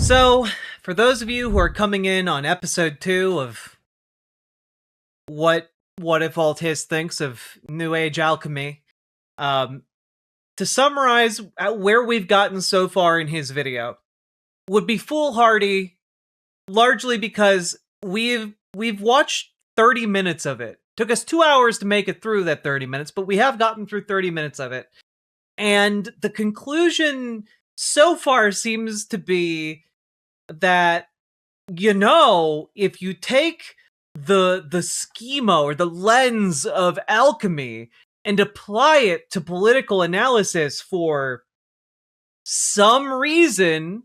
So, for those of you who are coming in on episode 2 of what if Altius thinks of New Age alchemy, um, to summarize where we've gotten so far in his video, would be foolhardy, largely because we've watched 30 minutes of it. Took us 2 hours to make it through that 30 minutes, but we have gotten through 30 minutes of it. And the conclusion so far seems to be that, if you take the schema or the lens of alchemy and apply it to political analysis for some reason,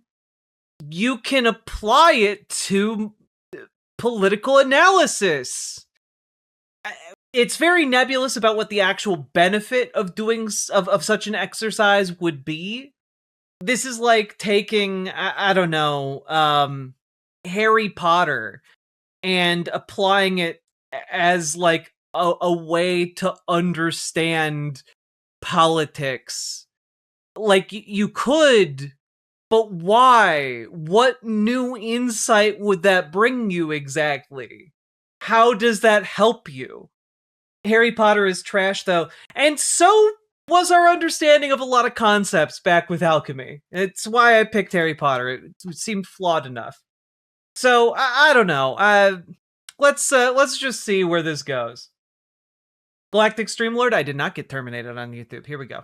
you can apply it to political analysis. It's very nebulous about what the actual benefit of doing of such an exercise would be. This is like taking, I don't know, Harry Potter and applying it as like a way to understand politics. Like, you could, but why? What new insight would that bring you exactly? How does that help you? Harry Potter is trash, though, and so was our understanding of a lot of concepts back with alchemy. It's why I picked Harry Potter. It seemed flawed enough. So I don't know. Let's just see where this goes. Galactic Streamlord, I did not get terminated on YouTube. Here we go.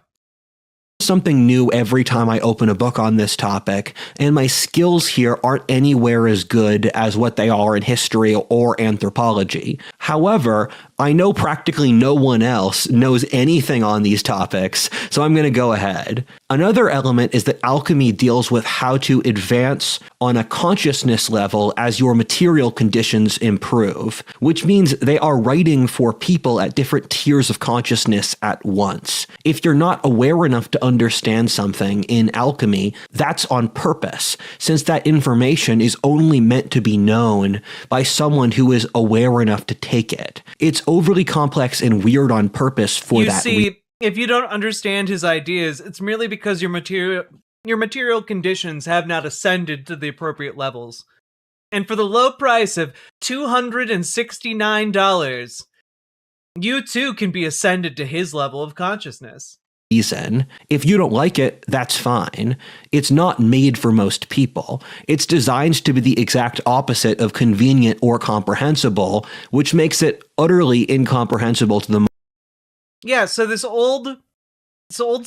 Something new every time I open a book on this topic, and my skills here aren't anywhere as good as what they are in history or anthropology. However, I know practically no one else knows anything on these topics, so I'm going to go ahead. Another element is that alchemy deals with how to advance on a consciousness level as your material conditions improve, which means they are writing for people at different tiers of consciousness at once. If you're not aware enough to understand something in alchemy, that's on purpose, since that information is only meant to be known by someone who is aware enough to take it. It's overly complex and weird on purpose for that. You see, if you don't understand his ideas, it's merely because your material conditions have not ascended to the appropriate levels. And for the low price of $269, you too can be ascended to his level of consciousness. If you don't like it, that's fine. It's not made for most people. It's designed to be the exact opposite of convenient or comprehensible, which makes it utterly incomprehensible to the Yeah, so this old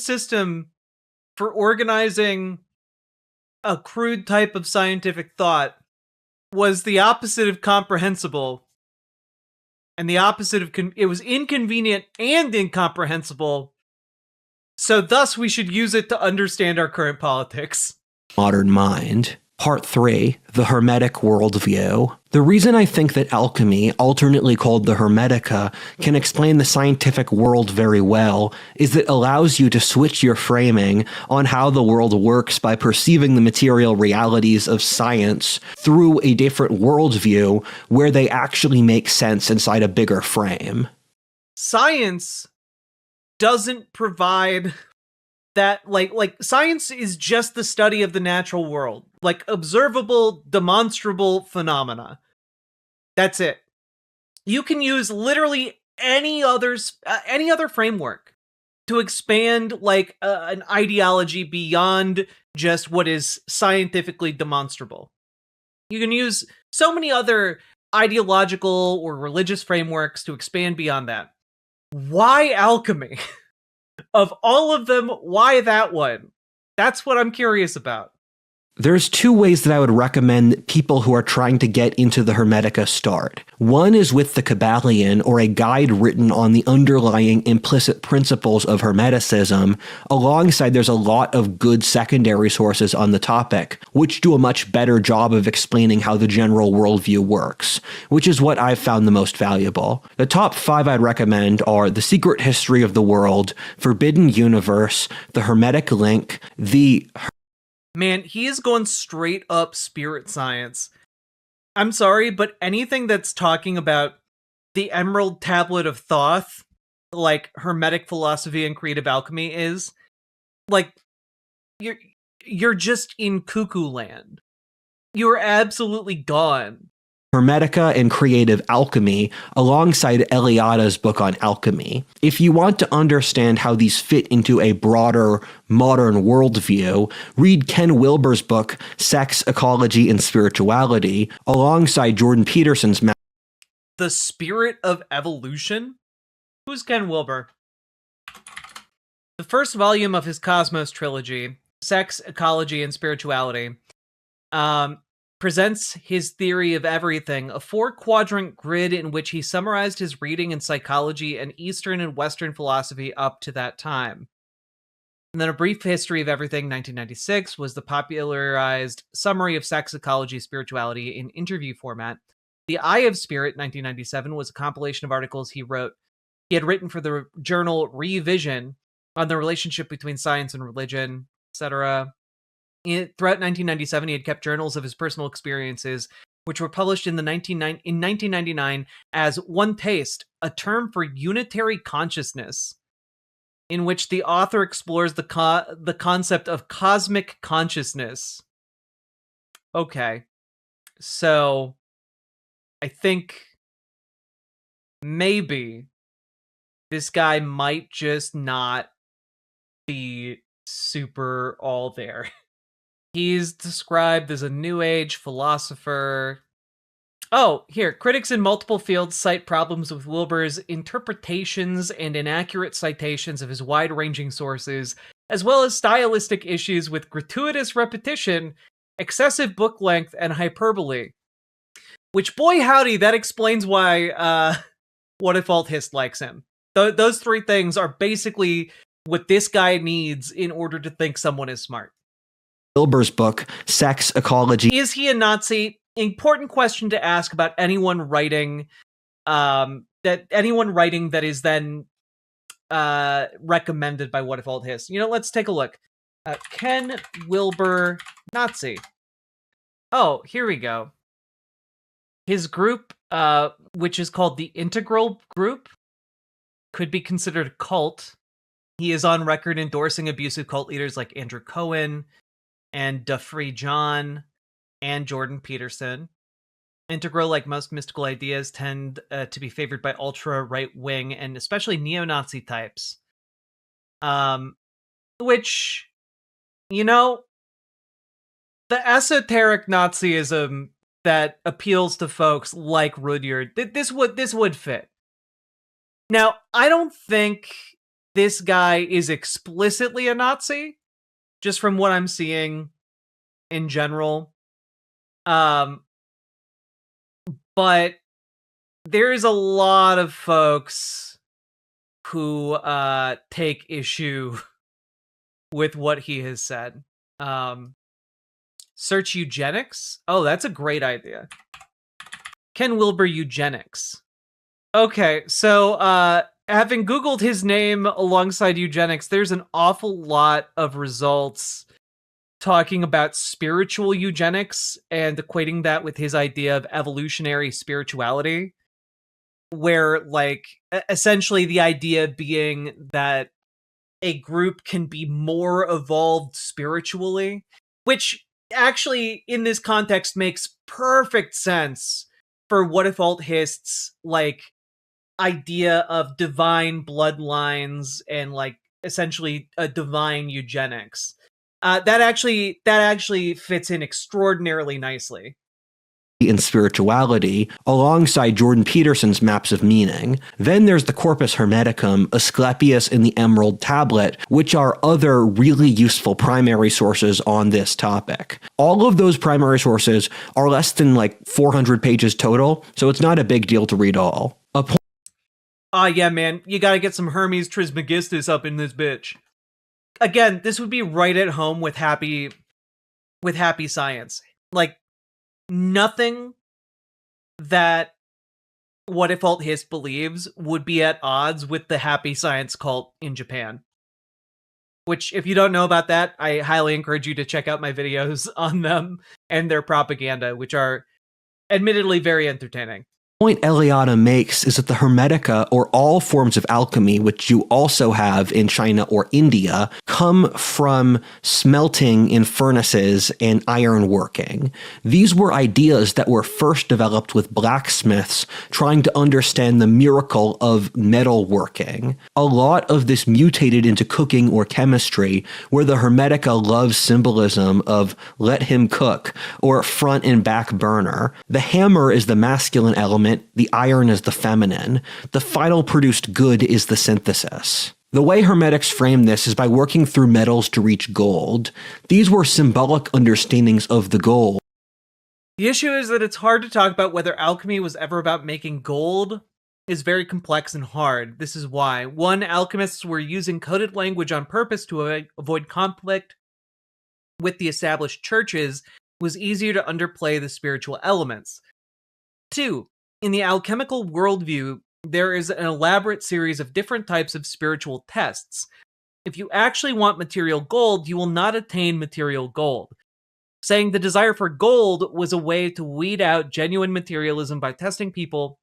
system for organizing a crude type of scientific thought was the opposite of comprehensible, and the opposite of it was inconvenient and incomprehensible. So thus we should use it to understand our current politics. modern mind. Part 3, the Hermetic Worldview. The reason I think that alchemy, alternately called the Hermetica, can explain the scientific world very well is that it allows you to switch your framing on how the world works by perceiving the material realities of science through a different worldview where they actually make sense inside a bigger frame. Science doesn't provide that, like science is just the study of the natural world, like observable, demonstrable phenomena. That's it. You can use literally any other framework to expand like an ideology beyond just what is scientifically demonstrable. You can use so many other ideological or religious frameworks to expand beyond that. Why alchemy? Of all of them, why that one? That's what I'm curious about. There's 2 ways that I would recommend people who are trying to get into the Hermetica start. One is with the Kabbalion, or a guide written on the underlying implicit principles of Hermeticism. Alongside, there's a lot of good secondary sources on the topic, which do a much better job of explaining how the general worldview works, which is what I've found the most valuable. The top 5 I'd recommend are The Secret History of the World, Forbidden Universe, The Hermetic Link, Man, he is going straight up spirit science. I'm sorry, but anything that's talking about the Emerald Tablet of Thoth, like Hermetic philosophy and creative alchemy is, like, you're just in cuckoo land. You are absolutely gone. Hermetica and Creative Alchemy, alongside Eliada's book on alchemy. If you want to understand how these fit into a broader modern worldview, read Ken Wilber's book, Sex, Ecology, and Spirituality, alongside Jordan Peterson's The Spirit of Evolution? Who's Ken Wilber? The first volume of his Cosmos trilogy, Sex, Ecology, and Spirituality, presents his theory of everything, a 4-quadrant grid in which he summarized his reading in psychology and Eastern and Western philosophy up to that time. And then A Brief History of Everything, 1996, was the popularized summary of sex, ecology, spirituality in interview format. The Eye of Spirit, 1997, was a compilation of articles he had written for the journal Revision on the relationship between science and religion, etc. Throughout 1997, he had kept journals of his personal experiences, which were published in 1999 as One Taste, a term for unitary consciousness, in which the author explores the concept of cosmic consciousness. Okay, so I think maybe this guy might just not be super all there. He's described as a New Age philosopher. Oh, here. Critics in multiple fields cite problems with Wilber's interpretations and inaccurate citations of his wide-ranging sources, as well as stylistic issues with gratuitous repetition, excessive book length, and hyperbole. Which, boy howdy, that explains why What If Alt Hist likes him. Those three things are basically what this guy needs in order to think someone is smart. Wilber's book, Sex, Ecology. Is he a Nazi? Important question to ask about anyone writing that is then recommended by What If Alt Hist. Let's take a look. Ken Wilber Nazi. Oh, here we go. His group, which is called the Integral Group, could be considered a cult. He is on record endorsing abusive cult leaders like Andrew Cohen and Free John and Jordan Peterson. Integral, like most mystical ideas, tend to be favored by ultra-right-wing and especially neo-Nazi types. Which, the esoteric Nazism that appeals to folks like Rudyard, this would fit. Now, I don't think this guy is explicitly a Nazi, just from what I'm seeing in general. But there's a lot of folks who take issue with what he has said. Search Eugenics? Oh, that's a great idea. Ken Wilber Eugenics. Okay, so having Googled his name alongside Eugenics, there's an awful lot of results talking about spiritual eugenics and equating that with his idea of evolutionary spirituality, where, essentially the idea being that a group can be more evolved spiritually, which actually, in this context, makes perfect sense for What If Alt Hist's, idea of divine bloodlines and, essentially a divine eugenics. That actually fits in extraordinarily nicely. In spirituality, alongside Jordan Peterson's maps of meaning. Then there's the Corpus Hermeticum, Asclepius, and the Emerald Tablet, which are other really useful primary sources on this topic. All of those primary sources are less than 400 pages total, so it's not a big deal to read all. Yeah, man, you gotta get some Hermes Trismegistus up in this bitch. Again, this would be right at home with happy science. Nothing that What If Alt Hist believes would be at odds with the happy science cult in Japan. Which, if you don't know about that, I highly encourage you to check out my videos on them and their propaganda, which are admittedly very entertaining. Point Eliade makes is that the Hermetica, or all forms of alchemy, which you also have in China or India, come from smelting in furnaces and ironworking. These were ideas that were first developed with blacksmiths trying to understand the miracle of metalworking. A lot of this mutated into cooking or chemistry, where the Hermetica loves symbolism of let him cook, or front and back burner. The hammer is the masculine element, the iron is the feminine. The final produced good is the synthesis. The way Hermetics frame this is by working through metals to reach gold. These were symbolic understandings of the gold. The issue is that it's hard to talk about whether alchemy was ever about making gold. Is very complex and hard. This is why. One, alchemists were using coded language on purpose to avoid conflict with the established churches. It was easier to underplay the spiritual elements. Two, in the alchemical worldview, there is an elaborate series of different types of spiritual tests. If you actually want material gold, you will not attain material gold. Saying the desire for gold was a way to weed out genuine materialism by testing people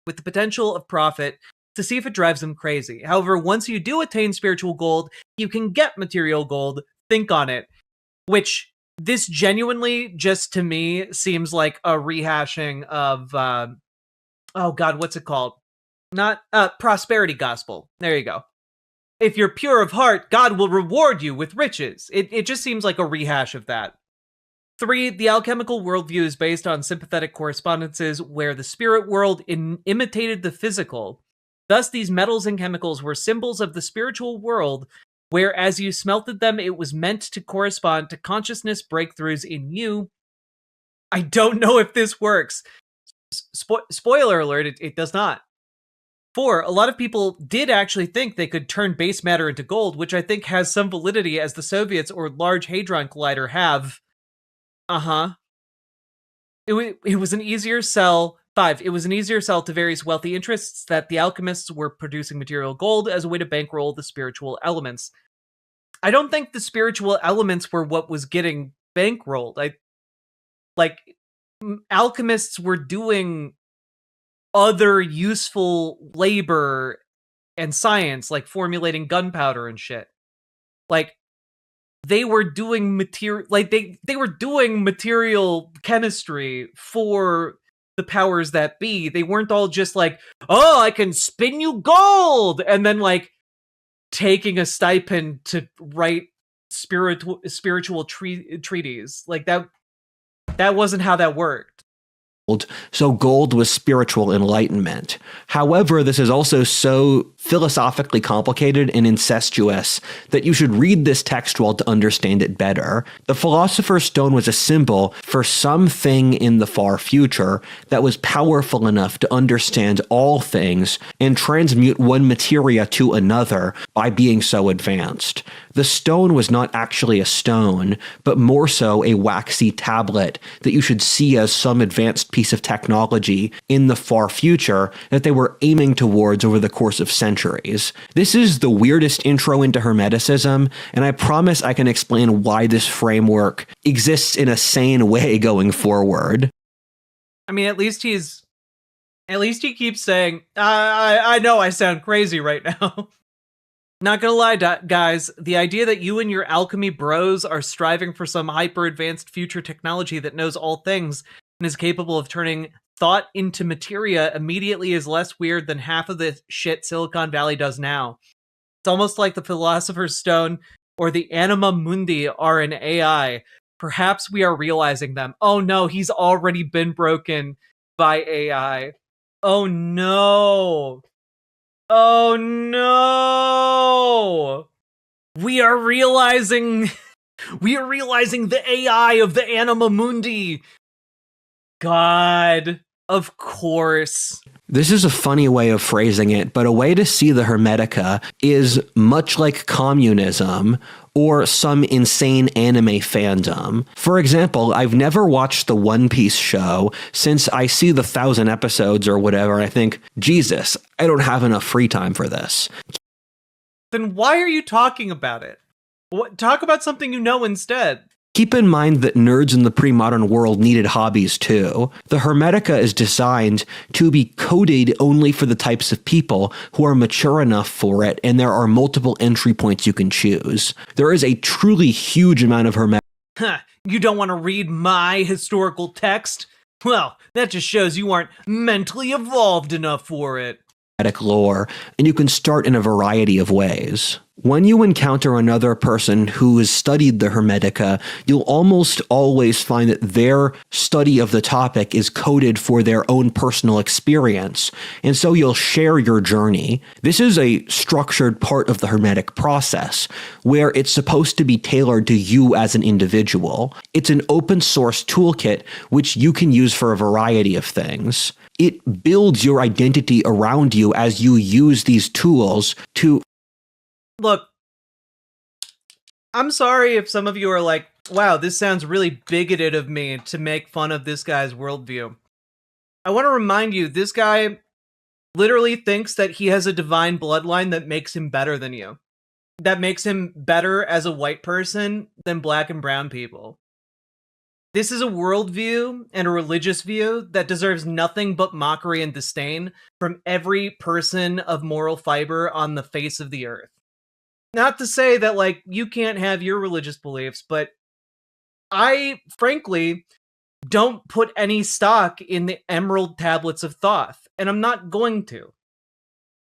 with the potential of profit to see if it drives them crazy. However, once you do attain spiritual gold, you can get material gold. Think on it. Which, this genuinely, just to me, seems like a rehashing of, oh god, what's it called? Not, prosperity gospel. There you go. If you're pure of heart, God will reward you with riches. It just seems like a rehash of that. 3, the alchemical worldview is based on sympathetic correspondences where the spirit world imitated the physical. Thus, these metals and chemicals were symbols of the spiritual world, where as you smelted them, it was meant to correspond to consciousness breakthroughs in you. I don't know if this works. Spoiler alert, it does not. 4, a lot of people did actually think they could turn base matter into gold, which I think has some validity as the Soviets or Large Hadron Collider have. It was an easier sell. 5, it was an easier sell to various wealthy interests that the alchemists were producing material gold as a way to bankroll the spiritual elements. I don't think the spiritual elements were what was getting bankrolled. Alchemists were doing other useful labor and science, like formulating gunpowder and shit. Like, they were doing they were doing material chemistry for the powers that be. They weren't all just like, oh, I can spin you gold, and then like taking a stipend to write spiritual treaties. Like that wasn't how that worked. So gold was spiritual enlightenment. However, this is also so philosophically complicated and incestuous that you should read this textual to understand it better. The Philosopher's Stone was a symbol for something in the far future that was powerful enough to understand all things and transmute one materia to another by being so advanced. The stone was not actually a stone, but more so a waxy tablet that you should see as some advanced piece of technology in the far future that they were aiming towards over the course of centuries. This is the weirdest intro into Hermeticism, and I promise I can explain why this framework exists in a sane way going forward. I mean, at least he keeps saying, I know I sound crazy right now. Not gonna lie, guys, the idea that you and your alchemy bros are striving for some hyper-advanced future technology that knows all things and is capable of turning thought into materia immediately is less weird than half of the shit Silicon Valley does now. It's almost like the Philosopher's Stone or the Anima Mundi are an AI. Perhaps we are realizing them. Oh no, he's already been broken by AI. Oh no. Oh no! We are realizing the AI of the Anima Mundi. God, of course. This is a funny way of phrasing it, but a way to see the Hermetica is much like communism or some insane anime fandom. For example, I've never watched the One Piece show since I see the 1,000 episodes or whatever, and I think, Jesus, I don't have enough free time for this. Then why are you talking about it? Talk about something you know instead. Keep in mind that nerds in the pre-modern world needed hobbies too. The Hermetica is designed to be coded only for the types of people who are mature enough for it, and there are multiple entry points you can choose. There is a truly huge amount of Hermetica. Huh, you don't want to read my historical text? Well, that just shows you aren't mentally evolved enough for it. Lore, and you can start in a variety of ways. When you encounter another person who has studied the Hermetica, you'll almost always find that their study of the topic is coded for their own personal experience, and so you'll share your journey. This is a structured part of the Hermetic process, where it's supposed to be tailored to you as an individual. It's an open source toolkit which you can use for a variety of things. It builds your identity around you as you use these tools to... Look, I'm sorry if some of you are like, wow, this sounds really bigoted of me to make fun of this guy's worldview. I want to remind you, this guy literally thinks that he has a divine bloodline that makes him better than you. That makes him better as a white person than black and brown people. This is a worldview and a religious view that deserves nothing but mockery and disdain from every person of moral fiber on the face of the earth. Not to say that, like, you can't have your religious beliefs, but I, frankly, don't put any stock in the Emerald Tablets of Thoth, and I'm not going to.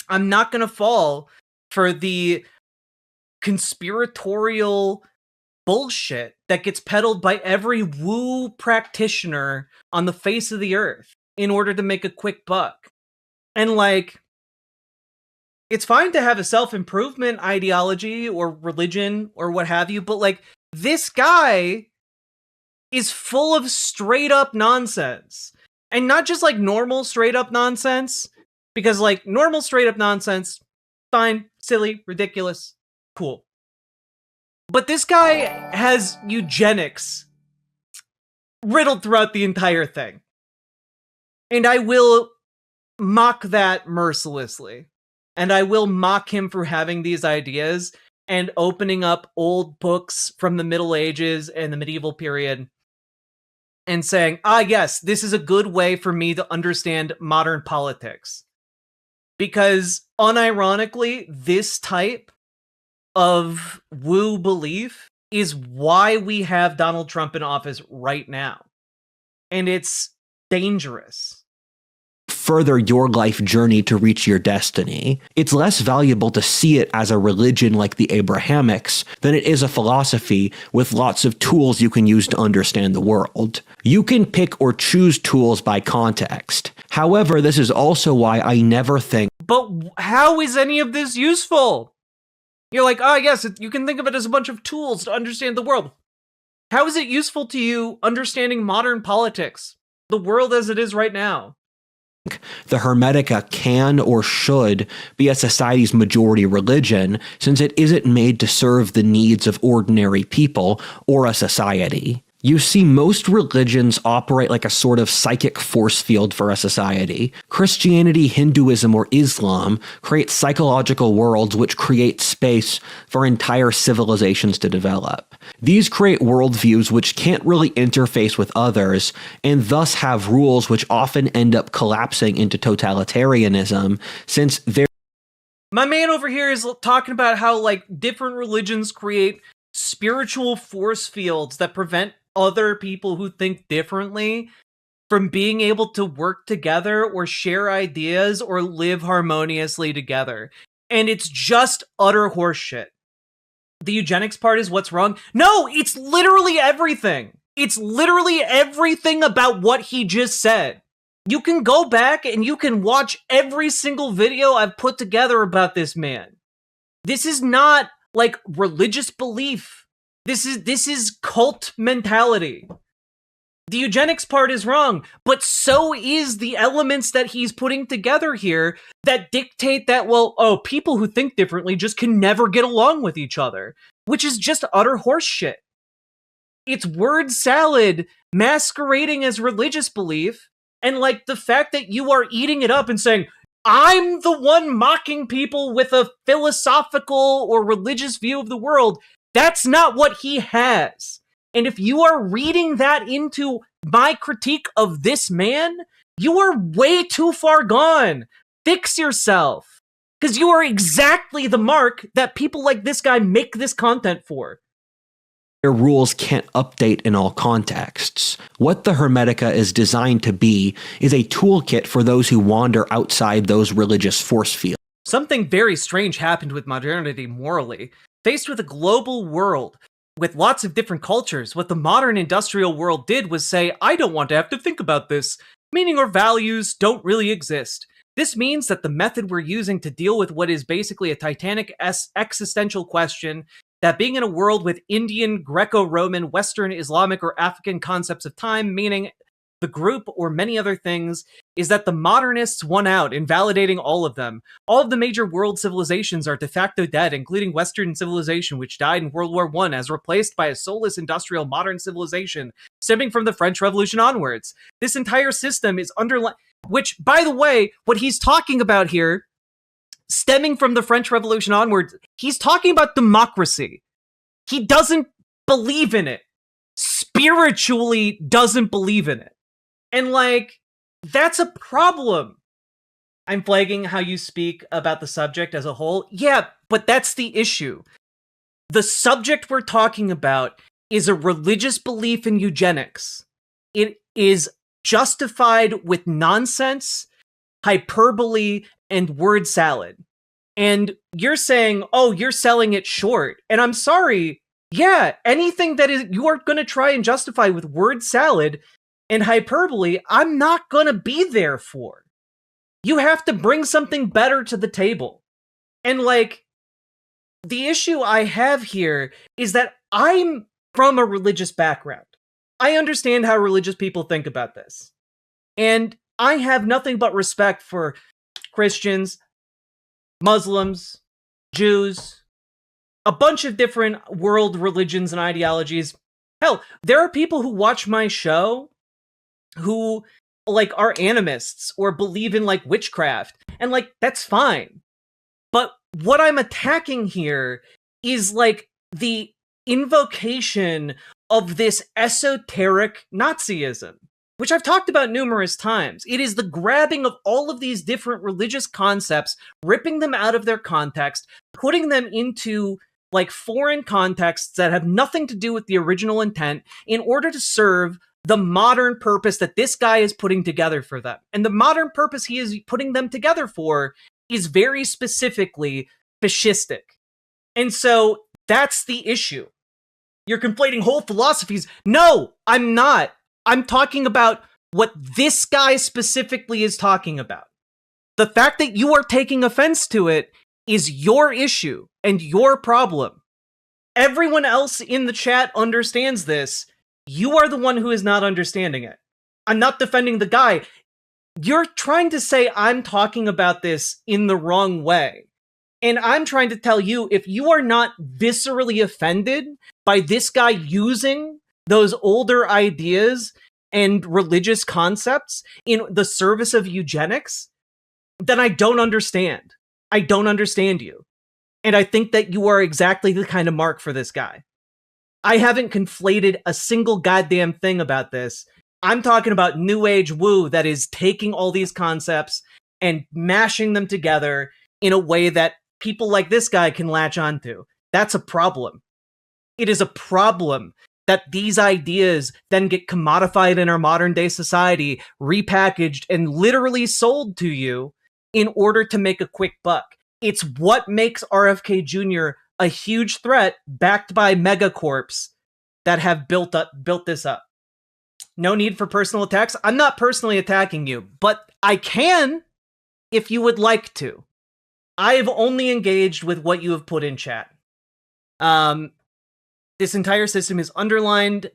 I'm not going to fall for the conspiratorial bullshit that gets peddled by every woo practitioner on the face of the earth in order to make a quick buck. And like, it's fine to have a self-improvement ideology or religion or what have you, but like, this guy is full of straight up nonsense. And not just like normal straight up nonsense, because like normal straight up nonsense, fine, silly, ridiculous, cool. But this guy has eugenics riddled throughout the entire thing. And I will mock that mercilessly. And I will mock him for having these ideas and opening up old books from the Middle Ages and the medieval period and saying, ah, yes, this is a good way for me to understand modern politics. Because unironically, this type of woo belief is why we have Donald Trump in office right now. And it's dangerous. Further your life journey to reach your destiny. It's less valuable to see it as a religion like the Abrahamics than it is a philosophy with lots of tools you can use to understand the world. You can pick or choose tools by context. However, this is also why I never think, but how is any of this useful? You're like, oh yes, you can think of it as a bunch of tools to understand the world. How is it useful to you understanding modern politics? The world as it is right now? The Hermetica can or should be a society's majority religion, since it isn't made to serve the needs of ordinary people or a society. You see, most religions operate like a sort of psychic force field for a society. Christianity, Hinduism, or Islam create psychological worlds which create space for entire civilizations to develop. These create worldviews which can't really interface with others, and thus have rules which often end up collapsing into totalitarianism, since they're... My man over here is talking about how, like, different religions create spiritual force fields that prevent other people who think differently from being able to work together or share ideas or live harmoniously together. And it's just utter horseshit. The eugenics part is what's wrong? No, it's literally everything. It's literally everything about what he just said. You can go back and you can watch every single video I've put together about this man. This is not like religious belief. This is cult mentality. The eugenics part is wrong, but so is the elements that he's putting together here that dictate that, well, oh, people who think differently just can never get along with each other, which is just utter horseshit. It's word salad masquerading as religious belief, and like the fact that you are eating it up and saying, I'm the one mocking people with a philosophical or religious view of the world. That's not what he has. And if you are reading that into my critique of this man, you are way too far gone. Fix yourself. Because you are exactly the mark that people like this guy make this content for. Their rules can't update in all contexts. What the Hermetica is designed to be is a toolkit for those who wander outside those religious force fields. Something very strange happened with modernity morally. Faced with a global world with lots of different cultures, what the modern industrial world did was say, I don't want to have to think about this. Meaning or values don't really exist. This means that the method we're using to deal with what is basically a titanic existential question, that being in a world with Indian, Greco-Roman, Western, Islamic, or African concepts of time, meaning the group or many other things, is that the modernists won out, invalidating all of them. All of the major world civilizations are de facto dead, including Western civilization, which died in World War I, as replaced by a soulless industrial modern civilization, stemming from the French Revolution onwards. This entire system is which, by the way, what he's talking about here, stemming from the French Revolution onwards, he's talking about democracy. He doesn't believe in it. Spiritually doesn't believe in it. And, like, that's a problem. I'm flagging how you speak about the subject as a whole. Yeah, but that's the issue. The subject we're talking about is a religious belief in eugenics. It is justified with nonsense, hyperbole, and word salad. And you're saying, oh, you're selling it short. And I'm sorry. Yeah, anything that is you are going to try and justify with word salad and hyperbole, I'm not going to be there for. You have to bring something better to the table. And, like, the issue I have here is that I'm from a religious background. I understand how religious people think about this. And I have nothing but respect for Christians, Muslims, Jews, a bunch of different world religions and ideologies. Hell, there are people who watch my show who, like, are animists or believe in, like, witchcraft. And, like, that's fine. But what I'm attacking here is, like, the invocation of this esoteric Nazism, which I've talked about numerous times. It is the grabbing of all of these different religious concepts, ripping them out of their context, putting them into, like, foreign contexts that have nothing to do with the original intent in order to serve the modern purpose that this guy is putting together for them. And the modern purpose he is putting them together for is very specifically fascistic. And so that's the issue. You're conflating whole philosophies. No, I'm not. I'm talking about what this guy specifically is talking about. The fact that you are taking offense to it is your issue and your problem. Everyone else in the chat understands this. You are the one who is not understanding it. I'm not defending the guy. You're trying to say I'm talking about this in the wrong way. And I'm trying to tell you, if you are not viscerally offended by this guy using those older ideas and religious concepts in the service of eugenics, then I don't understand. I don't understand you. And I think that you are exactly the kind of mark for this guy. I haven't conflated a single goddamn thing about this. I'm talking about New Age woo that is taking all these concepts and mashing them together in a way that people like this guy can latch onto. That's a problem. It is a problem that these ideas then get commodified in our modern day society, repackaged, and literally sold to you in order to make a quick buck. It's what makes RFK Jr. a huge threat backed by megacorps that have built this up. No need for personal attacks. I'm not personally attacking you, but I can if you would like to. I have only engaged with what you have put in chat. This entire system is underlined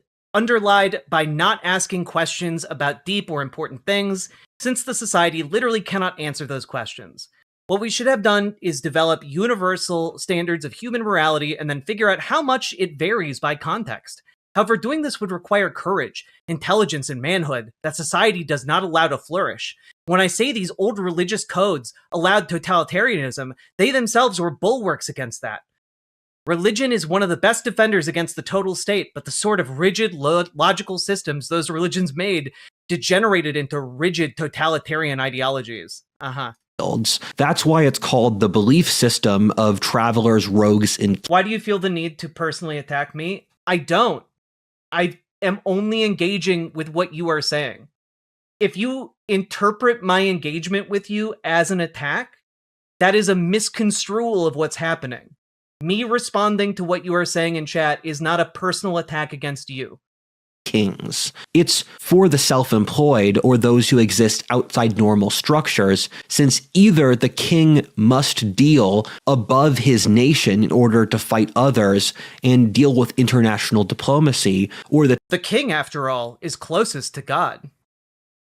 by not asking questions about deep or important things, since the society literally cannot answer those questions. What we should have done is develop universal standards of human morality and then figure out how much it varies by context. However, doing this would require courage, intelligence, and manhood that society does not allow to flourish. When I say these old religious codes allowed totalitarianism, they themselves were bulwarks against that. Religion is one of the best defenders against the total state, but the sort of rigid, logical systems those religions made degenerated into rigid totalitarian ideologies. That's why it's called the belief system of travelers, rogues, and... Why do you feel the need to personally attack me? I don't. I am only engaging with what you are saying. If you interpret my engagement with you as an attack, that is a misconstrual of what's happening. Me responding to what you are saying in chat is not a personal attack against you. Kings. It's for the self-employed or those who exist outside normal structures, since either the king must deal above his nation in order to fight others and deal with international diplomacy, or the king, after all, is closest to God.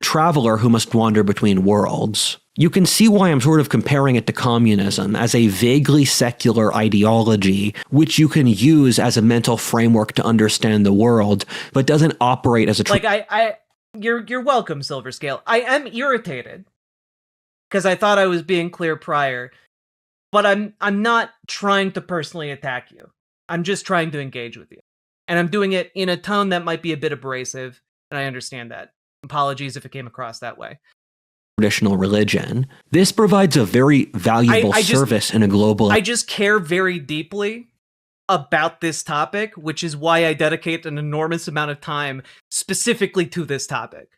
Traveler who must wander between worlds. You can see why I'm sort of comparing it to communism as a vaguely secular ideology, which you can use as a mental framework to understand the world, but doesn't operate as a... You're welcome, Silverscale. I am irritated, because I thought I was being clear prior, but I'm not trying to personally attack you. I'm just trying to engage with you. And I'm doing it in a tone that might be a bit abrasive, and I understand that. Apologies if it came across that way. Traditional religion. This provides a very valuable service in a global... I just care very deeply about this topic, which is why I dedicate an enormous amount of time specifically to this topic.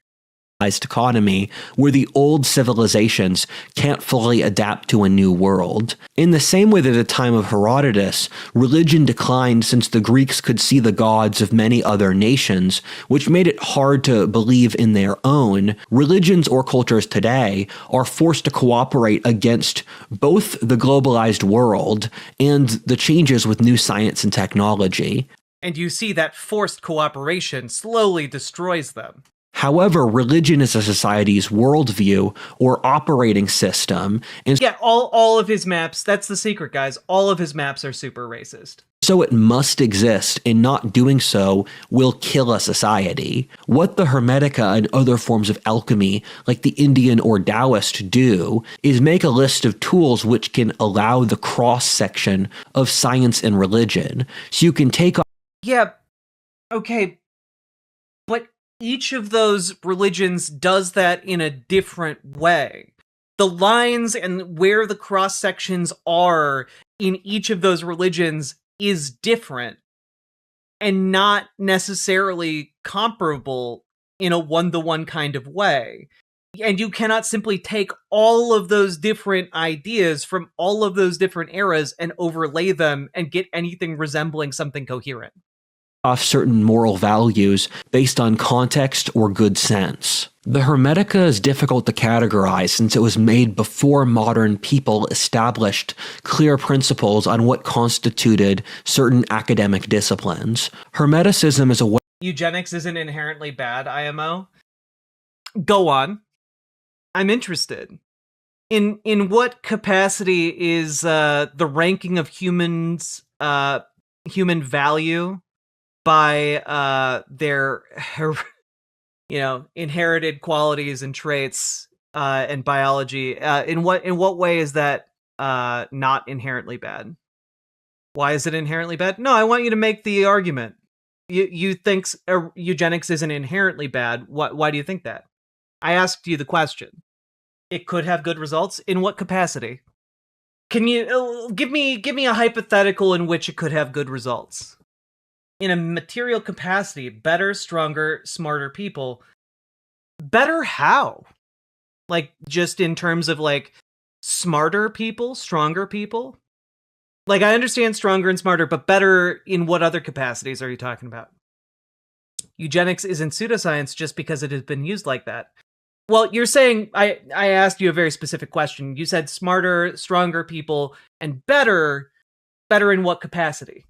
Economy where the old civilizations can't fully adapt to a new world. In the same way that at the time of Herodotus, religion declined since the Greeks could see the gods of many other nations, which made it hard to believe in their own, religions or cultures today are forced to cooperate against both the globalized world and the changes with new science and technology. And you see that forced cooperation slowly destroys them. However, religion is a society's worldview or operating system. And yeah, all of his maps, that's the secret, guys. All of his maps are super racist. So it must exist, and not doing so will kill a society. What the Hermetica and other forms of alchemy, like the Indian or Taoist, do is make a list of tools which can allow the cross-section of science and religion. So you can take... Yeah, okay, but each of those religions does that in a different way. The lines and where the cross sections are in each of those religions is different and not necessarily comparable in a one-to-one kind of way. And you cannot simply take all of those different ideas from all of those different eras and overlay them and get anything resembling something coherent. Off certain moral values based on context or good sense. The Hermetica is difficult to categorize since it was made before modern people established clear principles on what constituted certain academic disciplines. Hermeticism is a way... Eugenics isn't inherently bad, IMO? Go on. I'm interested. In what capacity is the ranking of humans, human value by their, inherited qualities and traits and biology? In what way is that not inherently bad? Why is it inherently bad? No, I want you to make the argument. You think eugenics isn't inherently bad. Why do you think that? I asked you the question. It could have good results. In what capacity? Can you give me a hypothetical in which it could have good results? In a material capacity, better, stronger, smarter people. Better how? Like, just in terms of, like, smarter people, stronger people? Like, I understand stronger and smarter, but better in what other capacities are you talking about? Eugenics isn't pseudoscience just because it has been used like that. Well, you're saying, I asked you a very specific question. You said smarter, stronger people, and better in what capacity?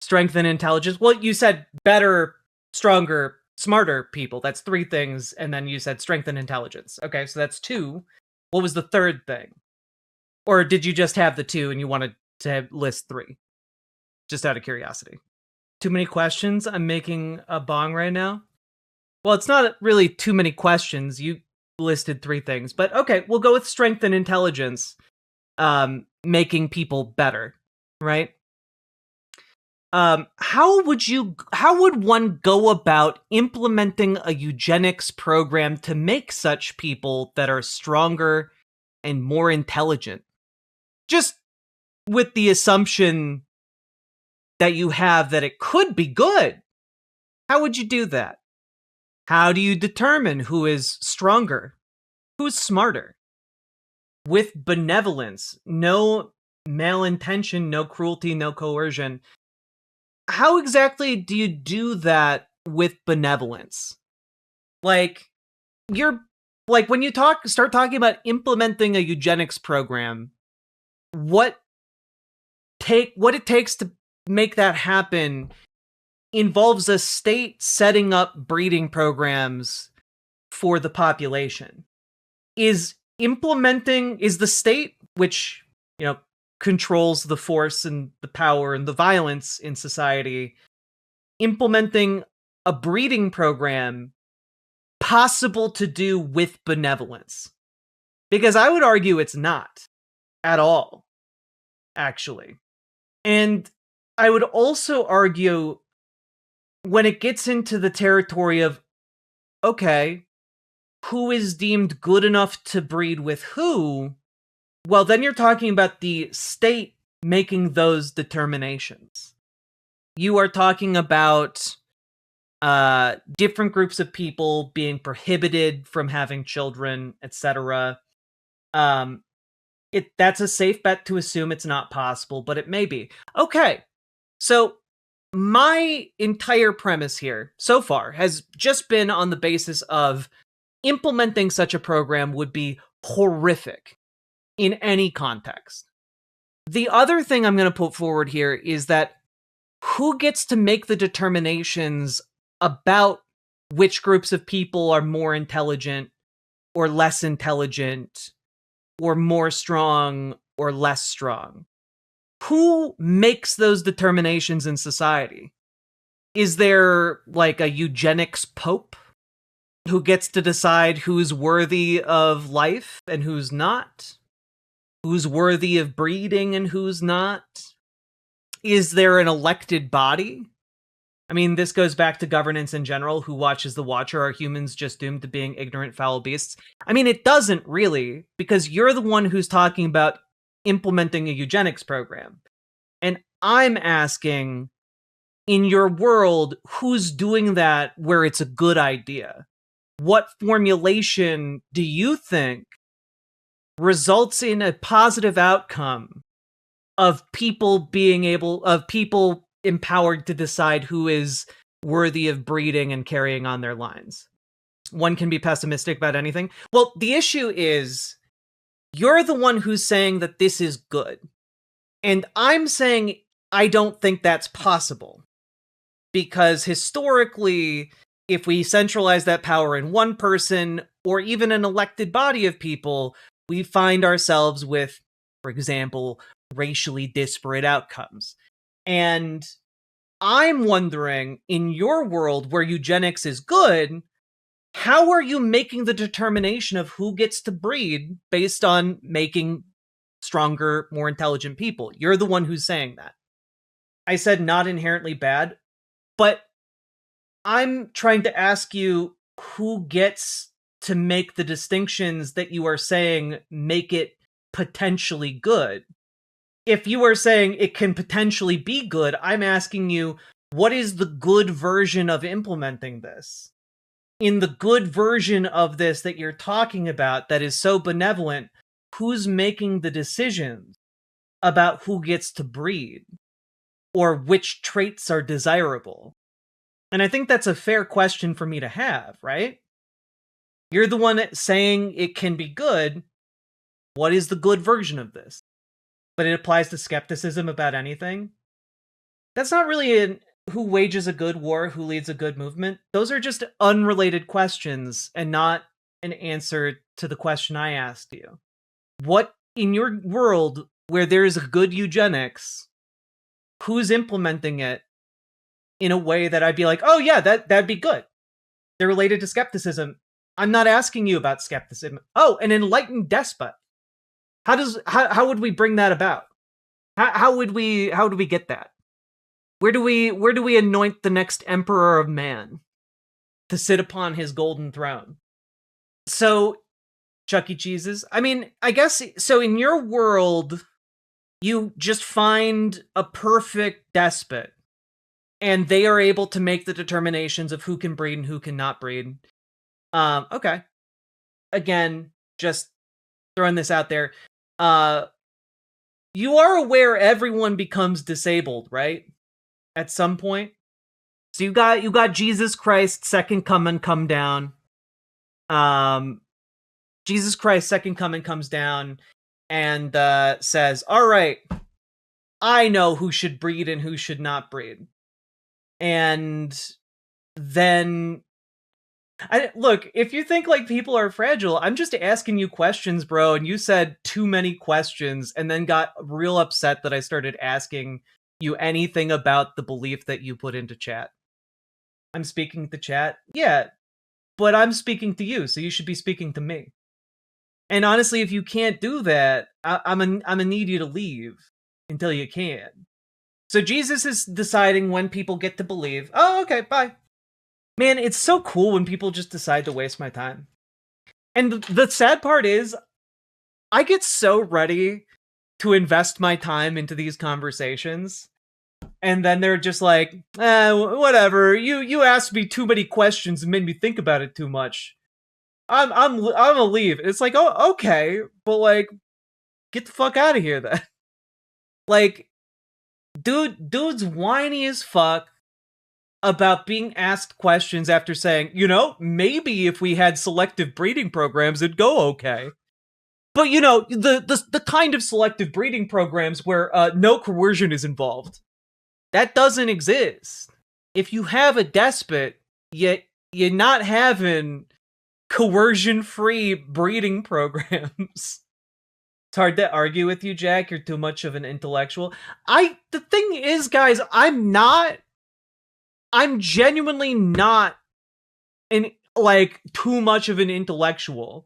Strength and intelligence. Well, you said better, stronger, smarter people. That's 3 things. And then you said strength and intelligence. Okay, so that's 2. What was the third thing? Or did you just have the 2 and you wanted to list 3? Just out of curiosity. Too many questions? I'm making a bong right now? Well, it's not really too many questions. You listed 3 things. But okay, we'll go with strength and intelligence. Making people better, right? how would one go about implementing a eugenics program to make such people that are stronger and more intelligent? Just with the assumption that you have that it could be good. How would you do that? How do you determine who is stronger? Who's smarter? With benevolence, no malintention, no cruelty, no coercion. How exactly do you do that with benevolence? Like, when you start talking about implementing a eugenics program, what it takes to make that happen involves a state setting up breeding programs for the population. Is the state, which, controls the force and the power and the violence in society, implementing a breeding program possible to do with benevolence? Because I would argue it's not at all, actually. And I would also argue, when it gets into the territory of, okay, who is deemed good enough to breed with who? Well, then you're talking about the state making those determinations. You are talking about different groups of people being prohibited from having children, etc. That's a safe bet to assume it's not possible, but it may be. Okay, so my entire premise here so far has just been on the basis of implementing such a program would be horrific in any context. The other thing I'm going to put forward here is that who gets to make the determinations about which groups of people are more intelligent or less intelligent or more strong or less strong? Who makes those determinations in society? Is there like a eugenics pope who gets to decide who's worthy of life and who's not? Who's worthy of breeding and who's not? Is there an elected body? I mean, this goes back to governance in general. Who watches the watcher? Are humans just doomed to being ignorant, foul beasts? I mean, it doesn't really, because you're the one who's talking about implementing a eugenics program. And I'm asking, in your world, who's doing that where it's a good idea? What formulation do you think results in a positive outcome of people empowered to decide who is worthy of breeding and carrying on their lines? One can be pessimistic about anything. Well, the issue is, you're the one who's saying that this is good. And I'm saying I don't think that's possible. Because historically, if we centralize that power in one person, or even an elected body of people, we find ourselves with, for example, racially disparate outcomes. And I'm wondering, in your world where eugenics is good, how are you making the determination of who gets to breed based on making stronger, more intelligent people? You're the one who's saying that. I said not inherently bad, but I'm trying to ask you, who gets to make the distinctions that you are saying make it potentially good? If you are saying it can potentially be good, I'm asking you, what is the good version of implementing this? In the good version of this that you're talking about that is so benevolent, who's making the decisions about who gets to breed or which traits are desirable? And I think that's a fair question for me to have, right? You're the one saying it can be good. What is the good version of this? But it applies to skepticism about anything. That's not really who wages a good war, who leads a good movement. Those are just unrelated questions and not an answer to the question I asked you. What, in your world where there is a good eugenics, who's implementing it in a way that I'd be like, oh yeah, that'd be good? They're related to skepticism. I'm not asking you about skepticism. Oh, an enlightened despot. How would we bring that about? How would we get that? Where do we anoint the next emperor of man to sit upon his golden throne? So, Chuck E. Cheese's. I mean, I guess so. In your world, you just find a perfect despot, and they are able to make the determinations of who can breed and who cannot breed. Okay. Again, just throwing this out there. You are aware everyone becomes disabled, right? At some point. So you got Jesus Christ, second coming, come down. Jesus Christ, second coming, comes down and says, "All right, I know who should breed and who should not breed." And then, look, if you think like people are fragile, I'm just asking you questions, bro. And you said too many questions, and then got real upset that I started asking you anything about the belief that you put into chat. I'm speaking to chat, yeah, but I'm speaking to you, so you should be speaking to me. And honestly, if you can't do that, I'm gonna need you to leave until you can. So Jesus is deciding when people get to believe. Oh, okay, bye. Man, it's so cool when people just decide to waste my time. And the sad part is, I get so ready to invest my time into these conversations, and then they're just like, whatever. You asked me too many questions and made me think about it too much. I'm gonna leave. It's like, oh, okay, but like, get the fuck out of here then. Like, dude's whiny as fuck about being asked questions after saying, maybe if we had selective breeding programs, it'd go okay. But the kind of selective breeding programs where no coercion is involved, that doesn't exist. If you have a despot, yet you're not having coercion-free breeding programs. It's hard to argue with you, Jack. You're too much of an intellectual. The thing is, guys, I'm genuinely not too much of an intellectual.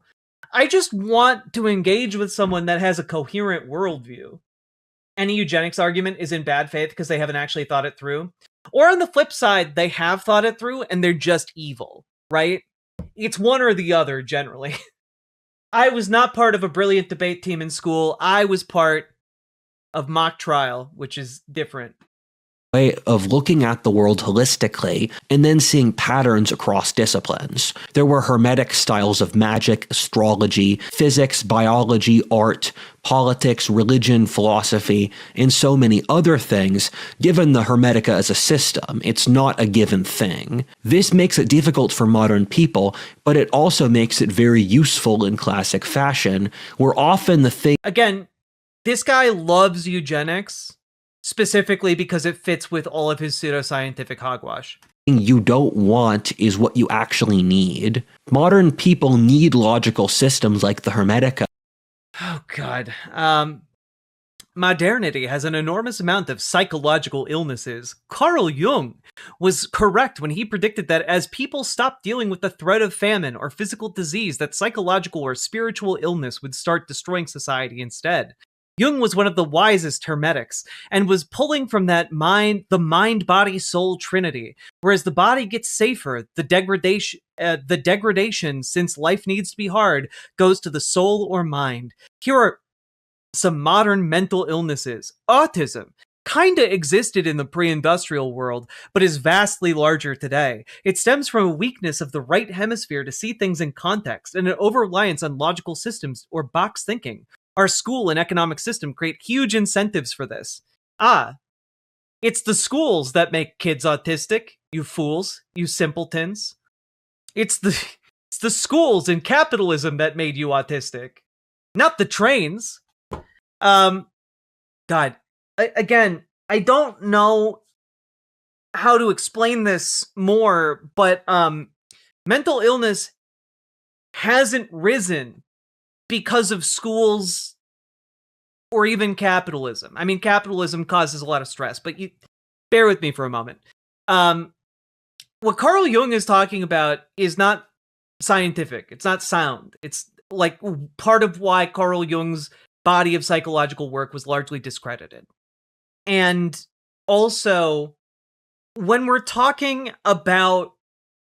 I just want to engage with someone that has a coherent worldview. Any eugenics argument is in bad faith because they haven't actually thought it through. Or on the flip side, they have thought it through and they're just evil, right? It's one or the other, generally. I was not part of a brilliant debate team in school. I was part of mock trial, which is different. Way of looking at the world holistically and then seeing patterns across disciplines. There were hermetic styles of magic, astrology, physics, biology, art, politics, religion, philosophy, and so many other things. Given the Hermetica as a system, it's not a given thing. This makes it difficult for modern people, but it also makes it very useful in classic fashion, where often the thing— Again, this guy loves eugenics, specifically because it fits with all of his pseudoscientific hogwash. You don't want is what you actually need. Modern people need logical systems like the Hermetica. Oh, God. Modernity has an enormous amount of psychological illnesses. Carl Jung was correct when he predicted that as people stopped dealing with the threat of famine or physical disease, that psychological or spiritual illness would start destroying society instead. Jung was one of the wisest Hermetics and was pulling from that the mind-body-soul trinity. Whereas the body gets safer, the degradation, since life needs to be hard, goes to the soul or mind. Here are some modern mental illnesses. Autism kinda existed in the pre-industrial world, but is vastly larger today. It stems from a weakness of the right hemisphere to see things in context and an over-reliance on logical systems or box thinking. Our school and economic system create huge incentives for this. It's the schools that make kids autistic, you fools, you simpletons. It's the schools and capitalism that made you autistic, not the trains. God, again, I don't know how to explain this more, but mental illness hasn't risen because of schools or even capitalism. I mean, capitalism causes a lot of stress, but bear with me for a moment. What Carl Jung is talking about is not scientific. It's not sound. It's like part of why Carl Jung's body of psychological work was largely discredited. And also, when we're talking about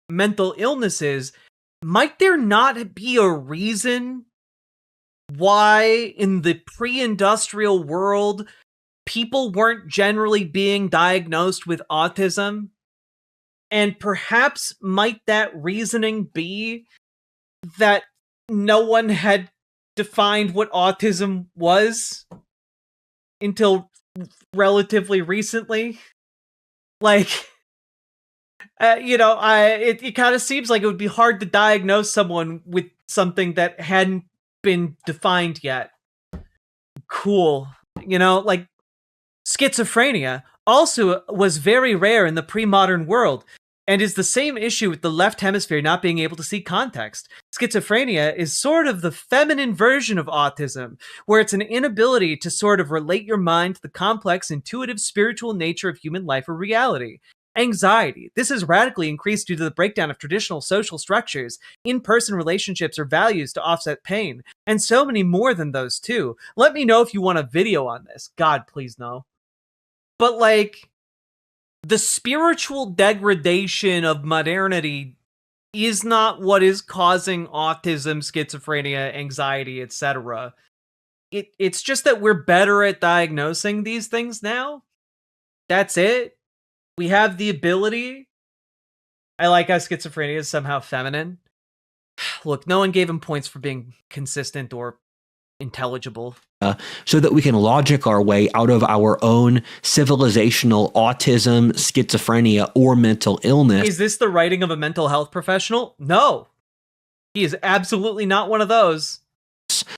mental illnesses, might there not be a reason why in the pre-industrial world people weren't generally being diagnosed with autism? And perhaps might that reasoning be that no one had defined what autism was until relatively recently? Like, it kind of seems like it would be hard to diagnose someone with something that hadn't been defined yet. Cool. Like, schizophrenia also was very rare in the pre-modern world, and is the same issue with the left hemisphere not being able to see context. Schizophrenia is sort of the feminine version of autism, where it's an inability to sort of relate your mind to the complex, intuitive, spiritual nature of human life or reality. Anxiety. This is radically increased due to the breakdown of traditional social structures, in-person relationships, or values to offset pain. And so many more than those, too. Let me know if you want a video on this. God, please no. But, like, the spiritual degradation of modernity is not what is causing autism, schizophrenia, anxiety, etc. It's just that we're better at diagnosing these things now. That's it. We have the ability. I like how schizophrenia is somehow feminine. Look, no one gave him points for being consistent or intelligible. So that we can logic our way out of our own civilizational autism, schizophrenia, or mental illness. Is this the writing of a mental health professional? No. He is absolutely not one of those.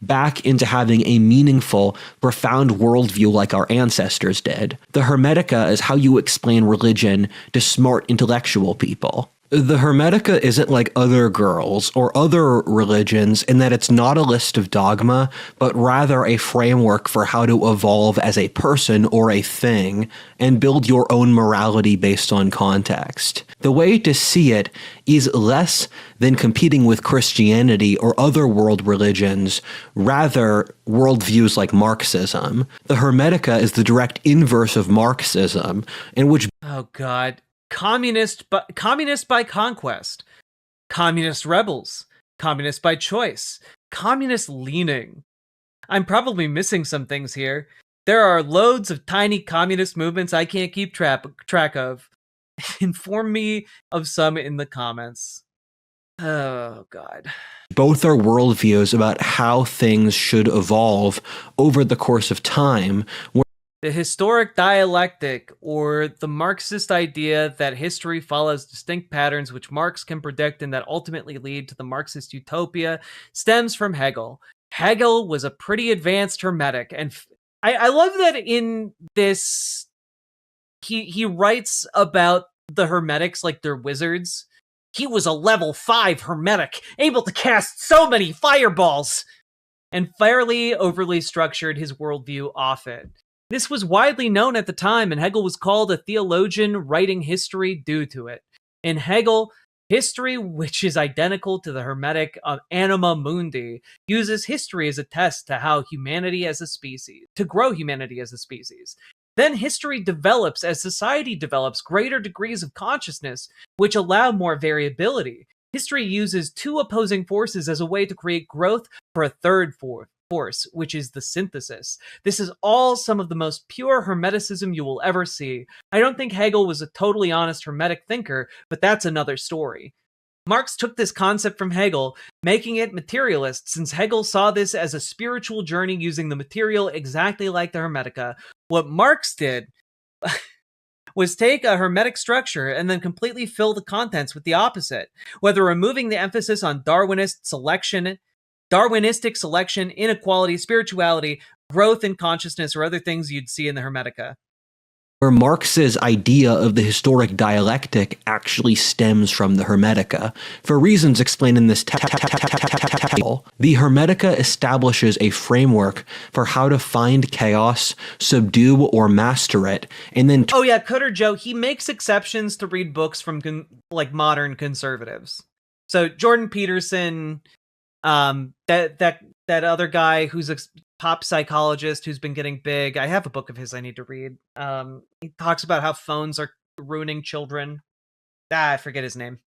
Back into having a meaningful, profound worldview like our ancestors did. The Hermetica is how you explain religion to smart intellectual people. The Hermetica isn't like other girls or other religions in that it's not a list of dogma, but rather a framework for how to evolve as a person or a thing and build your own morality based on context. The way to see it is less than competing with Christianity or other world religions, rather worldviews like Marxism. The Hermetica is the direct inverse of Marxism, in which— oh god. Communist by conquest, communist rebels, communist by choice, communist leaning. I'm probably missing some things here. There are loads of tiny communist movements I can't keep track of. Inform me of some in the comments. Oh god. Both are worldviews about how things should evolve over the course of time. The historic dialectic, or the Marxist idea that history follows distinct patterns which Marx can predict and that ultimately lead to the Marxist utopia, stems from Hegel. Hegel was a pretty advanced Hermetic, and I love that in this, he writes about the Hermetics like they're wizards. He was a level 5 Hermetic, able to cast so many fireballs, and fairly overly structured his worldview off it. This was widely known at the time, and Hegel was called a theologian writing history due to it. In Hegel, history, which is identical to the Hermetic of Anima Mundi, uses history as a test to how humanity as a species, to grow humanity as a species. Then history develops as society develops greater degrees of consciousness, which allow more variability. History uses two opposing forces as a way to create growth for a third force, which is the synthesis. This is all some of the most pure Hermeticism you will ever see. I don't think Hegel was a totally honest Hermetic thinker, but that's another story. Marx took this concept from Hegel, making it materialist, since Hegel saw this as a spiritual journey using the material exactly like the Hermetica. What Marx did was take a Hermetic structure and then completely fill the contents with the opposite, whether removing the emphasis on Darwinistic selection, inequality, spirituality, growth in consciousness, or other things you'd see in the Hermetica. Where Marx's idea of the historic dialectic actually stems from the Hermetica. For reasons explained in this table, the Hermetica establishes a framework for how to find chaos, subdue or master it, and then— oh yeah, Cutter Joe, he makes exceptions to read books from modern conservatives. So Jordan Peterson, that other guy who's a pop psychologist who's been getting big. I have a book of his I need to read. He talks about how phones are ruining children. I forget his name.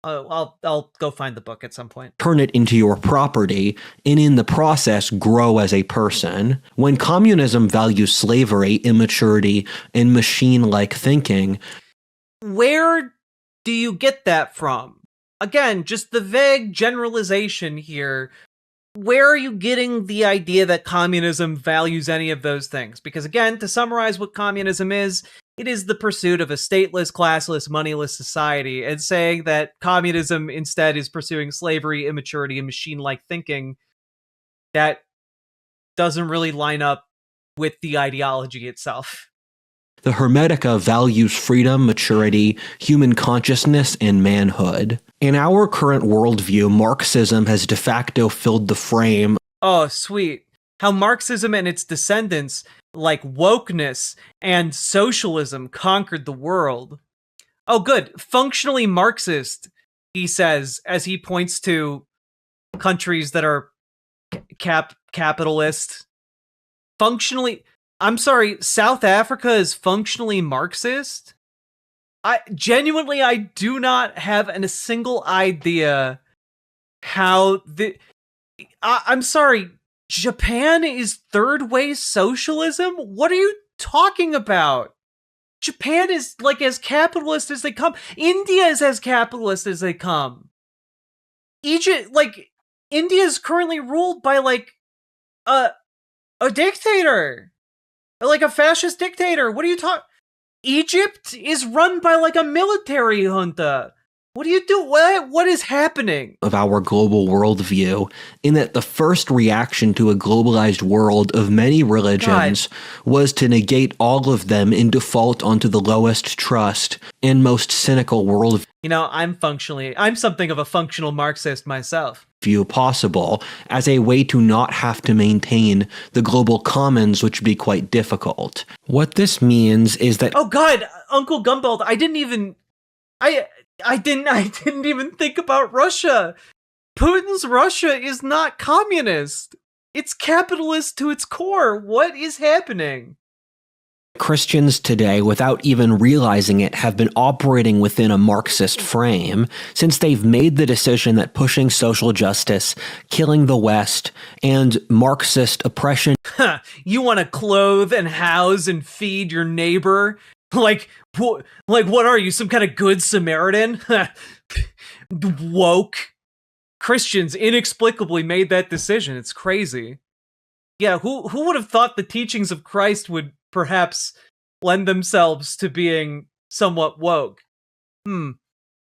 I'll go find the book at some point. Turn it into your property, and in the process grow as a person. When communism values slavery, immaturity, and machine-like thinking, where do you get that from? Again, just the vague generalization here. Where are you getting the idea that communism values any of those things? Because again, to summarize what communism is, it is the pursuit of a stateless, classless, moneyless society, and saying that communism instead is pursuing slavery, immaturity, and machine-like thinking, that doesn't really line up with the ideology itself. the Hermetica values freedom, maturity, human consciousness, and manhood. In our current worldview, Marxism has de facto filled the frame. Oh, sweet. How Marxism and its descendants, like wokeness and socialism, conquered the world. Oh, good. Functionally Marxist, he says, as he points to countries that are capitalist. Functionally... I'm sorry, South Africa is functionally Marxist? I do not have a single idea how I'm sorry, Japan is third way socialism? What are you talking about? Japan is like as capitalist as they come. India is as capitalist as they come. Egypt, like, India is currently ruled by like a dictator. Like a fascist dictator. What are you talking? Egypt is run by like a military junta. What do you do? What is happening? Of our global worldview, in that the first reaction to a globalized world of many religions was to negate all of them in default onto the lowest trust and most cynical worldview. You know, I'm something of a functional Marxist myself. View possible as a way to not have to maintain the global commons, which would be quite difficult. What this means is that— oh God, Uncle Gumbald, I didn't even think about Russia. Putin's Russia is not communist. It's capitalist to its core. What is happening? Christians today, without even realizing it, have been operating within a Marxist frame, since they've made the decision that pushing social justice, killing the West, and Marxist oppression— you want to clothe and house and feed your neighbor? Like what are you, some kind of good Samaritan? Woke Christians inexplicably made that decision. It's crazy. Yeah, who would have thought the teachings of Christ would perhaps lend themselves to being somewhat woke?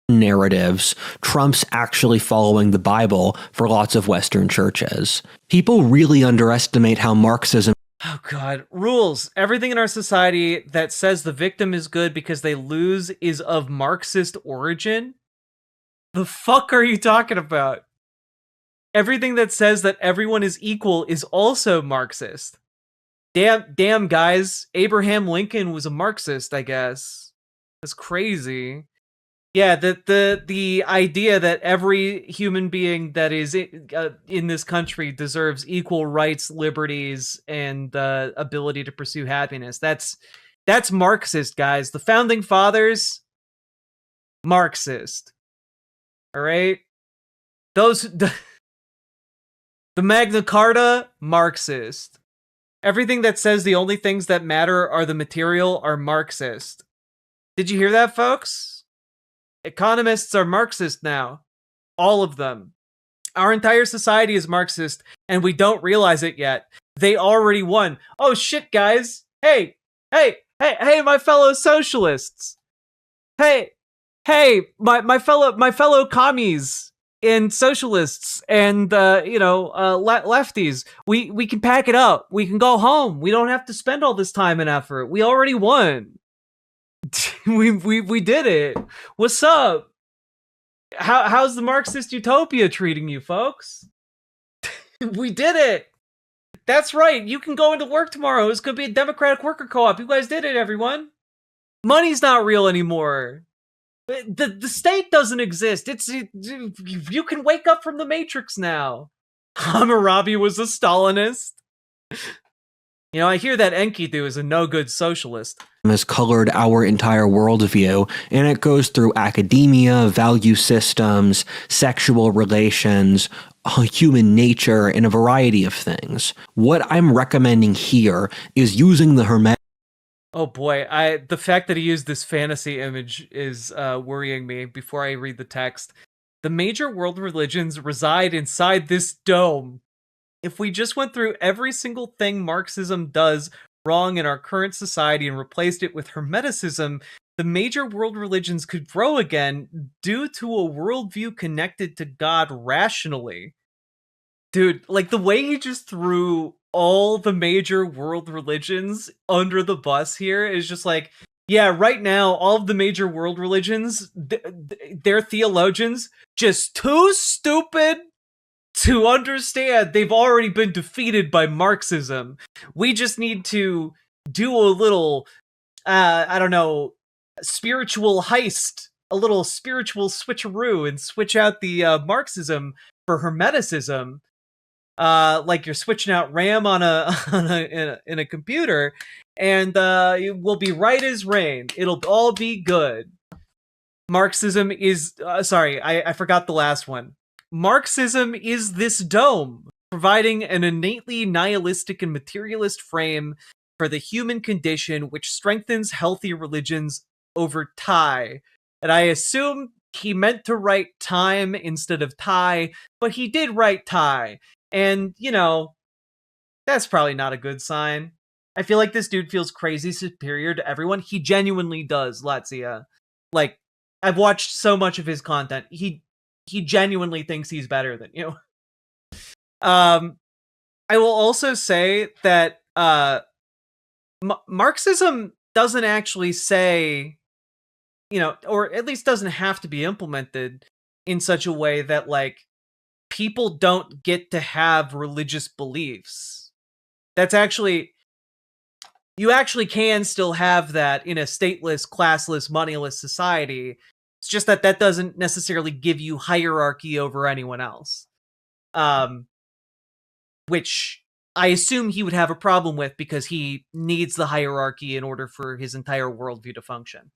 Narratives, Trump's actually following the Bible for lots of Western churches. People really underestimate how Marxism— oh God, rules. Everything in our society that says the victim is good because they lose is of Marxist origin? The fuck are you talking about? Everything that says that everyone is equal is also Marxist. Damn, guys. Abraham Lincoln was a Marxist, I guess. That's crazy. Yeah, the idea that every human being that is in this country deserves equal rights, liberties, and ability to pursue happiness. That's Marxist, guys. The founding fathers, Marxist. All right? The Magna Carta, Marxist. Everything that says the only things that matter are the material are Marxist. Did you hear that, folks? Economists are Marxist now. All of them. Our entire society is Marxist, and we don't realize it yet. They already won. Oh shit, guys. Hey, my fellow socialists. Hey, my fellow commies and socialists and lefties. We can pack it up. We can go home. We don't have to spend all this time and effort. We already won. we did it. What's up? How's the Marxist utopia treating you, folks? We did it. That's right. You can go into work tomorrow. It's gonna be a democratic worker co-op. You guys did it, everyone. Money's not real anymore. The state doesn't exist. You can wake up from the Matrix now. Hammurabi was a Stalinist. I hear that Enkidu is a no-good socialist. Has colored our entire worldview, and it goes through academia, value systems, sexual relations, human nature, and a variety of things. What I'm recommending here is using the Hermetic. Oh boy, the fact that he used this fantasy image is worrying me before I read the text. The major world religions reside inside this dome. If we just went through every single thing Marxism does wrong in our current society and replaced it with Hermeticism, the major world religions could grow again due to a worldview connected to God rationally. Dude, like the way he just threw all the major world religions under the bus here is just like, yeah, right now, all of the major world religions, their theologians, just too stupid to understand they've already been defeated by Marxism. We just need to do a little, I don't know, spiritual heist, a little spiritual switcheroo, and switch out the Marxism for Hermeticism. Like you're switching out RAM on in a computer, and it will be right as rain. It'll all be good. Marxism is sorry, I forgot the last one. Marxism is this dome, providing an innately nihilistic and materialist frame for the human condition, which strengthens healthy religions over tie. And I assume he meant to write time instead of tie, but he did write tie. And, that's probably not a good sign. I feel like this dude feels crazy superior to everyone. He genuinely does, Latzia. Like, I've watched so much of his content. He genuinely thinks he's better than you. I will also say that Marxism doesn't actually say, or at least doesn't have to be implemented in such a way that, like, people don't get to have religious beliefs. That's actually, you actually can still have that in a stateless, classless, moneyless society. It's just that doesn't necessarily give you hierarchy over anyone else. Which I assume he would have a problem with because he needs the hierarchy in order for his entire worldview to function.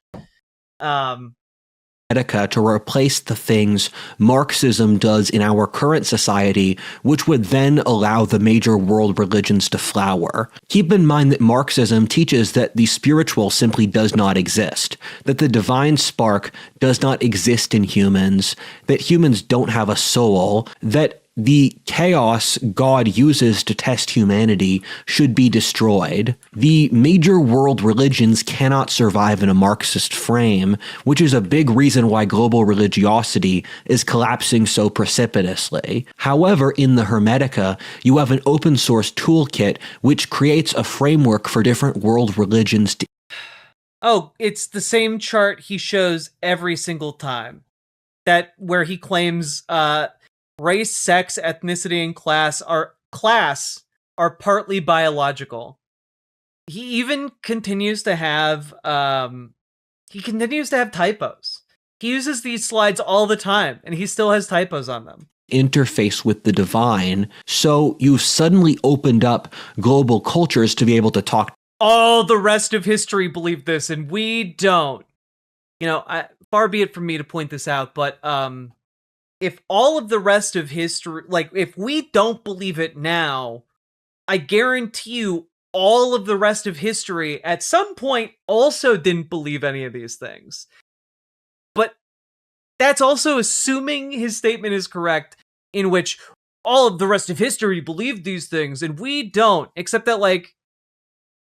To replace the things Marxism does in our current society, which would then allow the major world religions to flower. Keep in mind that Marxism teaches that the spiritual simply does not exist, that the divine spark does not exist in humans, that humans don't have a soul, that the chaos God uses to test humanity should be destroyed. The major world religions cannot survive in a Marxist frame, which is a big reason why global religiosity is collapsing so precipitously. However, in the Hermetica, you have an open source toolkit which creates a framework for different world religions to... Oh, it's the same chart he shows every single time. That where he claims race, sex, ethnicity, and class are partly biological. He even continues to have typos. He uses these slides all the time, and he still has typos on them. Interface with the divine, so you've suddenly opened up global cultures to be able to talk. All the rest of history believe this, and we don't. Far be it from me to point this out, but if all of the rest of history, like, if we don't believe it now, I guarantee you all of the rest of history at some point also didn't believe any of these things. But that's also assuming his statement is correct, in which all of the rest of history believed these things, and we don't, except that, like,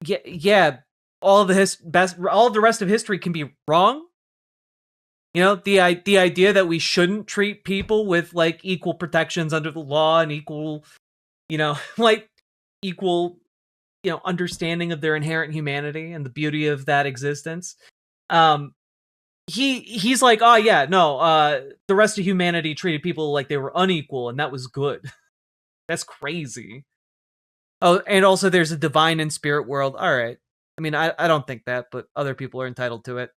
yeah, all of the rest of history can be wrong. The idea that we shouldn't treat people with, like, equal protections under the law and equal, understanding of their inherent humanity and the beauty of that existence. He's like, oh yeah, no, the rest of humanity treated people like they were unequal, and that was good. That's crazy. Oh, and also there's a divine and spirit world. All right. I mean, I don't think that, but other people are entitled to it.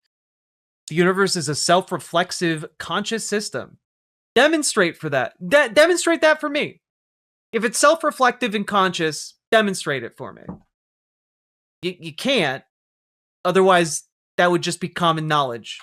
The universe is a self-reflexive, conscious system. Demonstrate for that. Demonstrate that for me. If it's self-reflective and conscious, demonstrate it for me. You can't. Otherwise, that would just be common knowledge.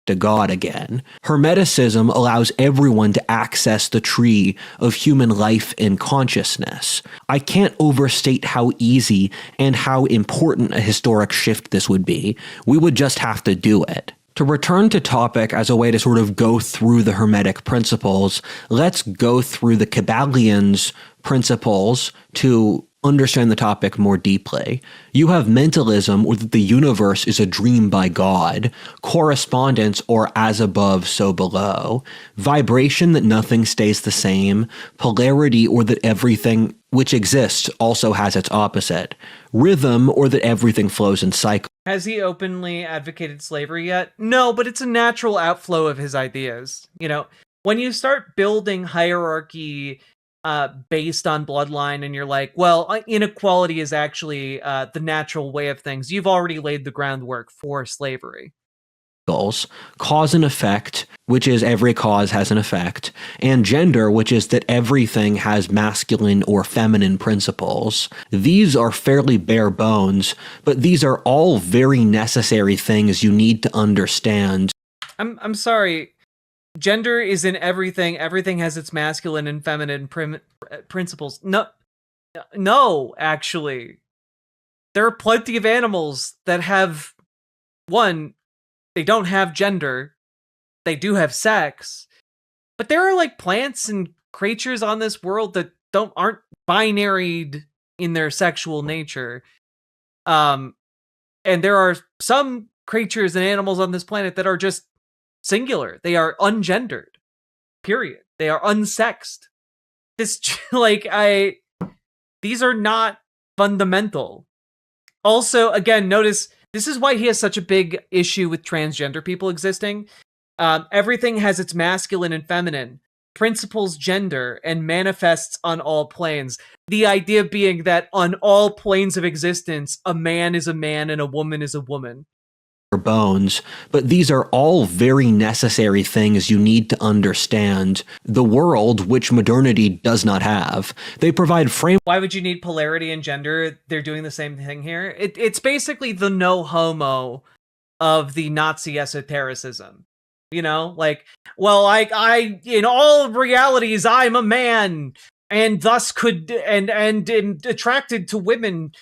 To God again. Hermeticism allows everyone to access the tree of human life and consciousness. I can't overstate how easy and how important a historic shift this would be. We would just have to do it. To return to topic as a way to sort of go through the Hermetic principles, let's go through the Kabbalions' principles to understand the topic more deeply. You have mentalism, or that the universe is a dream by God, correspondence, or as above, so below, vibration, that nothing stays the same, polarity, or that everything which exists also has its opposite, rhythm, or that everything flows in cycles. Has he openly advocated slavery yet? No, but it's a natural outflow of his ideas. You know, when you start building hierarchy based on bloodline, and you're like, well, inequality is actually the natural way of things, you've already laid the groundwork for slavery. Cause and effect, which is every cause has an effect, and gender, which is that everything has masculine or feminine principles. These are fairly bare bones, but these are all very necessary things you need to understand. I'm sorry. Gender is in everything. Everything has its masculine and feminine principles. No, actually. There are plenty of animals that have, one, they don't have gender. They do have sex. But there are like plants and creatures on this world that aren't binaried in their sexual nature. And there are some creatures and animals on this planet that are just singular. They are ungendered. Period. They are unsexed. These are not fundamental. Also, again, notice this is why he has such a big issue with transgender people existing. Everything has its masculine and feminine, principles gender, and manifests on all planes. The idea being that on all planes of existence, a man is a man and a woman is a woman. Bones, but these are all very necessary things you need to understand the world, which modernity does not have. They provide frame. Why would you need polarity and gender? They're doing the same thing here. It's basically the no homo of the Nazi esotericism. You know, like, well, I in all realities, I'm a man, and thus could and am attracted to women.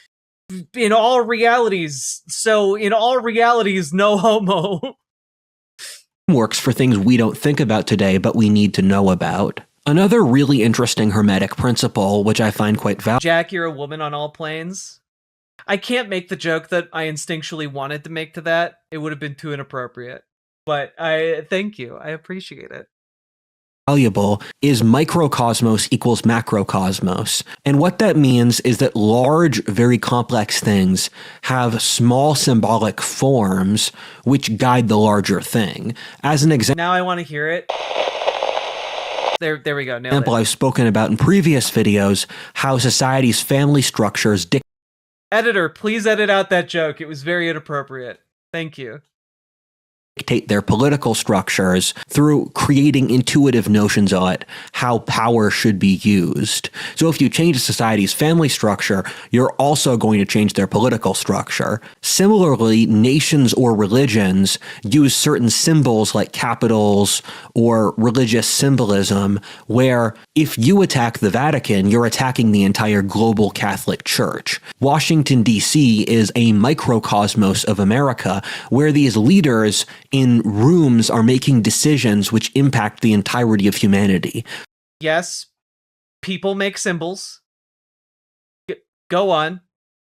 In all realities, so in all realities, no homo. Works for things we don't think about today, but we need to know about. Another really interesting Hermetic principle, which I find quite valuable. Jack, you're a woman on all planes. I can't make the joke that I instinctually wanted to make to that. It would have been too inappropriate. But I thank you. I appreciate it. Valuable is microcosmos equals macrocosmos. And what that means is that large, very complex things have small symbolic forms which guide the larger thing. As an example, now I want to hear it. There we go. Example I've spoken about in previous videos, how society's family structures Editor, please edit out that joke. It was very inappropriate. Thank you. Dictate their political structures through creating intuitive notions on it, how power should be used. So if you change a society's family structure, you're also going to change their political structure. Similarly, nations or religions use certain symbols like capitals or religious symbolism, where if you attack the Vatican, you're attacking the entire global Catholic Church. Washington, D.C. is a microcosmos of America, where these leaders in rooms are making decisions which impact the entirety of humanity. Yes, people make symbols. Go on.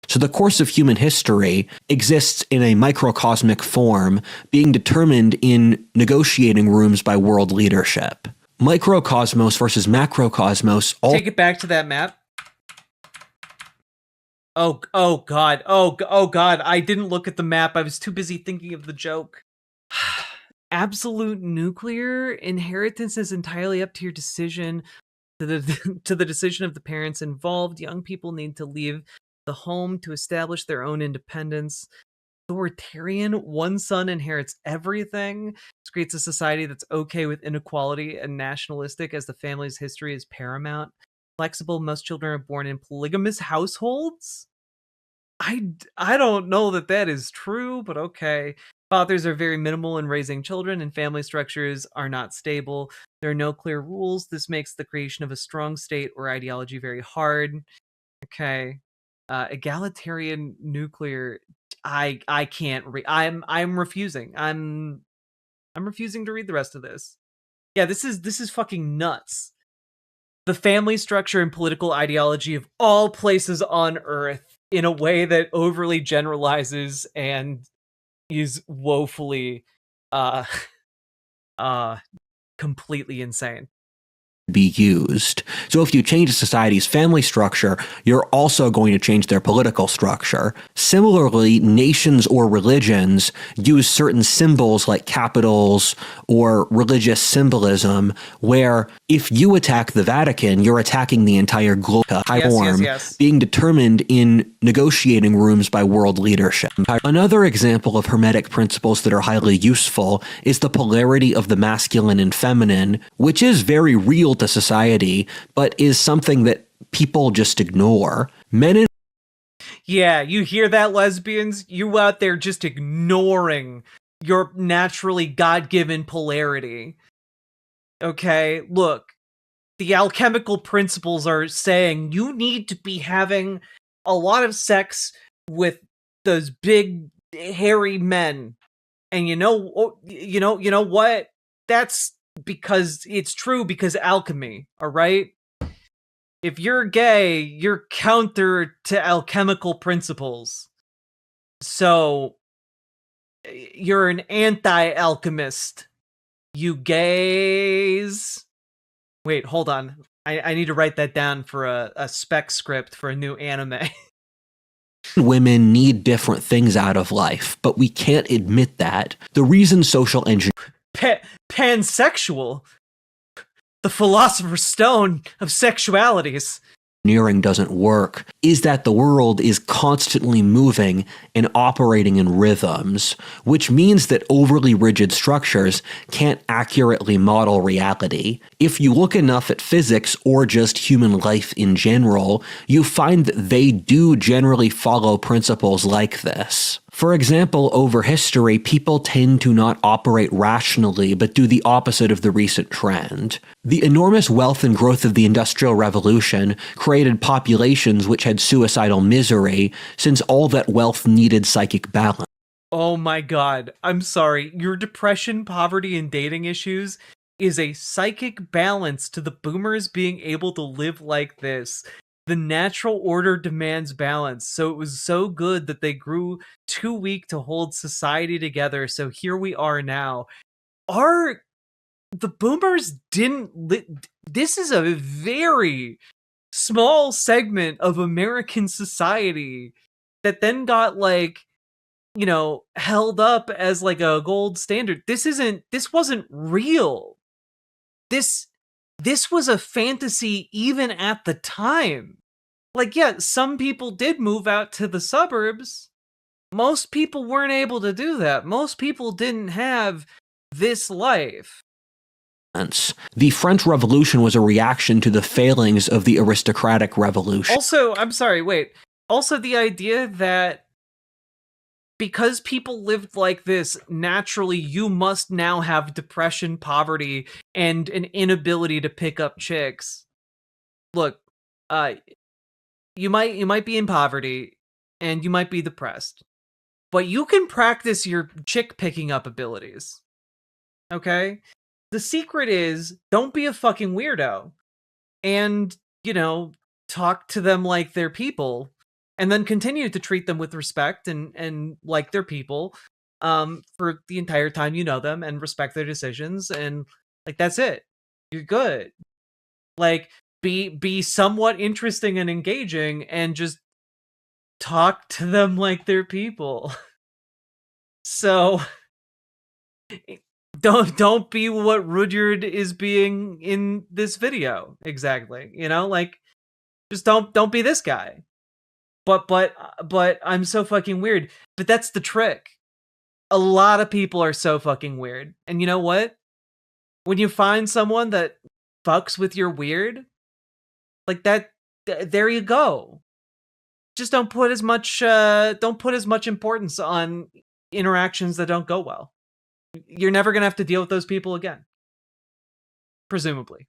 So the course of human history exists in a microcosmic form, being determined in negotiating rooms by world leadership. Microcosmos versus macrocosmos. Take it back to that map. Oh God. Oh God. I didn't look at the map. I was too busy thinking of the joke. Absolute nuclear inheritance is entirely up to your decision, to the decision of the parents involved. Young people need to leave the home to establish their own independence. Authoritarian, one son inherits everything. This creates a society that's okay with inequality and nationalistic, as the family's history is paramount. Flexible, most children are born in polygamous households. I don't know that is true, but okay. Fathers are very minimal in raising children, and family structures are not stable. There are no clear rules. This makes the creation of a strong state or ideology very hard. Okay. Egalitarian nuclear. I can't read. I'm refusing. I'm refusing to read the rest of this. Yeah, this is fucking nuts. The family structure and political ideology of all places on Earth in a way that overly generalizes and is woefully uh uh completely insane. Be used. So if you change a society's family structure, you're also going to change their political structure. Similarly, nations or religions use certain symbols like capitals or religious symbolism, where if you attack the Vatican, you're attacking the entire global form being determined in negotiating rooms by world leadership. Another example of hermetic principles that are highly useful is the polarity of the masculine and feminine, which is very real to society, but is something that people just ignore. Yeah, you hear that, lesbians? You out there just ignoring your naturally God-given polarity. Okay, look, the alchemical principles are saying you need to be having a lot of sex with those big hairy men. And you know what? That's because it's true, because alchemy, all right? If you're gay, you're counter to alchemical principles. So you're an anti-alchemist, you gays. Wait, hold on. I need to write that down for a spec script for a new anime. Women need different things out of life, but we can't admit that. The reason social engineering pansexual, the philosopher's stone of sexualities, doesn't work is that the world is constantly moving and operating in rhythms, which means that overly rigid structures can't accurately model reality. If you look enough at physics or just human life in general, you find that they do generally follow principles like this. For example, over history, people tend to not operate rationally, but do the opposite of the recent trend. The enormous wealth and growth of the Industrial Revolution created populations which had suicidal misery, since all that wealth needed psychic balance. Oh my god, I'm sorry. Your depression, poverty, and dating issues is a psychic balance to the boomers being able to live like this. The natural order demands balance, so it was so good that they grew too weak to hold society together, so here we are now. The boomers didn't this is a very small segment of American society that then got, like, you know, held up as like a gold standard. This wasn't real. This was a fantasy even at the time. Like, yeah, some people did move out to the suburbs. Most people weren't able to do that. Most people didn't have this life. The French Revolution was a reaction to the failings of the aristocratic revolution. Also, I'm sorry, wait. Also, the idea that because people lived like this, naturally you must now have depression, poverty, and an inability to pick up chicks. Look, you might be in poverty and you might be depressed, but you can practice your chick picking up abilities. Okay? The secret is, don't be a fucking weirdo. And, you know, talk to them like they're people, and then continue to treat them with respect and like they're people for the entire time you know them, and respect their decisions, and like that's it. You're good. Like, be somewhat interesting and engaging, and just talk to them like they're people. So don't be what Rudyard is being in this video exactly, you know? Like, just don't be this guy. But I'm so fucking weird. But that's the trick. A lot of people are so fucking weird. And you know what? When you find someone that fucks with your weird, like that, there you go. just don't put as much importance on interactions that don't go well. You're never going to have to deal with those people again, presumably.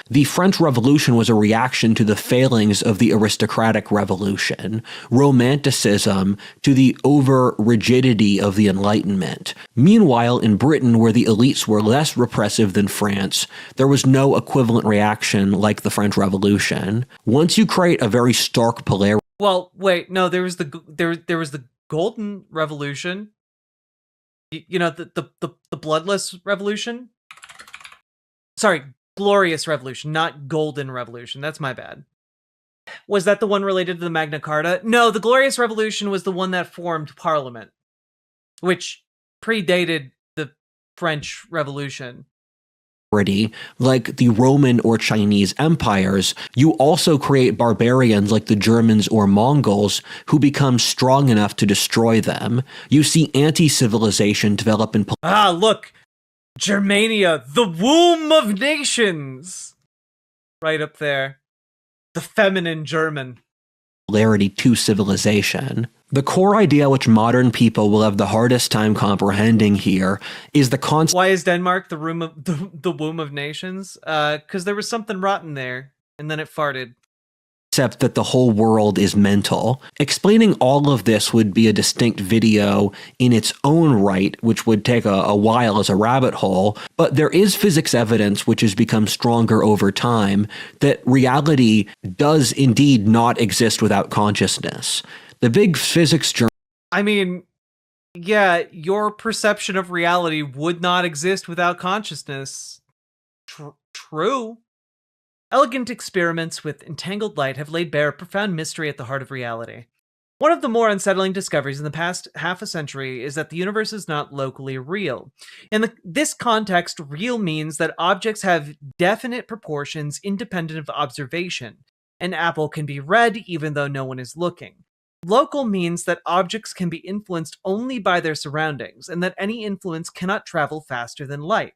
The French Revolution was a reaction to the failings of the aristocratic revolution, Romanticism to the over-rigidity of the Enlightenment. Meanwhile, in Britain, where the elites were less repressive than France, there was no equivalent reaction like the French Revolution. Once you create a very stark polarity... Well, wait, no, there was the Golden Revolution. You know, the bloodless revolution? Sorry, Glorious Revolution, not Golden Revolution. That's my bad. Was that the one related to the Magna Carta? No, the Glorious Revolution was the one that formed Parliament, which predated the French Revolution. Like the Roman or Chinese empires, you also create barbarians like the Germans or Mongols who become strong enough to destroy them. You see anti-civilization develop in... Look! Germania, the womb of nations! Right up there. The feminine German. Polarity to civilization. The core idea which modern people will have the hardest time comprehending here is the concept... Why is Denmark the womb of nations? Because there was something rotten there, and then it farted. Except that the whole world is mental. Explaining all of this would be a distinct video in its own right, which would take a while as a rabbit hole, but there is physics evidence which has become stronger over time that reality does indeed not exist without consciousness. The big physics journal... I mean, yeah, your perception of reality would not exist without consciousness. True. Elegant experiments with entangled light have laid bare a profound mystery at the heart of reality. One of the more unsettling discoveries in the past half a century is that the universe is not locally real. In this context, real means that objects have definite proportions independent of observation. An apple can be red even though no one is looking. Local means that objects can be influenced only by their surroundings, and that any influence cannot travel faster than light.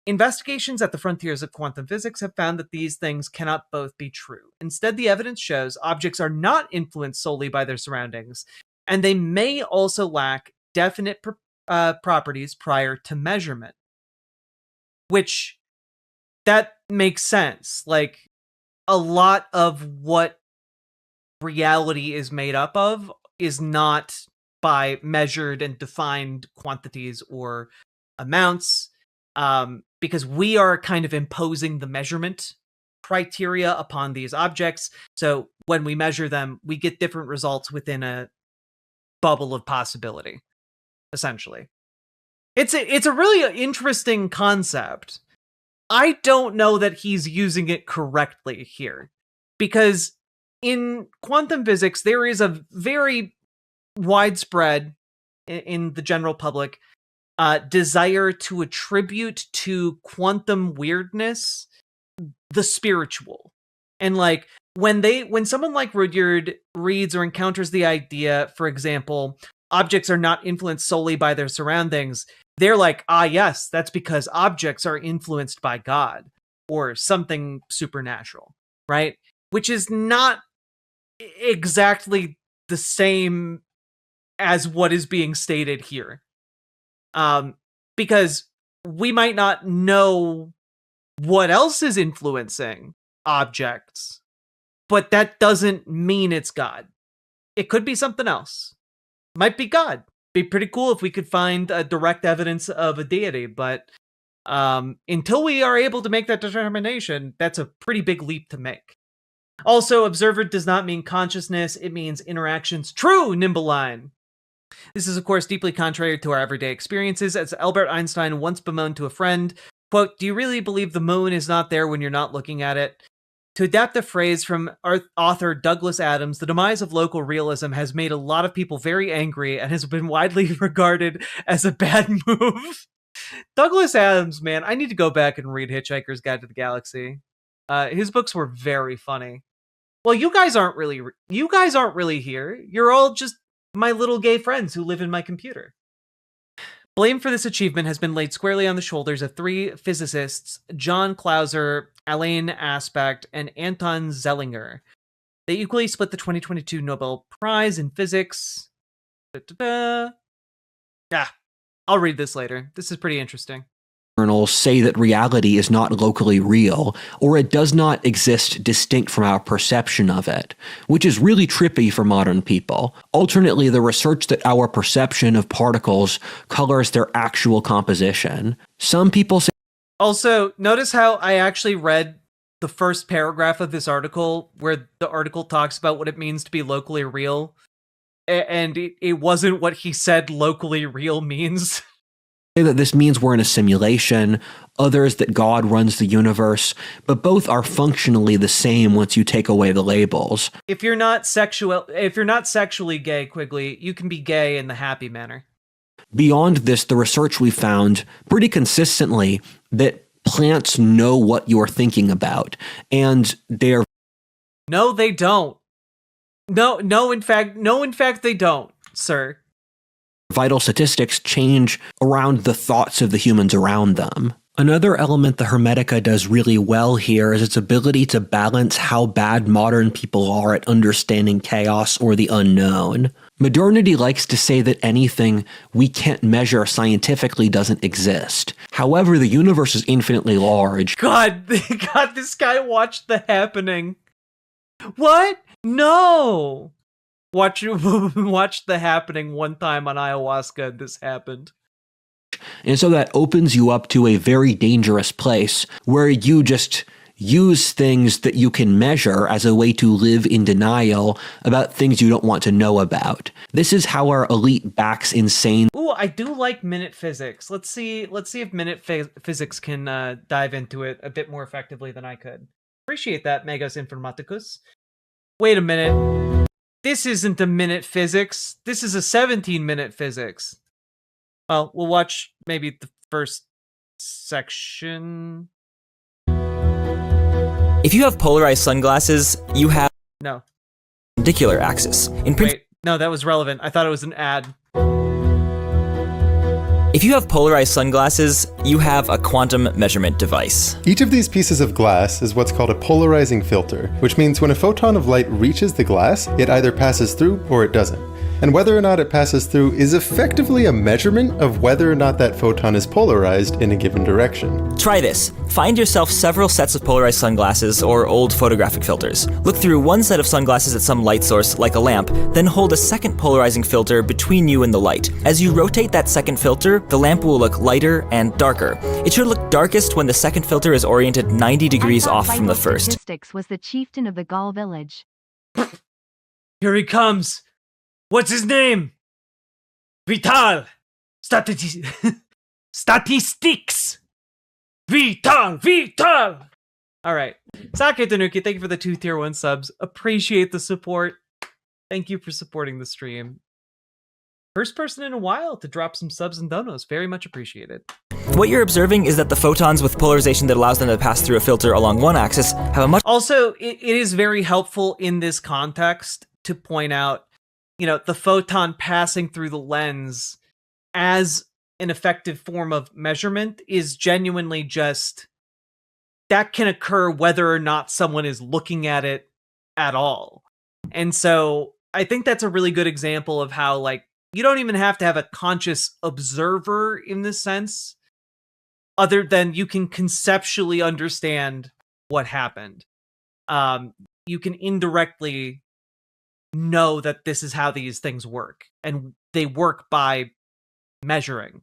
Investigations at the frontiers of quantum physics have found that these things cannot both be true. Instead, the evidence shows objects are not influenced solely by their surroundings, and they may also lack definite properties prior to measurement. Which, that makes sense. Like, a lot of what reality is made up of is not by measured and defined quantities or amounts, because we are kind of imposing the measurement criteria upon these objects. So when we measure them, we get different results within a bubble of possibility, essentially. It's a really interesting concept. I don't know that he's using it correctly here, because in quantum physics, there is a very widespread, in the general public, desire to attribute to quantum weirdness the spiritual. And like when someone like Rudyard reads or encounters the idea, for example, objects are not influenced solely by their surroundings, they're like, yes, that's because objects are influenced by God or something supernatural, right? Which is not exactly the same as what is being stated here. Because we might not know what else is influencing objects, but that doesn't mean it's God. It could be something else. Might be God. Be pretty cool if we could find direct evidence of a deity, but until we are able to make that determination, that's a pretty big leap to make. Also, observer does not mean consciousness, it means interactions. True, Nimbleline! This is, of course, deeply contrary to our everyday experiences, as Albert Einstein once bemoaned to a friend, quote, "Do you really believe the moon is not there when you're not looking at it?" To adapt a phrase from author Douglas Adams, the demise of local realism has made a lot of people very angry and has been widely regarded as a bad move. Douglas Adams, man, I need to go back and read Hitchhiker's Guide to the Galaxy. His books were very funny. Well, you guys aren't really here. You're all just my little gay friends who live in my computer. Blame for this achievement has been laid squarely on the shoulders of three physicists, John Clauser, Alain Aspect, and Anton Zellinger. They equally split the 2022 Nobel Prize in Physics. Yeah, I'll read this later. This is pretty interesting. Journals say that reality is not locally real, or it does not exist distinct from our perception of it, which is really trippy for modern people. Alternately, the research that our perception of particles colors their actual composition. Some people say... Also, notice how I actually read the first paragraph of this article, where the article talks about what it means to be locally real, and it wasn't what he said locally real means. That this means we're in a simulation, others that God runs the universe, but both are functionally the same once you take away the labels. If you're not sexually gay, Quigley, you can be gay in the happy manner. Beyond this, the research we found pretty consistently that plants know what you're thinking about, and they're... No, they don't. No, in fact, they don't, sir. Vital statistics change around the thoughts of the humans around them. Another element the Hermetica does really well here is its ability to balance how bad modern people are at understanding chaos or the unknown. Modernity likes to say that anything we can't measure scientifically doesn't exist. However, the universe is infinitely large. God, this guy watched The Happening. What? No! Watch The Happening one time on ayahuasca, and this happened. And so that opens you up to a very dangerous place where you just use things that you can measure as a way to live in denial about things you don't want to know about. This is how our elite backs insane. Ooh, I do like minute physics. Let's see if minute physics can dive into it a bit more effectively than I could. Appreciate that, Megas Informaticus. Wait a minute. This isn't a minute physics. This is a 17-minute physics. Well, we'll watch maybe the first section. If you have polarized sunglasses, you have no perpendicular axis. Wait, no, that was relevant. I thought it was an ad. If you have polarized sunglasses, you have a quantum measurement device. Each of these pieces of glass is what's called a polarizing filter, which means when a photon of light reaches the glass, it either passes through or it doesn't. And whether or not it passes through is effectively a measurement of whether or not that photon is polarized in a given direction. Try this. Find yourself several sets of polarized sunglasses or old photographic filters. Look through one set of sunglasses at some light source, like a lamp, then hold a second polarizing filter between you and the light. As you rotate that second filter, the lamp will look lighter and darker. It should look darkest when the second filter is oriented 90 degrees off from the first. Statistics was the chieftain of the Gaul village. Here he comes. What's his name? Vital. Statistics. Vital. All right. Sake Tanuki, thank you for the 2 tier 1 subs. Appreciate the support. Thank you for supporting the stream. First person in a while to drop some subs and donos. Very much appreciated. What you're observing is that the photons with polarization that allows them to pass through a filter along one axis have a much... Also, it is very helpful in this context to point out, the photon passing through the lens as an effective form of measurement is genuinely just, that can occur whether or not someone is looking at it at all. And so I think that's a really good example of how, you don't even have to have a conscious observer in this sense, other than you can conceptually understand what happened. You can indirectly know that this is how these things work, and they work by measuring.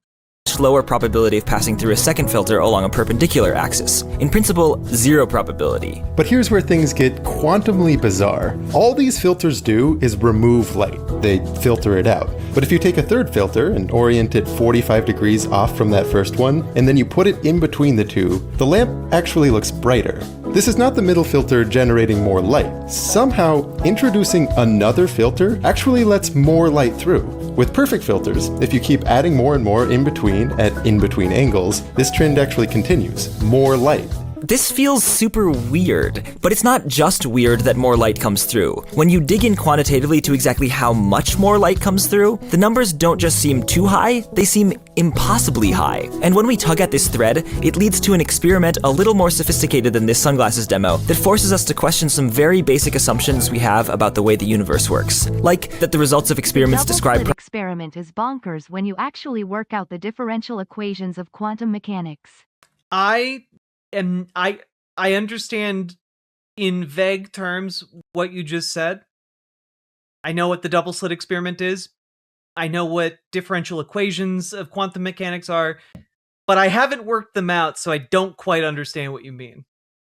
Lower probability of passing through a second filter along a perpendicular axis. In principle, 0 probability. But here's where things get quantumly bizarre. All these filters do is remove light. They filter it out. But if you take a third filter and orient it 45 degrees off from that first one, and then you put it in between the two, the lamp actually looks brighter. This is not the middle filter generating more light. Somehow, introducing another filter actually lets more light through. With perfect filters, if you keep adding more and more in between at in-between angles, this trend actually continues. More light. This feels super weird, but it's not just weird that more light comes through. When you dig in quantitatively to exactly how much more light comes through, the numbers don't just seem too high, they seem impossibly high. And when we tug at this thread, it leads to an experiment a little more sophisticated than this sunglasses demo that forces us to question some very basic assumptions we have about the way the universe works. Like that the results of experiments describe Double-slit experiment is bonkers when you actually work out the differential equations of quantum mechanics. I understand in vague terms what you just said. I know what the double slit experiment is. I know what differential equations of quantum mechanics are, but I haven't worked them out, so I don't quite understand what you mean.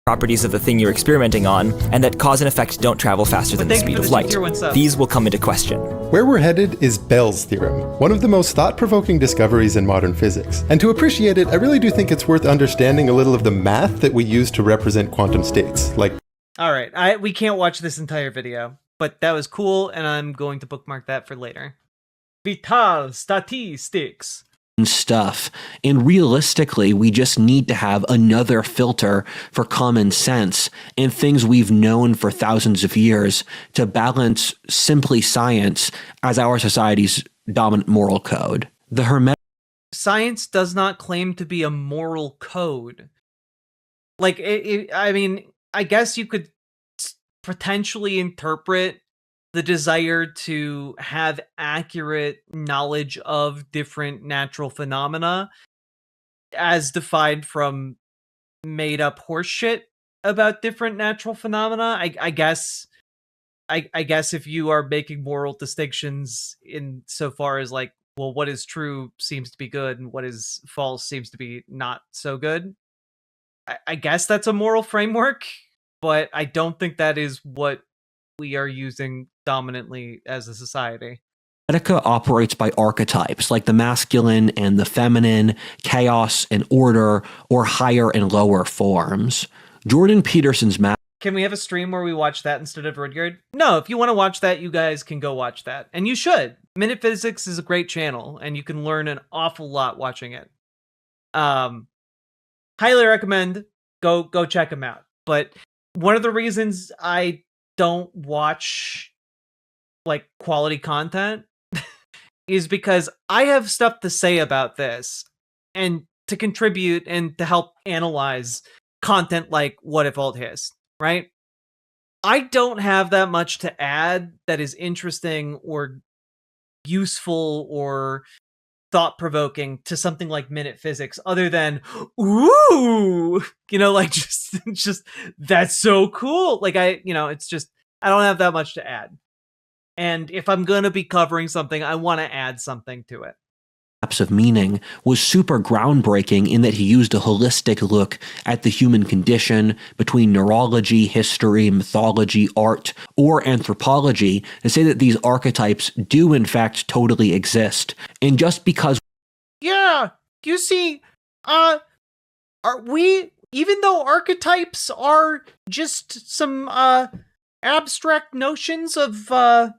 Properties of the thing you're experimenting on, and that cause and effect don't travel faster than the speed of light. These will come into question. Where we're headed is Bell's theorem, one of the most thought-provoking discoveries in modern physics. And to appreciate it, I really do think it's worth understanding a little of the math that we use to represent quantum states, like... Alright, we can't watch this entire video, but that was cool, and I'm going to bookmark that for later. Vital statistics. Stuff. And realistically, we just need to have another filter for common sense and things we've known for thousands of years to balance simply science as our society's dominant moral code. The Hermetic Science does not claim to be a moral code. Like, I mean, I guess you could potentially interpret the desire to have accurate knowledge of different natural phenomena as defined from made up horseshit about different natural phenomena. I guess if you are making moral distinctions in so far as like, well, what is true seems to be good and what is false seems to be not so good. I guess that's a moral framework, but I don't think that is what we are using dominantly as a society. Hermetica operates by archetypes, like the masculine and the feminine, chaos and order, or higher and lower forms. Jordan Peterson's Can we have a stream where we watch that instead of Rudyard? No, if you want to watch that, you guys can go watch that. And you should. Minute Physics is a great channel, and you can learn an awful lot watching it. Highly recommend. Go check them out. But one of the reasons I don't watch like quality content is because I have stuff to say about this and to contribute and to help analyze content like What If Alt Hist, right? I don't have that much to add that is interesting or useful or thought-provoking to something like Minute Physics other than, ooh, like just that's so cool. Like it's just, I don't have that much to add. And if I'm going to be covering something, I want to add something to it. of meaning was super groundbreaking in that he used a holistic look at the human condition between neurology, history, mythology, art, or anthropology to say that these archetypes do in fact totally exist. And just because you see, are we, even though archetypes are just some abstract notions of the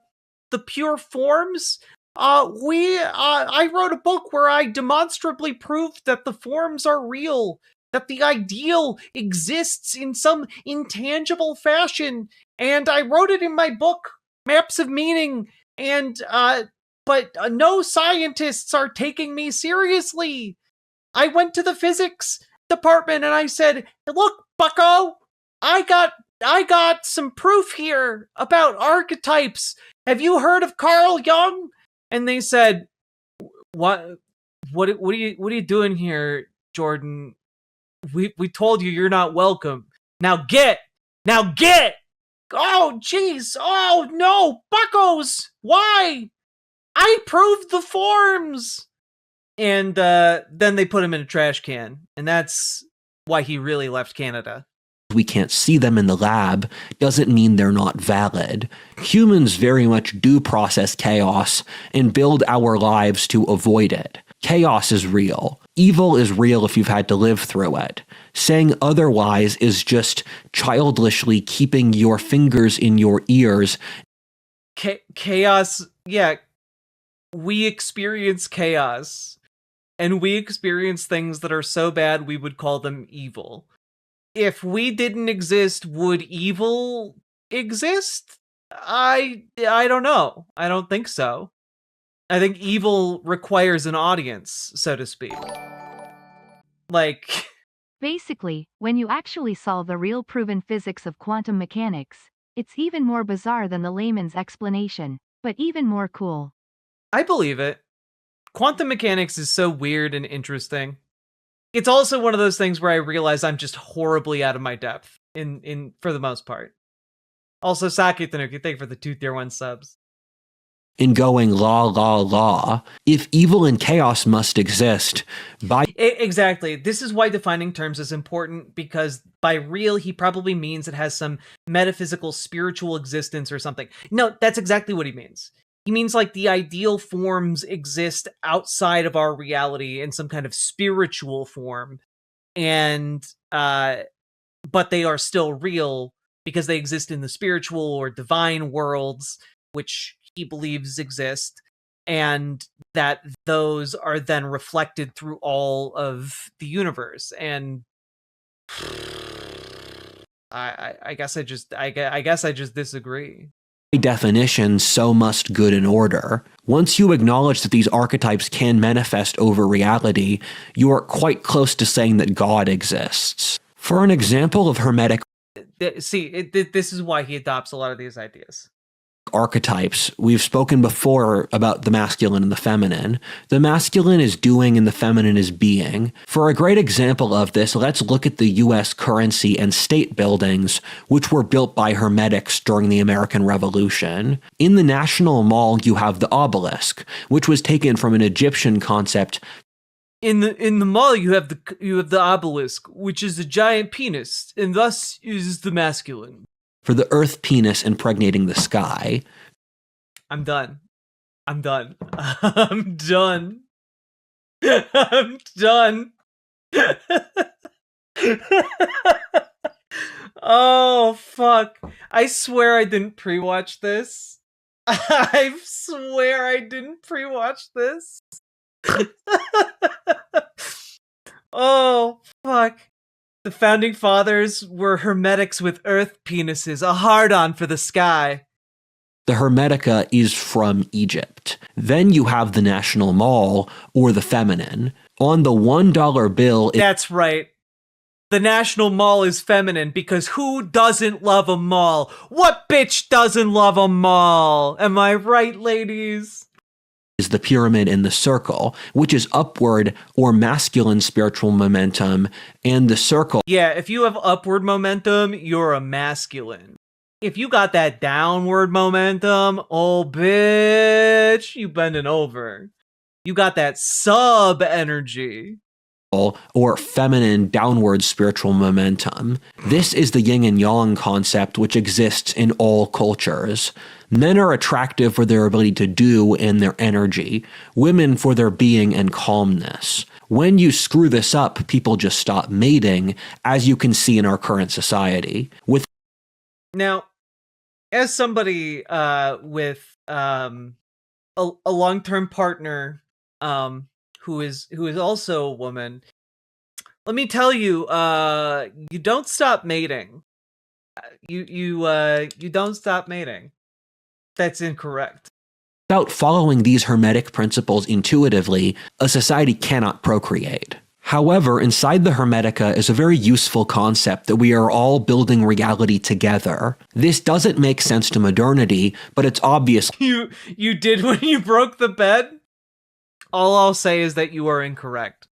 pure forms, I wrote a book where I demonstrably proved that the forms are real, that the ideal exists in some intangible fashion, and I wrote it in my book, Maps of Meaning, and but no scientists are taking me seriously. I went to the physics department and I said, "Look, bucko, I got some proof here about archetypes. Have you heard of Carl Jung?" And they said, What are you doing here, Jordan? We told you you're not welcome. Now get! Oh, jeez! Oh, no! Buckos! Why? I proved the forms! And then they put him in a trash can. And that's why he really left Canada. We can't see them in the lab doesn't mean they're not valid. Humans very much do process chaos and build our lives to avoid it. Chaos is real. Evil is real if you've had to live through it. Saying otherwise is just childishly keeping your fingers in your ears. Chaos, yeah. We experience chaos. And we experience things that are so bad we would call them evil. if we didn't exist, would evil exist? I don't know. I don't think so. I think evil requires an audience, so to speak. Like, Basically, when you actually solve the real proven physics of quantum mechanics, it's even more bizarre than the layman's explanation, but even more cool. I believe it. Quantum mechanics is so weird and interesting. It's also one of those things where I realize I'm just horribly out of my depth in for the most part. Also, Saki Tanuki, thank you for the 2 tier 1 subs. In going la la la, if evil and chaos must exist, by Exactly. This is why defining terms is important, because by real, he probably means it has some metaphysical, spiritual existence or something. No, that's exactly what he means. He means like the ideal forms exist outside of our reality in some kind of spiritual form, and but they are still real because they exist in the spiritual or divine worlds, which he believes exist, and that those are then reflected through all of the universe. And I guess I guess I just disagree. definition, so must good in order. Once you acknowledge that these archetypes can manifest over reality, you are quite close to saying that God exists. For an example of Hermetic See, this is why he adopts a lot of these ideas. archetypes, we've spoken before about the masculine and the feminine. The masculine is doing and the feminine is being. For a great example of this, let's look at the US currency and state buildings, which were built by Hermetics during the American Revolution. In the National Mall, you have the obelisk, which was taken from an Egyptian concept. In the mall, you have the obelisk, which is a giant penis, and thus is the masculine. For the earth penis impregnating the sky. I'm done. I'm done. I'm done. I'm done. Oh, fuck. I swear I didn't pre-watch this. I swear I didn't pre-watch this. Oh, fuck. The founding fathers were Hermetics with earth penises, a hard-on for the sky. The Hermetica is from Egypt. Then you have the National Mall, or the feminine. On the $1 bill... That's right. The National Mall is feminine, because who doesn't love a mall? What bitch doesn't love a mall? Am I right, ladies? Is the pyramid in the circle, which is upward or masculine spiritual momentum, and the circle... Yeah, if you have upward momentum, you're a masculine. If you got that downward momentum, oh bitch, you bending over. You got that sub energy. Or feminine downward spiritual momentum. This is the yin and yang concept which exists in all cultures. Men are attractive for their ability to do and their energy, women for their being and calmness. When you screw this up, people just stop mating, as you can see in our current society. Now, as somebody with a long-term partner who is also a woman, let me tell you, you don't stop mating. You don't stop mating. That's incorrect. Without following these Hermetic principles intuitively, a society cannot procreate. However, inside the Hermetica is a very useful concept that we are all building reality together. This doesn't make sense to modernity, but it's obvious. You did when you broke the bed? All I'll say is that you are incorrect.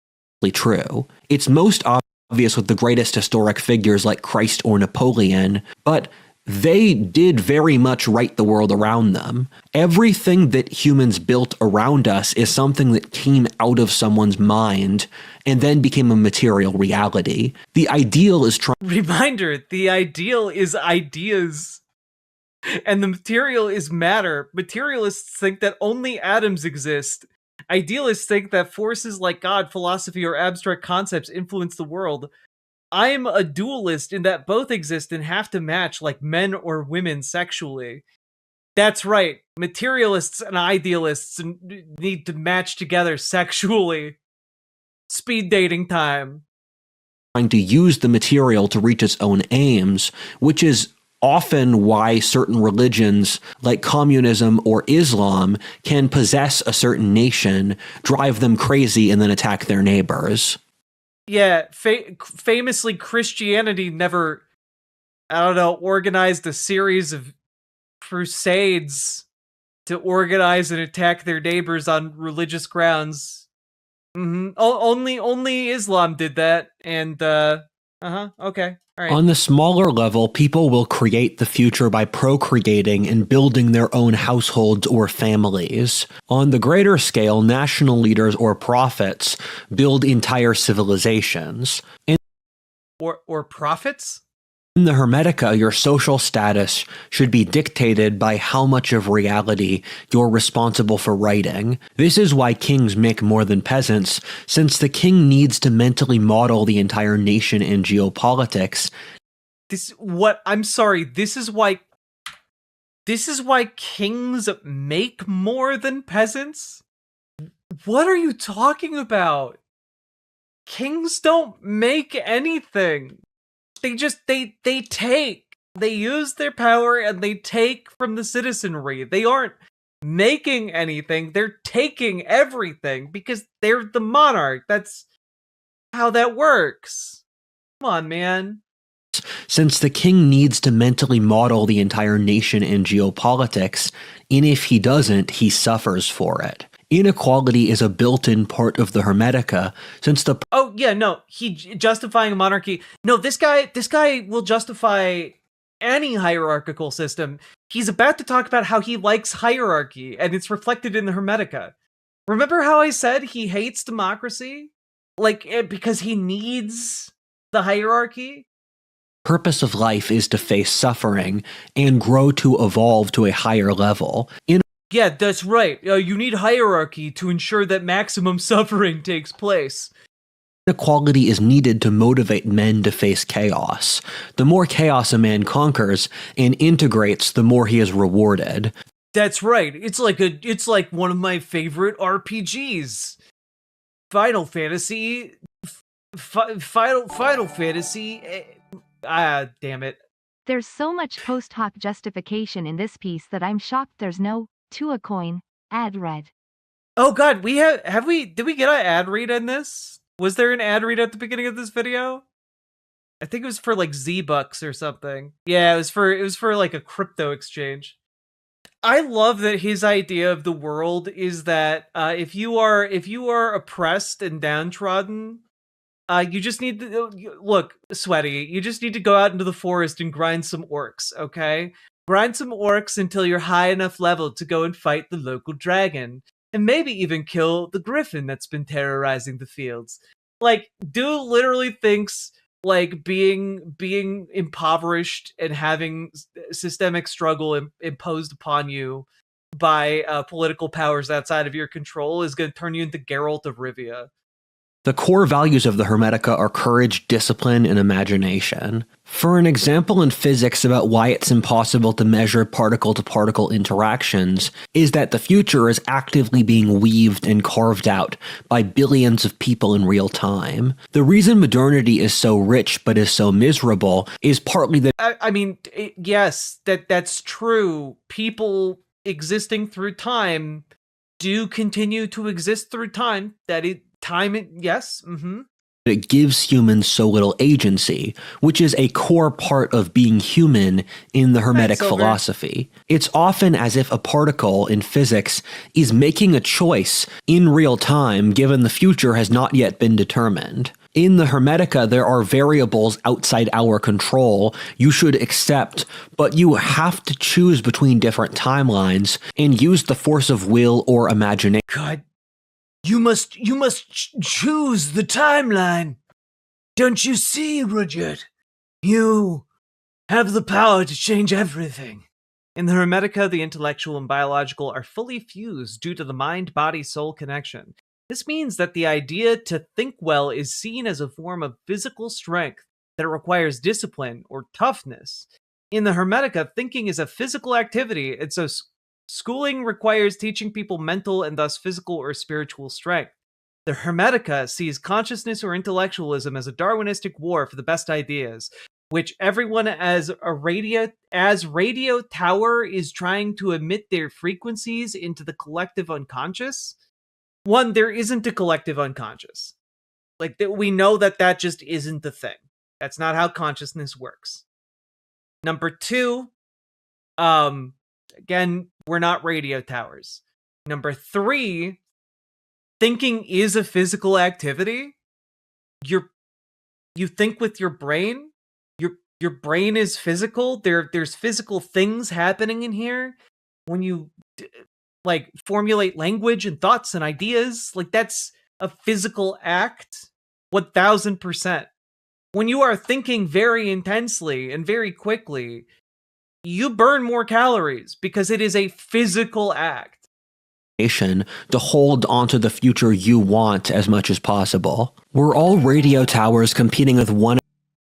True. It's most obvious with the greatest historic figures like Christ or Napoleon, but they did very much write the world around them. Everything that humans built around us is something that came out of someone's mind and then became a material reality. The ideal is Reminder, the ideal is ideas. And the material is matter. Materialists think that only atoms exist. Idealists think that forces like God, philosophy, or abstract concepts influence the world. I'm a dualist in that both exist and have to match like men or women sexually. That's right. Materialists and idealists need to match together sexually. Speed dating time. trying to use the material to reach its own aims, which is often why certain religions like communism or Islam can possess a certain nation, drive them crazy, and then attack their neighbors. Yeah, famously, Christianity never, I don't know, organized a series of crusades to organize and attack their neighbors on religious grounds. Only Islam did that, and okay. All right. On the smaller level, people will create the future by procreating and building their own households or families. On the greater scale, national leaders or prophets build entire civilizations. Or prophets? In the Hermetica, your social status should be dictated by how much of reality you're responsible for writing. This is why kings make more than peasants, since the king needs to mentally model the entire nation in geopolitics. This is why kings make more than peasants? What are you talking about? Kings don't make anything. They use their power and they take from the citizenry. They aren't making anything, they're taking everything because they're the monarch. That's how that works. Come on, man. Since the king needs to mentally model the entire nation in geopolitics, and if he doesn't, he suffers for it. Inequality is a built-in part of the Hermetica, since the— Oh, yeah, no, justifying a monarchy. No, this guy will justify any hierarchical system. He's about to talk about how he likes hierarchy, and it's reflected in the Hermetica. Remember how I said he hates democracy? Because he needs the hierarchy? purpose of life is to face suffering and grow to evolve to a higher level. Yeah, that's right. You need hierarchy to ensure that maximum suffering takes place. Inequality is needed to motivate men to face chaos. The more chaos a man conquers and integrates, the more he is rewarded. That's right. It's like one of my favorite RPGs. Final Fantasy. Final Fantasy. Damn it. There's so much post hoc justification in this piece that I'm shocked there's no to a coin ad read. Oh god, did we get an ad read in this? Was there an ad read at the beginning of this video? I think it was for like Z-Bucks or something. Yeah, it was for like a crypto exchange. I love that his idea of the world is that if you are oppressed and downtrodden, you just need to look, Sweaty. You just need to go out into the forest and grind some orcs, okay? Grind some orcs until you're high enough level to go and fight the local dragon, and maybe even kill the griffin that's been terrorizing the fields. Like, dude literally thinks like being impoverished and having systemic struggle imposed upon you by political powers outside of your control is going to turn you into Geralt of Rivia. The core values of the Hermetica are courage, discipline, and imagination. For an example in physics about why it's impossible to measure particle-to-particle interactions is that the future is actively being weaved and carved out by billions of people in real time. The reason modernity is so rich but is so miserable is partly that— yes, that's true. People existing through time do continue to exist through time. Yes. Mm-hmm. It gives humans so little agency, which is a core part of being human in the Hermetic philosophy. It's often as if a particle in physics is making a choice in real time, given the future has not yet been determined. In the Hermetica, there are variables outside our control you should accept, but you have to choose between different timelines and use the force of will or imagination. God. You must choose the timeline. Don't you see, Rudyard? You have the power to change everything. In the Hermetica, the intellectual and biological are fully fused due to the mind-body-soul connection. This means that the idea to think well is seen as a form of physical strength that requires discipline or toughness. In the Hermetica, thinking is a physical activity, and so schooling requires teaching people mental and thus physical or spiritual strength. The Hermetica sees consciousness or intellectualism as a Darwinistic war for the best ideas, which everyone as radio tower is trying to emit their frequencies into the collective unconscious. One, there isn't a collective unconscious. Like, we know that just isn't the thing. That's not how consciousness works. Number two, again, we're not radio towers. Number three, thinking is a physical activity. You think with your brain. Your brain is physical. There's physical things happening in here. When you like formulate language and thoughts and ideas, like that's a physical act. 1000%. When you are thinking very intensely and very quickly, you burn more calories because it is a physical act. To hold onto the future you want as much as possible. We're all radio towers competing with one.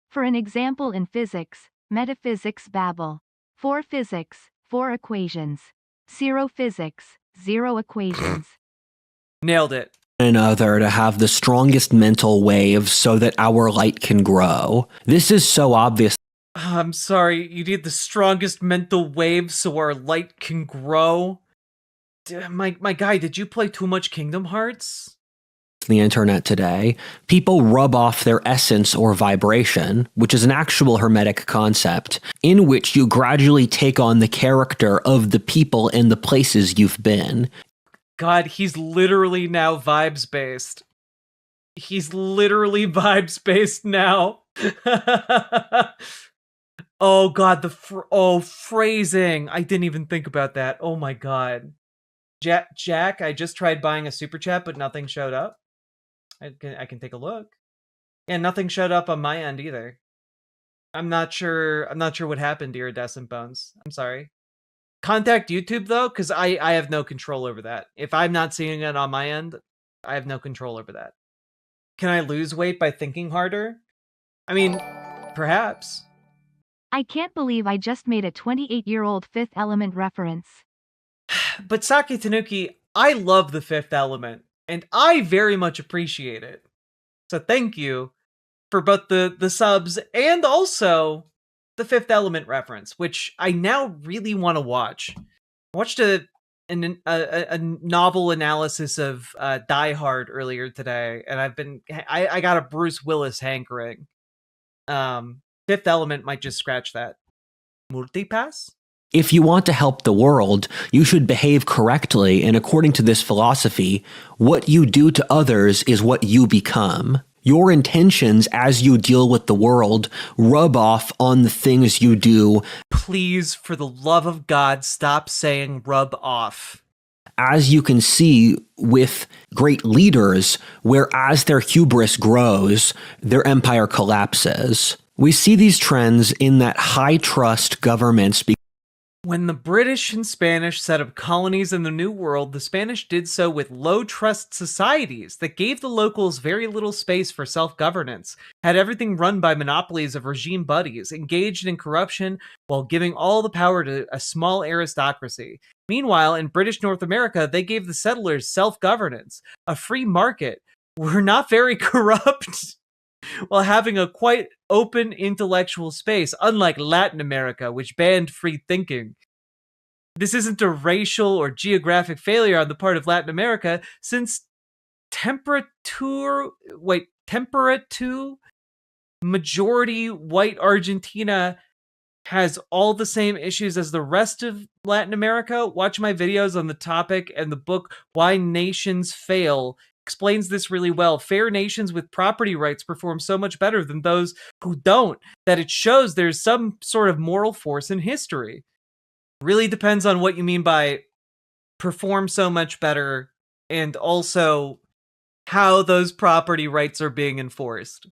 For an example in physics, metaphysics babble. 4 physics, 4 equations. 0 physics, 0 equations. Nailed it. Another to have the strongest mental wave so that our light can grow. This is so obvious. I'm sorry, you need the strongest mental wave so our light can grow? My guy, did you play too much Kingdom Hearts? The internet today, people rub off their essence or vibration, which is an actual hermetic concept, in which you gradually take on the character of the people and the places you've been. God, he's literally now vibes-based. He's literally vibes-based now. Oh God, phrasing. I didn't even think about that. Oh my God. Jack, I just tried buying a super chat, but nothing showed up. I can take a look. And nothing showed up on my end either. I'm not sure what happened to your Iridescent Bones. I'm sorry. Contact YouTube though, because I have no control over that. If I'm not seeing it on my end, I have no control over that. Can I lose weight by thinking harder? I mean, perhaps. I can't believe I just made a 28-year-old Fifth Element reference. But Saki Tanuki, I love the Fifth Element, and I very much appreciate it. So thank you for both the subs and also the Fifth Element reference, which I now really want to watch. I watched a novel analysis of Die Hard earlier today, and I got a Bruce Willis hankering. Fifth Element might just scratch that. Multipass? If you want to help the world, you should behave correctly, and according to this philosophy, what you do to others is what you become. Your intentions as you deal with the world rub off on the things you do. Please, for the love of God, stop saying rub off. As you can see with great leaders, where as their hubris grows, their empire collapses. We see these trends in that high-trust governments. When the British and Spanish set up colonies in the New World, the Spanish did so with low-trust societies that gave the locals very little space for self-governance, had everything run by monopolies of regime buddies, engaged in corruption while giving all the power to a small aristocracy. Meanwhile, in British North America, they gave the settlers self-governance, a free market, were not very corrupt, while having a quite open intellectual space, unlike Latin America, which banned free thinking. This isn't a racial or geographic failure on the part of Latin America, since temperate majority white Argentina has all the same issues as the rest of Latin America. Watch my videos on the topic, and the book Why Nations Fail explains this really well. Fair nations with property rights perform so much better than those who don't, that it shows there's some sort of moral force in history. Really depends on what you mean by perform so much better, and also how those property rights are being enforced.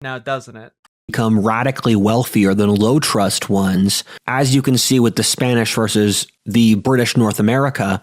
Now, doesn't it? Become radically wealthier than low trust ones. As you can see with the Spanish versus the British North America,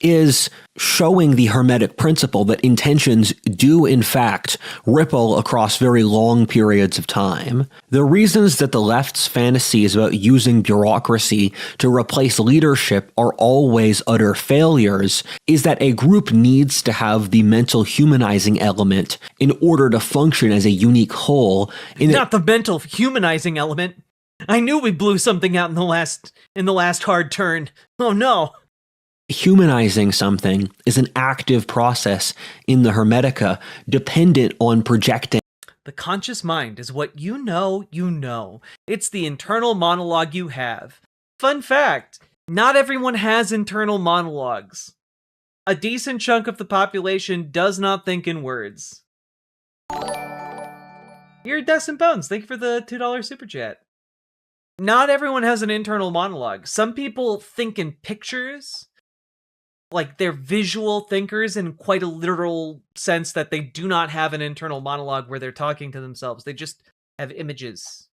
is showing the Hermetic principle that intentions do in fact ripple across very long periods of time. The reasons that the left's fantasies about using bureaucracy to replace leadership are always utter failures is that a group needs to have the mental humanizing element in order to function as a unique whole. Not the mental humanizing element. I knew we blew something out in the last hard turn. Oh no. Humanizing something is an active process in the Hermetica, dependent on projecting. The conscious mind is what you know. It's the internal monologue you have. Fun fact, not everyone has internal monologues. A decent chunk of the population does not think in words. You're Decent Bones, thank you for the $2 super chat. Not everyone has an internal monologue. Some people think in pictures. Like, they're visual thinkers in quite a literal sense that they do not have an internal monologue where they're talking to themselves. They just have images.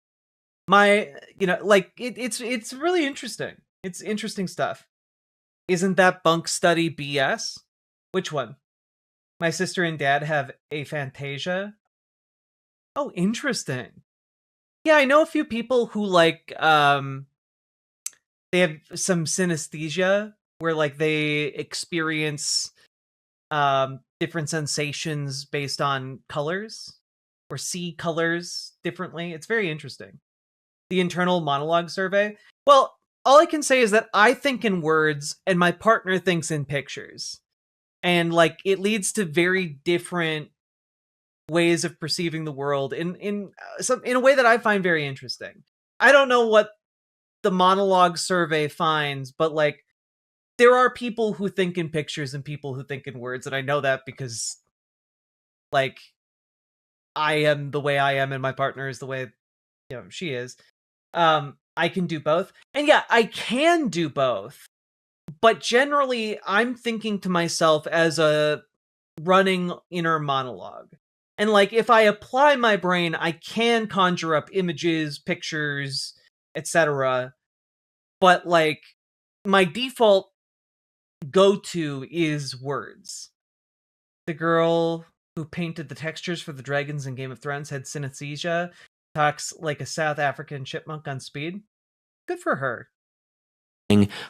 It's really interesting. It's interesting stuff. Isn't that bunk study BS? Which one? My sister and dad have aphantasia. Oh, interesting. Yeah, I know a few people who, like, they have some synesthesia, where, like, they experience different sensations based on colors, or see colors differently. It's very interesting. The internal monologue survey. Well, all I can say is that I think in words, and my partner thinks in pictures. And, like, it leads to very different ways of perceiving the world in a way that I find very interesting. I don't know what the monologue survey finds, but, like, there are people who think in pictures and people who think in words, and I know that because, like, I am the way I am and my partner is the way, she is. I can do both. And yeah, I can do both. But generally, I'm thinking to myself as a running inner monologue. And, like, if I apply my brain, I can conjure up images, pictures, etc. But, like, my default go-to is words. The girl who painted the textures for the dragons in Game of Thrones had synesthesia, talks like a South African chipmunk on speed. Good for her.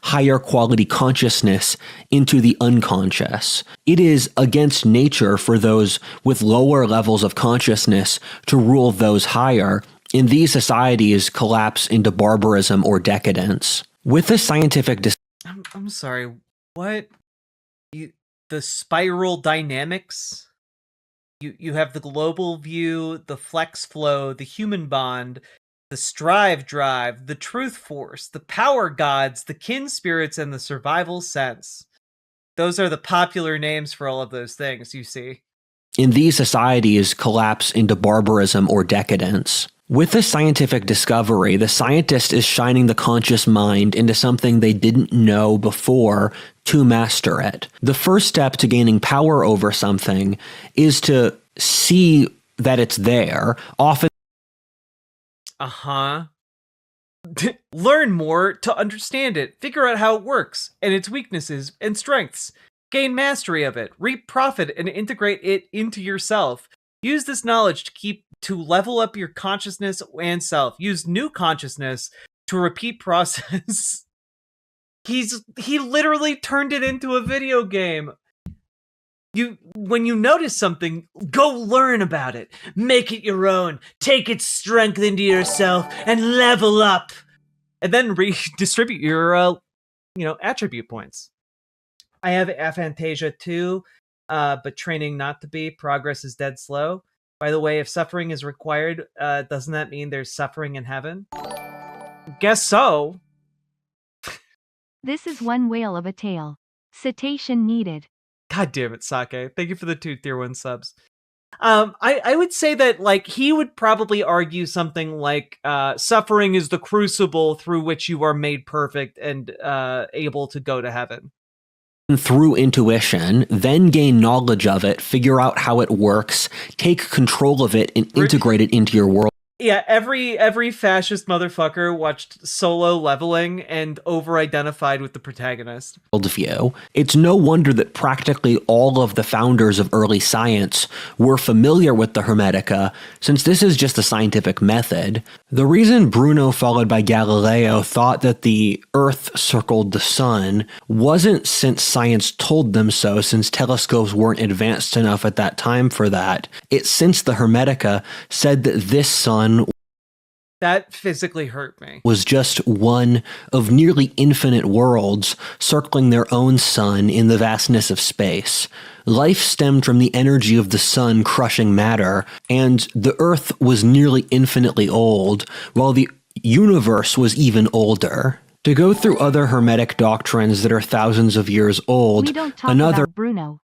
Higher quality consciousness into the unconscious. It is against nature for those with lower levels of consciousness to rule those higher, and these societies collapse into barbarism or decadence. With the scientific I'm sorry, what? The spiral dynamics? You have the global view, the flex flow, the human bond, the strive drive, the truth force, the power gods, the kin spirits, and the survival sense. Those are the popular names for all of those things, you see. In these societies collapse into barbarism or decadence. With the scientific discovery, the scientist is shining the conscious mind into something they didn't know before to master it. The first step to gaining power over something is to see that it's there, often Learn more to understand it, figure out how it works, and its weaknesses and strengths. Gain mastery of it, reap profit, and integrate it into yourself. Use this knowledge to level up your consciousness and self. Use new consciousness to repeat process. He literally turned it into a video game. When you notice something, go learn about it. Make it your own. Take its strength into yourself and level up. And then redistribute your attribute points. I have aphantasia too, but training not to be. Progress is dead slow. By the way, if suffering is required, doesn't that mean there's suffering in heaven? Guess so. This is one whale of a tale. Citation needed. God damn it, Sake. Thank you for the 2 tier 1 subs. I would say that, like, he would probably argue something like, suffering is the crucible through which you are made perfect and able to go to heaven. Through intuition, then gain knowledge of it, figure out how it works, take control of it, and integrate it into your world. Yeah, every fascist motherfucker watched Solo Leveling and over-identified with the protagonist. Worldview. It's no wonder that practically all of the founders of early science were familiar with the Hermetica, since this is just a scientific method. The reason Bruno, followed by Galileo, thought that the Earth circled the sun wasn't since science told them so, since telescopes weren't advanced enough at that time for that. It's since the Hermetica said that this sun That physically hurt me. was just one of nearly infinite worlds circling their own sun in the vastness of space. Life stemmed from the energy of the sun crushing matter, and the Earth was nearly infinitely old, while the universe was even older. To go through other Hermetic doctrines that are thousands of years old, We don't talk another about Bruno.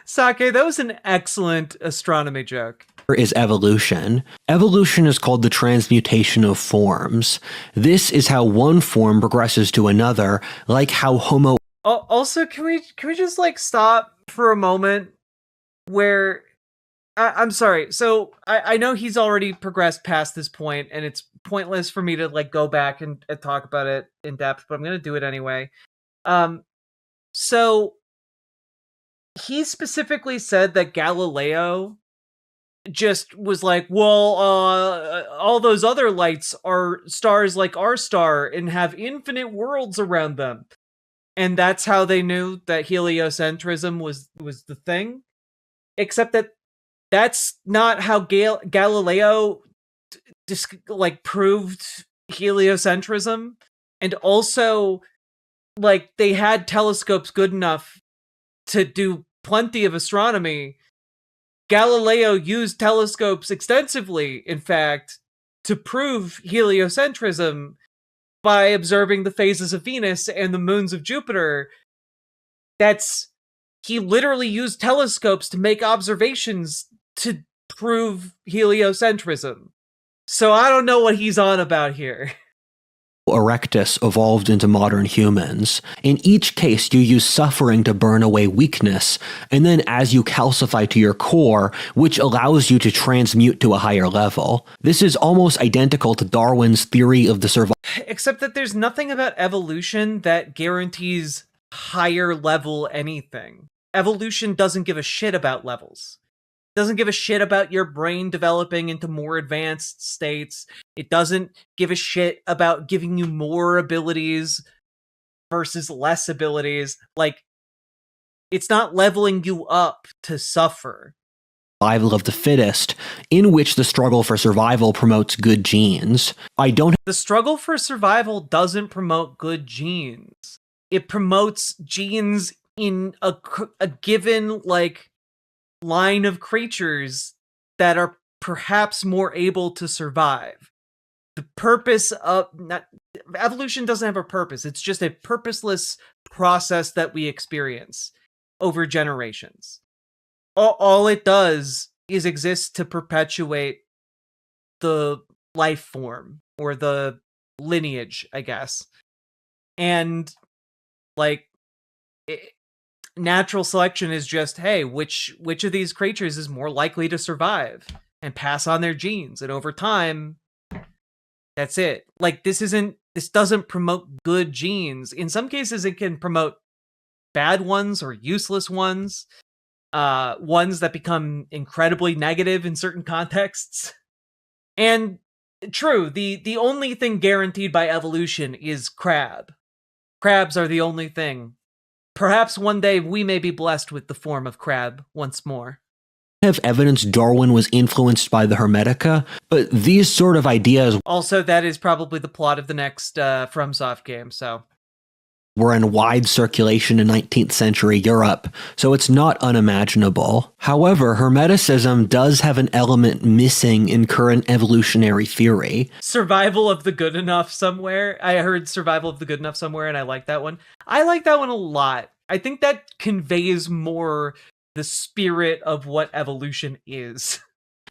Sake, that was an excellent astronomy joke. is evolution. Evolution is called the transmutation of forms. This is how one form progresses to another, like how Homo Also, can we just like stop for a moment where I'm sorry. So I know he's already progressed past this point, and it's pointless for me to like go back and talk about it in depth, but I'm gonna do it anyway. So he specifically said that Galileo just was like, well, all those other lights are stars like our star and have infinite worlds around them. And that's how they knew that heliocentrism was the thing. Except that that's not how Galileo just like proved heliocentrism. And also, like, they had telescopes good enough to do plenty of astronomy. Galileo used telescopes extensively, in fact, to prove heliocentrism by observing the phases of Venus and the moons of Jupiter. He literally used telescopes to make observations to prove heliocentrism. So I don't know what he's on about here. erectus evolved into modern humans. In each case, you use suffering to burn away weakness, and then as you calcify to your core, which allows you to transmute to a higher level. This is almost identical to Darwin's theory of the survival. Except that there's nothing about evolution that guarantees higher level anything. Evolution doesn't give a shit about levels. Doesn't give a shit about your brain developing into more advanced states. It doesn't give a shit about giving you more abilities versus less abilities. Like, it's not leveling you up to suffer. Survival of the fittest, in which the struggle for survival promotes good genes. The struggle for survival doesn't promote good genes. It promotes genes in a given, like, line of creatures that are perhaps more able to survive. The purpose of evolution doesn't have a purpose. It's just a purposeless process that we experience over generations. All it does is exist to perpetuate the life form or the lineage, I guess. And like natural selection is just, hey, which of these creatures is more likely to survive and pass on their genes, and over time, that's it. Like, this doesn't promote good genes. In some cases, it can promote bad ones or useless ones, ones that become incredibly negative in certain contexts. And true, the only thing guaranteed by evolution is crab. Crabs are the only thing. Perhaps one day we may be blessed with the form of crab once more. Have evidence Darwin was influenced by the Hermetica, but these sort of ideas Also, that is probably the plot of the next FromSoft game, so. were in wide circulation in 19th century Europe, so it's not unimaginable. However, Hermeticism does have an element missing in current evolutionary theory. Survival of the good enough somewhere. I heard survival of the good enough somewhere, and I like that one. I like that one a lot. I think that conveys more the spirit of what evolution is.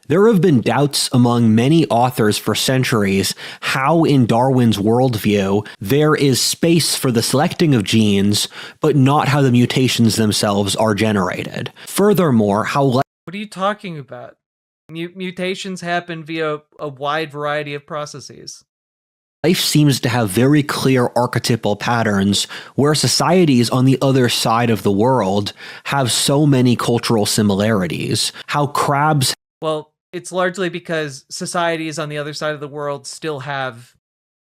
There have been doubts among many authors for centuries how in Darwin's worldview there is space for the selecting of genes, but not how the mutations themselves are generated. Furthermore, What are you talking about? Mutations happen via a wide variety of processes. Life seems to have very clear archetypal patterns where societies on the other side of the world have so many cultural similarities. How crabs... Well, it's largely because societies on the other side of the world still have,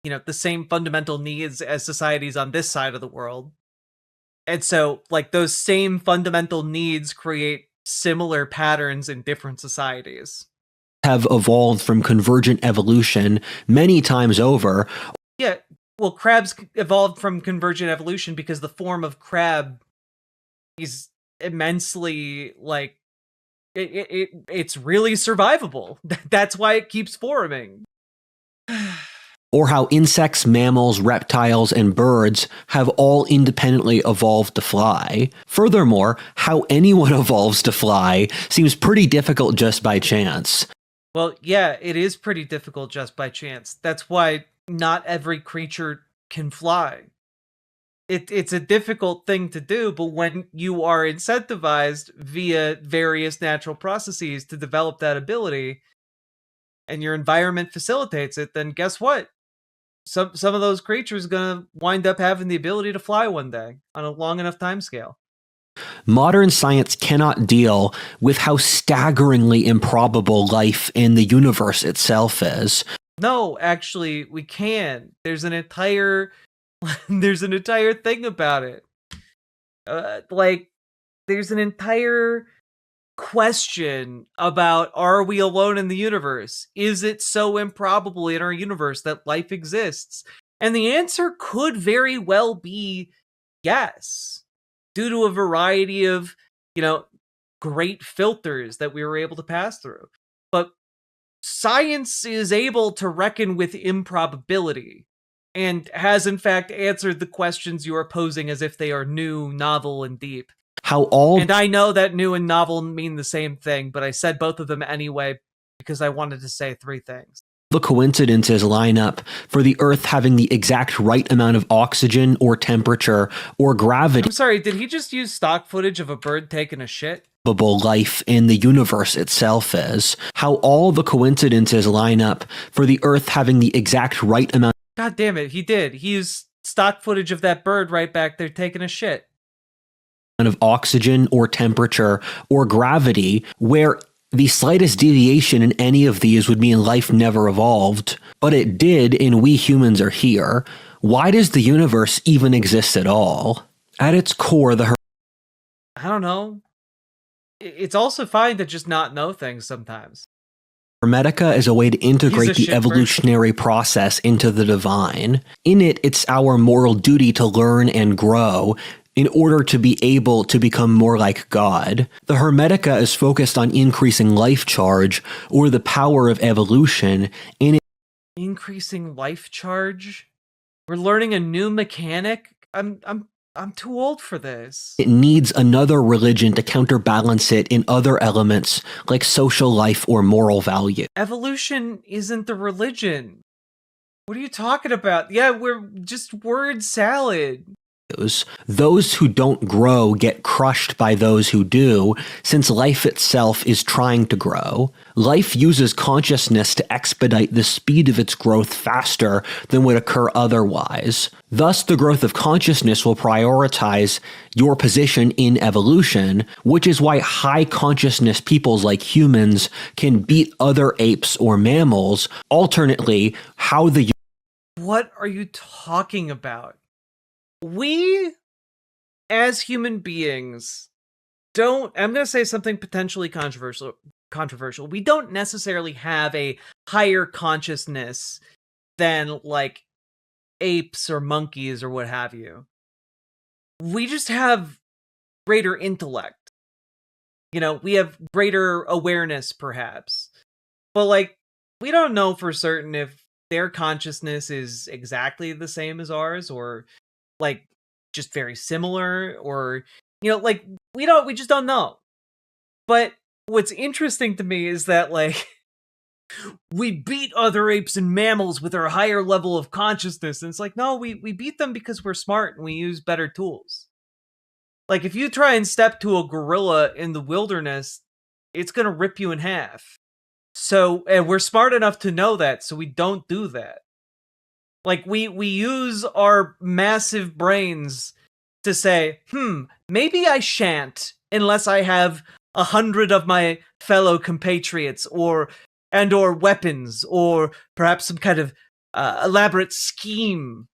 the same fundamental needs as societies on this side of the world. And so, like, those same fundamental needs create similar patterns in different societies. Have evolved from convergent evolution many times over. Yeah, well, crabs evolved from convergent evolution because the form of crab is immensely, like, it's really survivable. That's why it keeps forming. Or how insects, mammals, reptiles, and birds have all independently evolved to fly. Furthermore, how anyone evolves to fly seems pretty difficult just by chance. Well, yeah, it is pretty difficult just by chance. That's why not every creature can fly. It's a difficult thing to do, but when you are incentivized via various natural processes to develop that ability, and your environment facilitates it, then guess what? Some of those creatures are gonna wind up having the ability to fly one day on a long enough time scale. Modern science cannot deal with how staggeringly improbable life in the universe itself is. No, actually, we can. There's an entire thing about it. There's an entire question about, are we alone in the universe? Is it so improbable in our universe that life exists? And the answer could very well be yes, due to a variety of, great filters that we were able to pass through. But science is able to reckon with improbability and has in fact answered the questions you are posing as if they are new, novel, and deep. And I know that new and novel mean the same thing, but I said both of them anyway because I wanted to say three things. The coincidences line up for the Earth having the exact right amount of oxygen or temperature or gravity. I'm sorry, did he just use stock footage of a bird taking a shit? Life in the universe itself is. How all the coincidences line up for the Earth having the exact right amount. God damn it, he did. He used stock footage of that bird right back there taking a shit. Of oxygen or temperature or gravity, where the slightest deviation in any of these would mean life never evolved. But it did, and we humans are here. Why does the universe even exist at all? At its core, I don't know. It's also fine to just not know things sometimes. Hermetica is a way to integrate the evolutionary process into the divine. In it, it's our moral duty to learn and grow in order to be able to become more like God. The Hermetica is focused on increasing life charge, or the power of evolution, and increasing life charge? We're learning a new mechanic? I'm too old for this. It needs another religion to counterbalance it in other elements like social life or moral value. Evolution isn't the religion. What are you talking about? Yeah, we're just word salad. Those who don't grow get crushed by those who do, since life itself is trying to grow. Life uses consciousness to expedite the speed of its growth faster than would occur otherwise. Thus, the growth of consciousness will prioritize your position in evolution, which is why high consciousness peoples like humans can beat other apes or mammals. Alternately, What are you talking about? We, as human beings, I'm going to say something potentially controversial. We don't necessarily have a higher consciousness than, like, apes or monkeys or what have you. We just have greater intellect. We have greater awareness, perhaps. But, like, we don't know for certain if their consciousness is exactly the same as ours, or like just very similar, or we just don't know. But what's interesting to me is that, like, we beat other apes and mammals with our higher level of consciousness, and it's like, no, we beat them because we're smart and we use better tools. Like, if you try and step to a gorilla in the wilderness, it's gonna rip you in half. So, and we're smart enough to know that, so we don't do that. Like, we use our massive brains to say, maybe I shan't unless I have 100 of my fellow compatriots or weapons, or perhaps some kind of elaborate scheme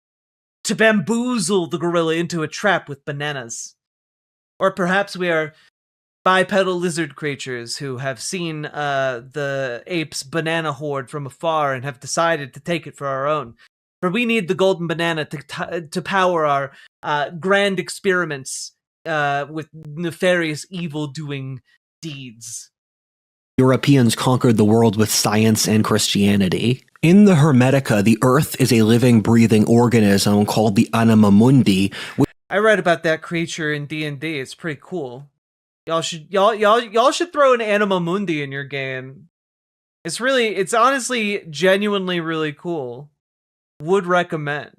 to bamboozle the gorilla into a trap with bananas. Or perhaps we are bipedal lizard creatures who have seen the ape's banana hoard from afar and have decided to take it for our own. For we need the golden banana to power our grand experiments with nefarious evil-doing deeds. Europeans conquered the world with science and Christianity. In the Hermetica, the Earth is a living, breathing organism called the Anima Mundi. I read about that creature in D&D. It's pretty cool. Y'all should throw an Anima Mundi in your game. It's honestly genuinely really cool. Would recommend.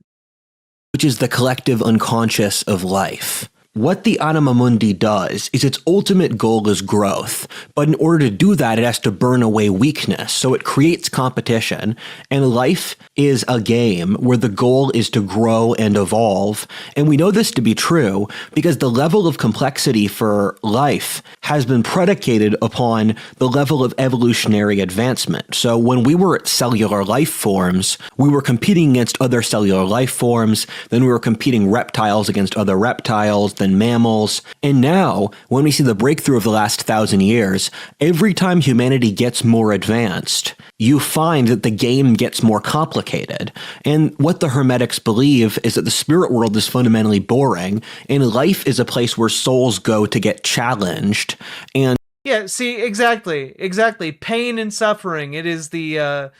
Which is the collective unconscious of life. What the Anima Mundi does is its ultimate goal is growth, but in order to do that, it has to burn away weakness, so it creates competition, and life is a game where the goal is to grow and evolve, and we know this to be true because the level of complexity for life has been predicated upon the level of evolutionary advancement. So when we were at cellular life forms, we were competing against other cellular life forms, then we were competing reptiles against other reptiles, then mammals. And now, when we see the breakthrough of the last 1,000 years, every time humanity gets more advanced, you find that the game gets more complicated. And what the Hermetics believe is that the spirit world is fundamentally boring, and life is a place where souls go to get challenged. And yeah, see, exactly. Pain and suffering. It is the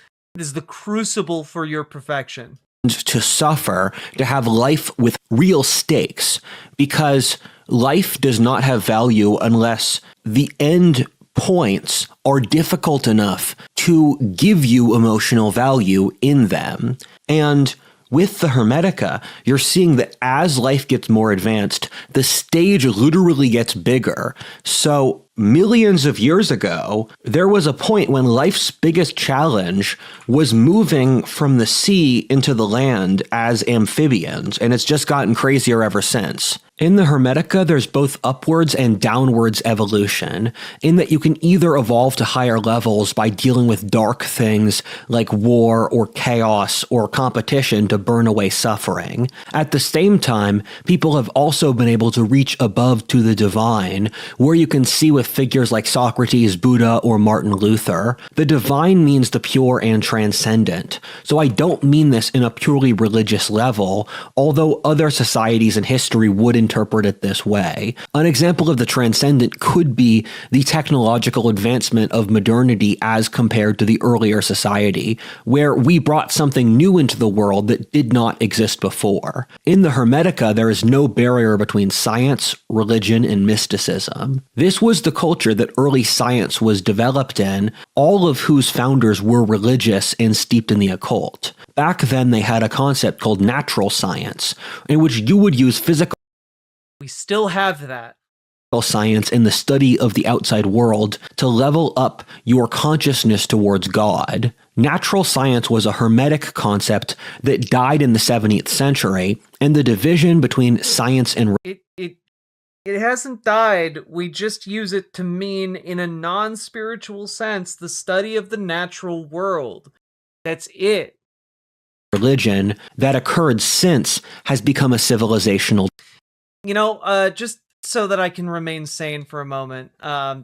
crucible for your perfection. To suffer, to have life with real stakes, because life does not have value unless the end points are difficult enough to give you emotional value in them. And with the Hermetica, you're seeing that as life gets more advanced, the stage literally gets bigger. So millions of years ago, there was a point when life's biggest challenge was moving from the sea into the land as amphibians, and it's just gotten crazier ever since. In the Hermetica, there's both upwards and downwards evolution, in that you can either evolve to higher levels by dealing with dark things like war or chaos or competition to burn away suffering. At the same time, people have also been able to reach above to the divine, where you can see with figures like Socrates, Buddha, or Martin Luther. The divine means the pure and transcendent. So I don't mean this in a purely religious level, although other societies in history would interpret it this way. An example of the transcendent could be the technological advancement of modernity as compared to the earlier society, where we brought something new into the world that did not exist before. In the Hermetica, there is no barrier between science, religion, and mysticism. This was the culture that early science was developed in, all of whose founders were religious and steeped in the occult. Back then, they had a concept called natural science, in which you would use physical We still have that. science and the study of the outside world to level up your consciousness towards God. Natural science was a Hermetic concept that died in the 17th century, and the division between science and It hasn't died. We just use it to mean, in a non-spiritual sense, the study of the natural world. That's it. religion that occurred since has become a civilizational. You know, just so that I can remain sane for a moment,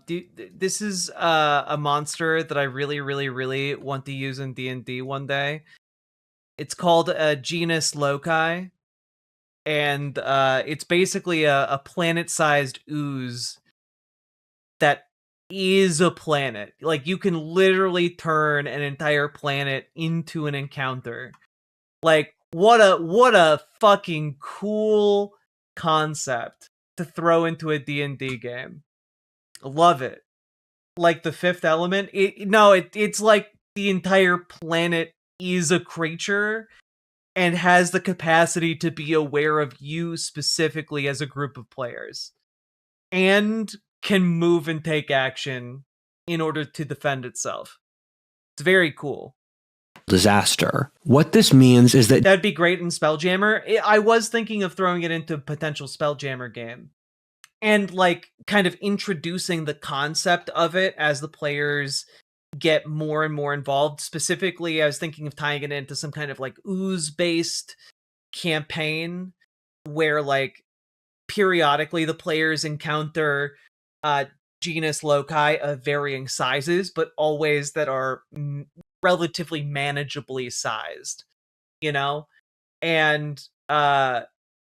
this is a monster that I really, really, really want to use in D&D one day. It's called Genus Loci, and it's basically a planet-sized ooze that is a planet. Like, you can literally turn an entire planet into an encounter. Like, what a fucking cool concept to throw into a D&D game. Love it. Like the Fifth Element. It's like the entire planet is a creature and has the capacity to be aware of you specifically as a group of players, and can move and take action in order to defend itself. It's very cool. Disaster. What this means is that That'd be great in Spelljammer. I was thinking of throwing it into a potential Spelljammer game. And, like, kind of introducing the concept of it as the players get more and more involved. Specifically, I was thinking of tying it into some kind of, like, ooze-based campaign where, like, periodically the players encounter genus loci of varying sizes, but always that are relatively manageably sized, you know? And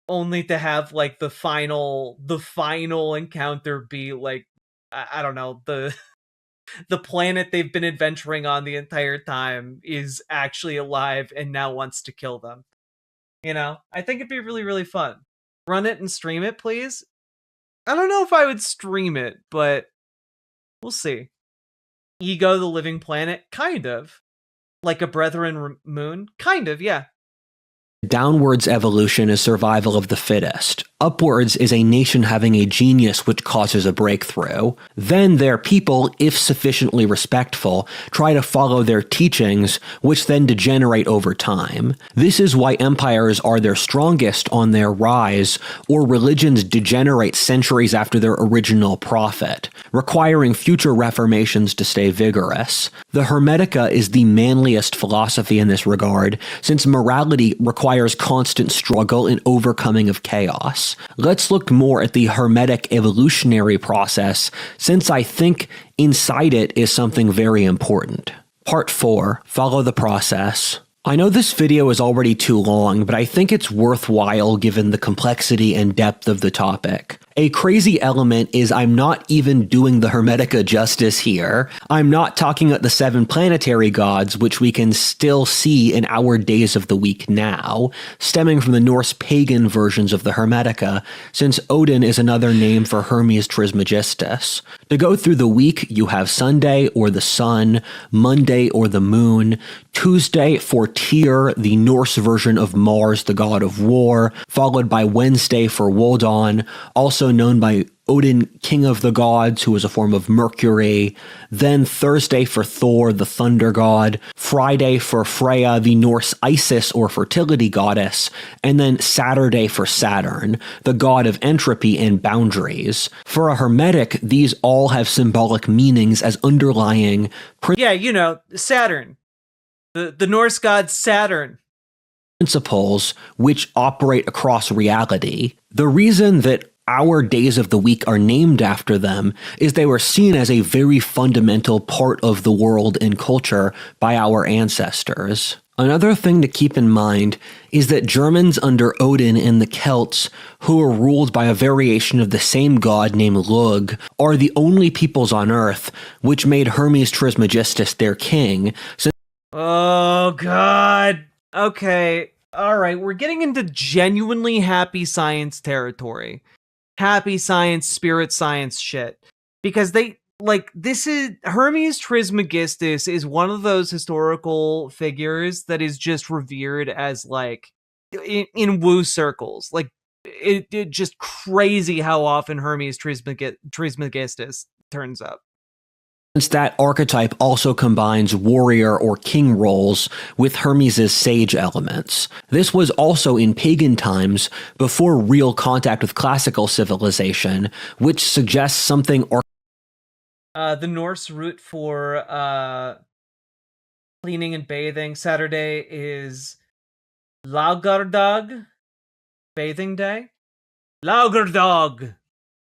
only to have like the final encounter be like, I don't know, the planet they've been adventuring on the entire time is actually alive and now wants to kill them. You know, I think it'd be really, really fun. Run it and stream it, please. I don't know if I would stream it, but we'll see. Ego the Living Planet, kind of. Like a Brethren Moon, kind of, yeah. downwards evolution is survival of the fittest. Upwards is a nation having a genius which causes a breakthrough. Then their people, if sufficiently respectful, try to follow their teachings, which then degenerate over time. This is why empires are their strongest on their rise, or religions degenerate centuries after their original prophet, requiring future reformations to stay vigorous. The Hermetica is the manliest philosophy in this regard, since morality requires constant struggle and overcoming of chaos. Let's look more at the Hermetic evolutionary process, since I think inside it is something very important. Part 4. Follow the process. I know this video is already too long, but I think it's worthwhile given the complexity and depth of the topic. A crazy element is I'm not even doing the Hermetica justice here. I'm not talking about the 7 planetary gods, which we can still see in our days of the week now, stemming from the Norse pagan versions of the Hermetica, since Odin is another name for Hermes Trismegistus. To go through the week, you have Sunday or the sun, Monday or the moon, Tuesday for Tyr, the Norse version of Mars, the god of war, followed by Wednesday for Wodan, also known by Odin, king of the gods, who is a form of Mercury, then Thursday for Thor, the thunder god, Friday for Freya, the Norse Isis or fertility goddess, and then Saturday for Saturn, the god of entropy and boundaries. For a Hermetic, these all have symbolic meanings as underlying... Yeah, you know, Saturn. The Norse god Saturn. Principles which operate across reality. The reason that our days of the week are named after them is they were seen as a very fundamental part of the world and culture by our ancestors. Another thing to keep in mind is that Germans under Odin and the Celts, who were ruled by a variation of the same god named Lug, are the only peoples on Earth which made Hermes Trismegistus their king. Oh, God. Okay. All right. We're getting into genuinely happy science territory. Happy science, spirit science shit. Because this is Hermes Trismegistus is one of those historical figures that is just revered as, like, in woo circles. Like, it just crazy how often Hermes Trismegistus turns up. Since that archetype also combines warrior or king roles with Hermes' sage elements. This was also in pagan times before real contact with classical civilization, which suggests something... The Norse root for cleaning and bathing Saturday is Laugardag, bathing day. Laugardag!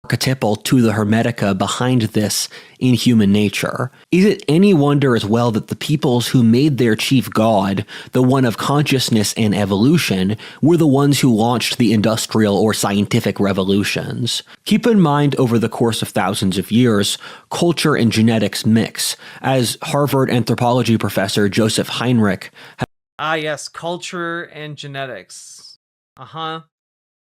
Archetypal to the Hermetica behind this in human nature. Is it any wonder as well that the peoples who made their chief god, the one of consciousness and evolution, were the ones who launched the industrial or scientific revolutions? Keep in mind over the course of thousands of years, culture and genetics mix, as Harvard anthropology professor Joseph Heinrich yes, culture and genetics.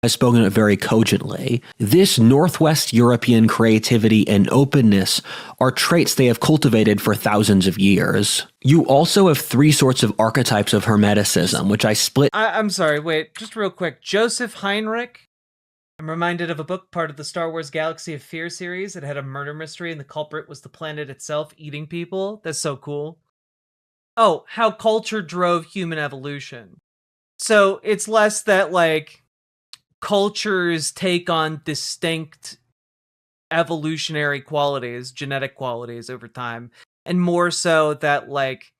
has spoken it very cogently. This Northwest European creativity and openness are traits they have cultivated for thousands of years. You also have 3 sorts of archetypes of Hermeticism, which I split... I'm sorry, wait, just real quick. Joseph Heinrich? I'm reminded of a book part of the Star Wars Galaxy of Fear series that had a murder mystery and the culprit was the planet itself eating people. That's so cool. how culture drove human evolution. So it's less that, like, cultures take on distinct evolutionary qualities, genetic qualities over time, and more so that, like,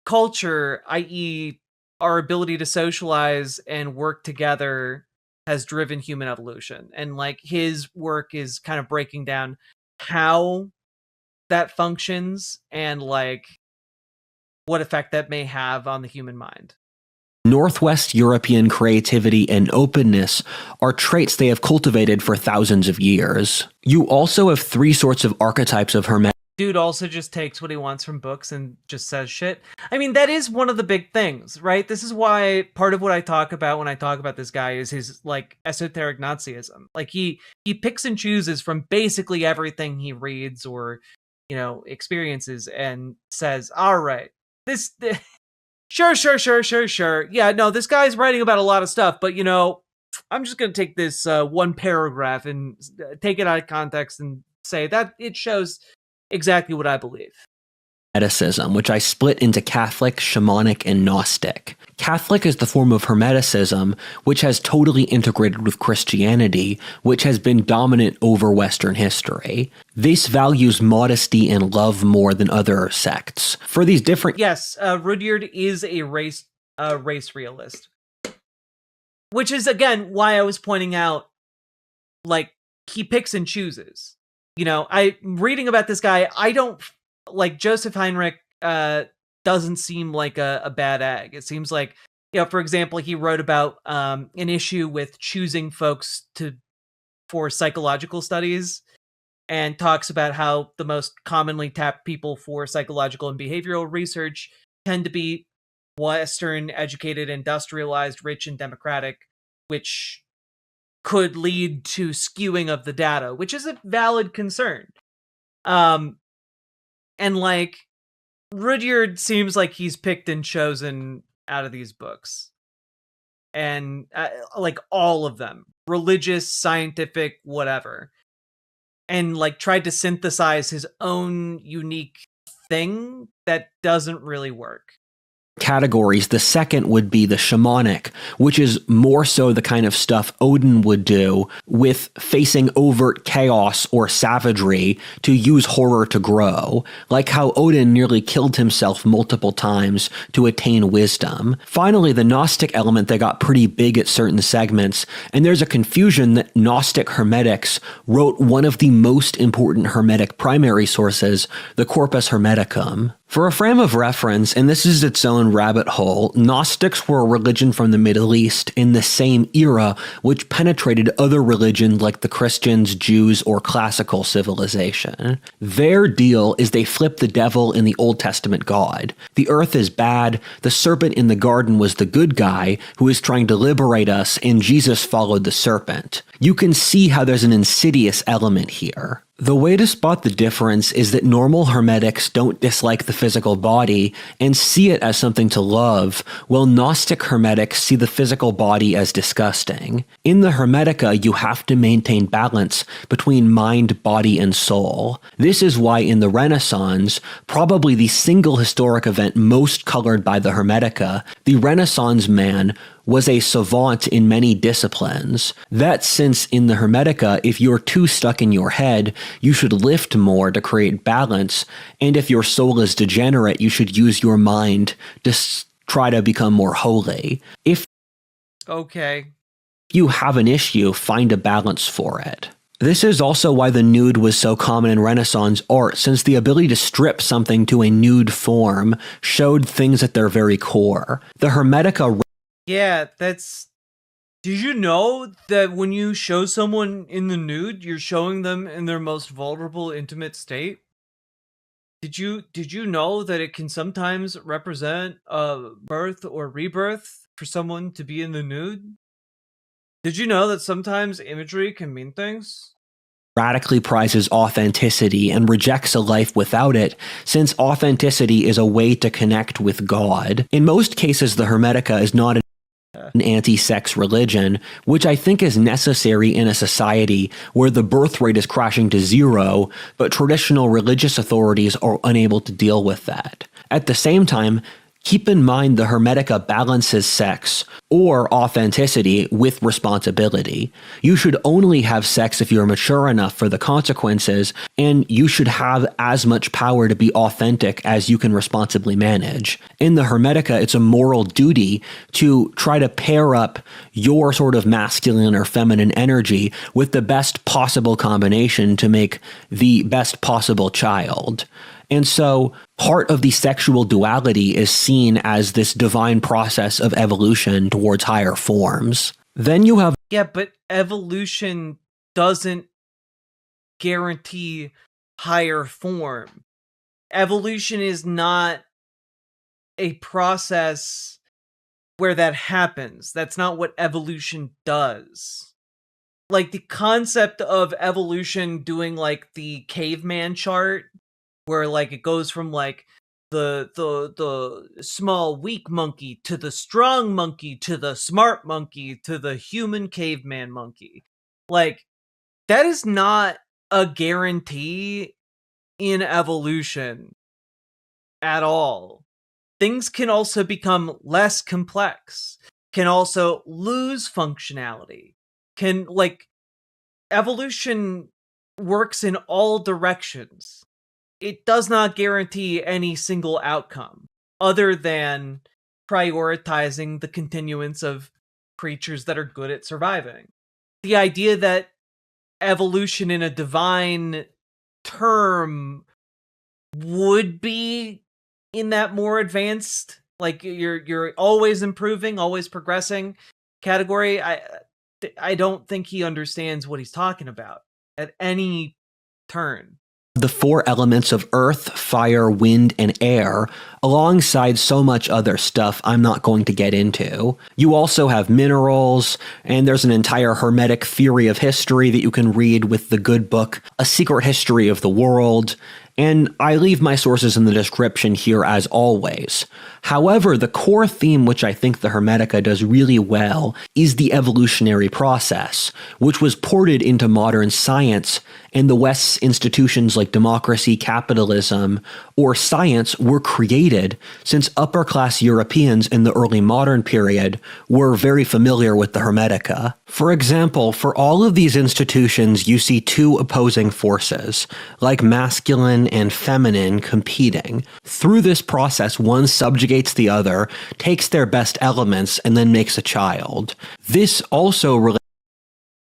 culture, i.e., our ability to socialize and work together, has driven human evolution. And, like, his work is kind of breaking down how that functions and, like, what effect that may have on the human mind. Northwest European creativity and openness are traits they have cultivated for thousands of years. You also have three sorts of archetypes of hermetic. Dude also just takes what he wants from books and just says shit. I mean, that is one of the big things, right? This is why part of what I talk about when I talk about this guy is his, like, esoteric Nazism. Like, he picks and chooses from basically everything he reads or, you know, experiences and says, all right, this sure. Yeah, no, this guy's writing about a lot of stuff, but, you know, I'm just going to take this one paragraph and take it out of context and say that it shows exactly what I believe. Hermeticism, which I split into Catholic, shamanic, and Gnostic. Catholic is the form of Hermeticism, which has totally integrated with Christianity, which has been dominant over Western history. This values modesty and love more than other sects. For these different... Yes, Rudyard is a race realist. Which is, again, why I was pointing out, like, he picks and chooses. You know, I'm reading about this guy, I don't, like, Joseph Heinrich doesn't seem like a bad egg. It seems like, you know, for example, he wrote about an issue with choosing folks for psychological studies, and talks about how the most commonly tapped people for psychological and behavioral research tend to be Western, educated, industrialized, rich, and democratic, which could lead to skewing of the data, which is a valid concern. And, like, Rudyard seems like he's picked and chosen out of these books. And, like, all of them. Religious, scientific, whatever. And, like, tried to synthesize his own unique thing that doesn't really work. Categories. The second would be the shamanic, which is more so the kind of stuff Odin would do with facing overt chaos or savagery to use horror to grow, like how Odin nearly killed himself multiple times to attain wisdom. Finally, the Gnostic element that got pretty big at certain segments, and there's a confusion that Gnostic Hermetics wrote one of the most important Hermetic primary sources, the Corpus Hermeticum. For a frame of reference, and this is its own rabbit hole, Gnostics were a religion from the Middle East in the same era which penetrated other religions like the Christians, Jews, or classical civilization. Their deal is they flip the devil in the Old Testament God. The earth is bad, the serpent in the garden was the good guy who is trying to liberate us, and Jesus followed the serpent. You can see how there's an insidious element here. The way to spot the difference is that normal Hermetics don't dislike the physical body and see it as something to love, while Gnostic Hermetics see the physical body as disgusting. In the Hermetica, you have to maintain balance between mind, body, and soul. This is why in the Renaissance, probably the single historic event most colored by the Hermetica, the Renaissance man was a savant in many disciplines. That's since in the Hermetica, if you're too stuck in your head, you should lift more to create balance, and if your soul is degenerate, you should use your mind to try to become more holy. If you have an issue, find a balance for it. This is also why the nude was so common in Renaissance art, since the ability to strip something to a nude form showed things at their very core. The Hermetica... Yeah, that's... Did you know that when you show someone in the nude, you're showing them in their most vulnerable, intimate state? Did you know that it can sometimes represent a birth or rebirth for someone to be in the nude? Did you know that sometimes imagery can mean things? Radically prizes authenticity and rejects a life without it, since authenticity is a way to connect with God. In most cases, the Hermetica is not an anti-sex religion, which I think is necessary in a society where the birth rate is crashing to zero, but traditional religious authorities are unable to deal with that. At the same time, keep in mind the Hermetica balances sex or authenticity with responsibility. You should only have sex if you're mature enough for the consequences, and you should have as much power to be authentic as you can responsibly manage. In the Hermetica, it's a moral duty to try to pair up your sort of masculine or feminine energy with the best possible combination to make the best possible child. And so part of the sexual duality is seen as this divine process of evolution towards higher forms. Then you have... Yeah, but evolution doesn't guarantee higher form. Evolution is not a process where that happens. That's not what evolution does. Like, the concept of evolution doing, like, the caveman chart, where, like, it goes from, like, the small weak monkey to the strong monkey to the smart monkey to the human caveman monkey. Like, that is not a guarantee in evolution at all. Things can also become less complex, can also lose functionality, evolution works in all directions. It does not guarantee any single outcome, other than prioritizing the continuance of creatures that are good at surviving. The idea that evolution in a divine term would be in that more advanced, like, you're always improving, always progressing category, I don't think he understands what he's talking about at any turn. The four elements of earth, fire, wind, and air, alongside so much other stuff I'm not going to get into. You also have minerals, and there's an entire Hermetic theory of history that you can read with the good book, A Secret History of the World, and I leave my sources in the description here as always. However, the core theme which I think the Hermetica does really well is the evolutionary process, which was ported into modern science, and the West's institutions like democracy, capitalism, or science were created since upper-class Europeans in the early modern period were very familiar with the Hermetica. For example, for all of these institutions, you see two opposing forces, like masculine and feminine, competing. Through this process, one subjugates the other, takes their best elements, and then makes a child. This also relates...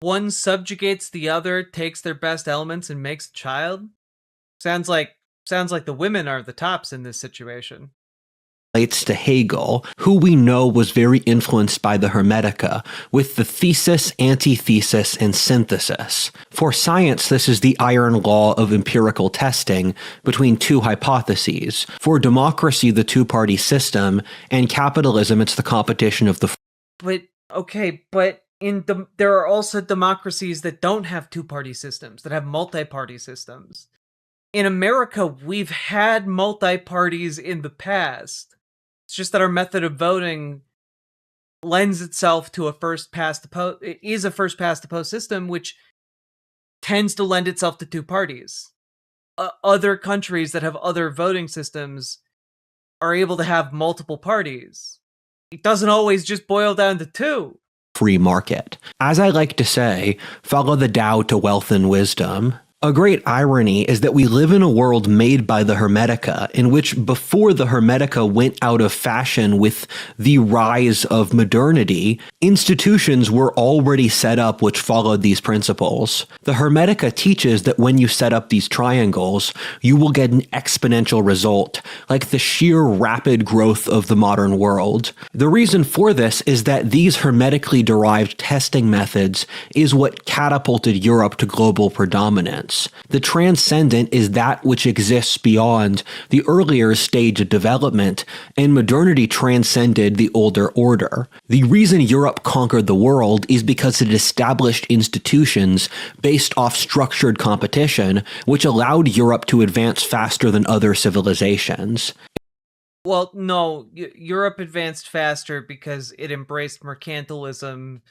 One subjugates the other, takes their best elements, and makes a child? Sounds like the women are the tops in this situation. Relates to Hegel, who we know was very influenced by the Hermetica, with the thesis, antithesis, and synthesis. For science, this is the iron law of empirical testing between two hypotheses. For democracy, the two-party system, and capitalism, it's the competition of the... But there are also democracies that don't have two-party systems, that have multi-party systems. In America, we've had multi-parties in the past. It's just that our method of voting lends itself to a first-past-the-post system, which tends to lend itself to two parties. Other countries that have other voting systems are able to have multiple parties. It doesn't always just boil down to two. Free market. As I like to say, follow the Tao to wealth and wisdom. A great irony is that we live in a world made by the Hermetica, in which before the Hermetica went out of fashion with the rise of modernity, institutions were already set up which followed these principles. The Hermetica teaches that when you set up these triangles, you will get an exponential result, like the sheer rapid growth of the modern world. The reason for this is that these hermetically derived testing methods is what catapulted Europe to global predominance. The transcendent is that which exists beyond the earlier stage of development, and modernity transcended the older order. The reason Europe conquered the world is because it established institutions based off structured competition, which allowed Europe to advance faster than other civilizations. Well, no, Europe advanced faster because it embraced mercantilism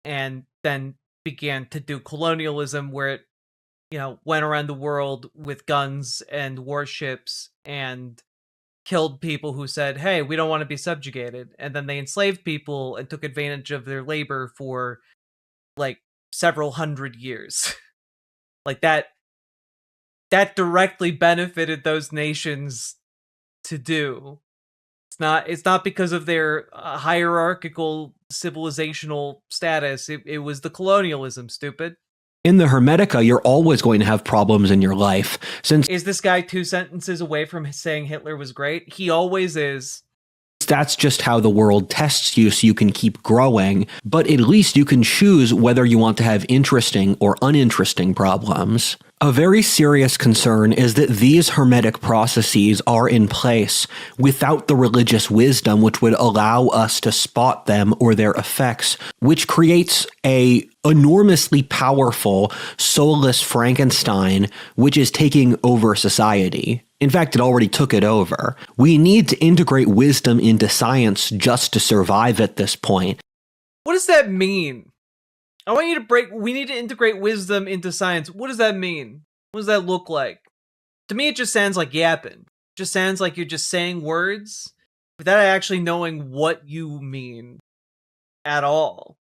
and then began to do colonialism, where it went around the world with guns and warships and killed people who said, hey, we don't want to be subjugated. And then they enslaved people and took advantage of their labor for like several hundred years. Like that directly benefited those nations to do. It's not because of their hierarchical civilizational status. It was the colonialism, stupid. In the Hermetica, you're always going to have problems in your life. Since Is this guy 2 sentences away from saying Hitler was great? He always is. that's just how the world tests you so you can keep growing, but at least you can choose whether you want to have interesting or uninteresting problems. A very serious concern is that these hermetic processes are in place without the religious wisdom which would allow us to spot them or their effects, which creates a enormously powerful, soulless Frankenstein which is taking over society. In fact, it already took it over. We need to integrate wisdom into science just to survive at this point. What does that mean? I want you to we need to integrate wisdom into science. What does that mean? What does that look like? To me, it just sounds like yapping. It just sounds like you're just saying words without actually knowing what you mean at all.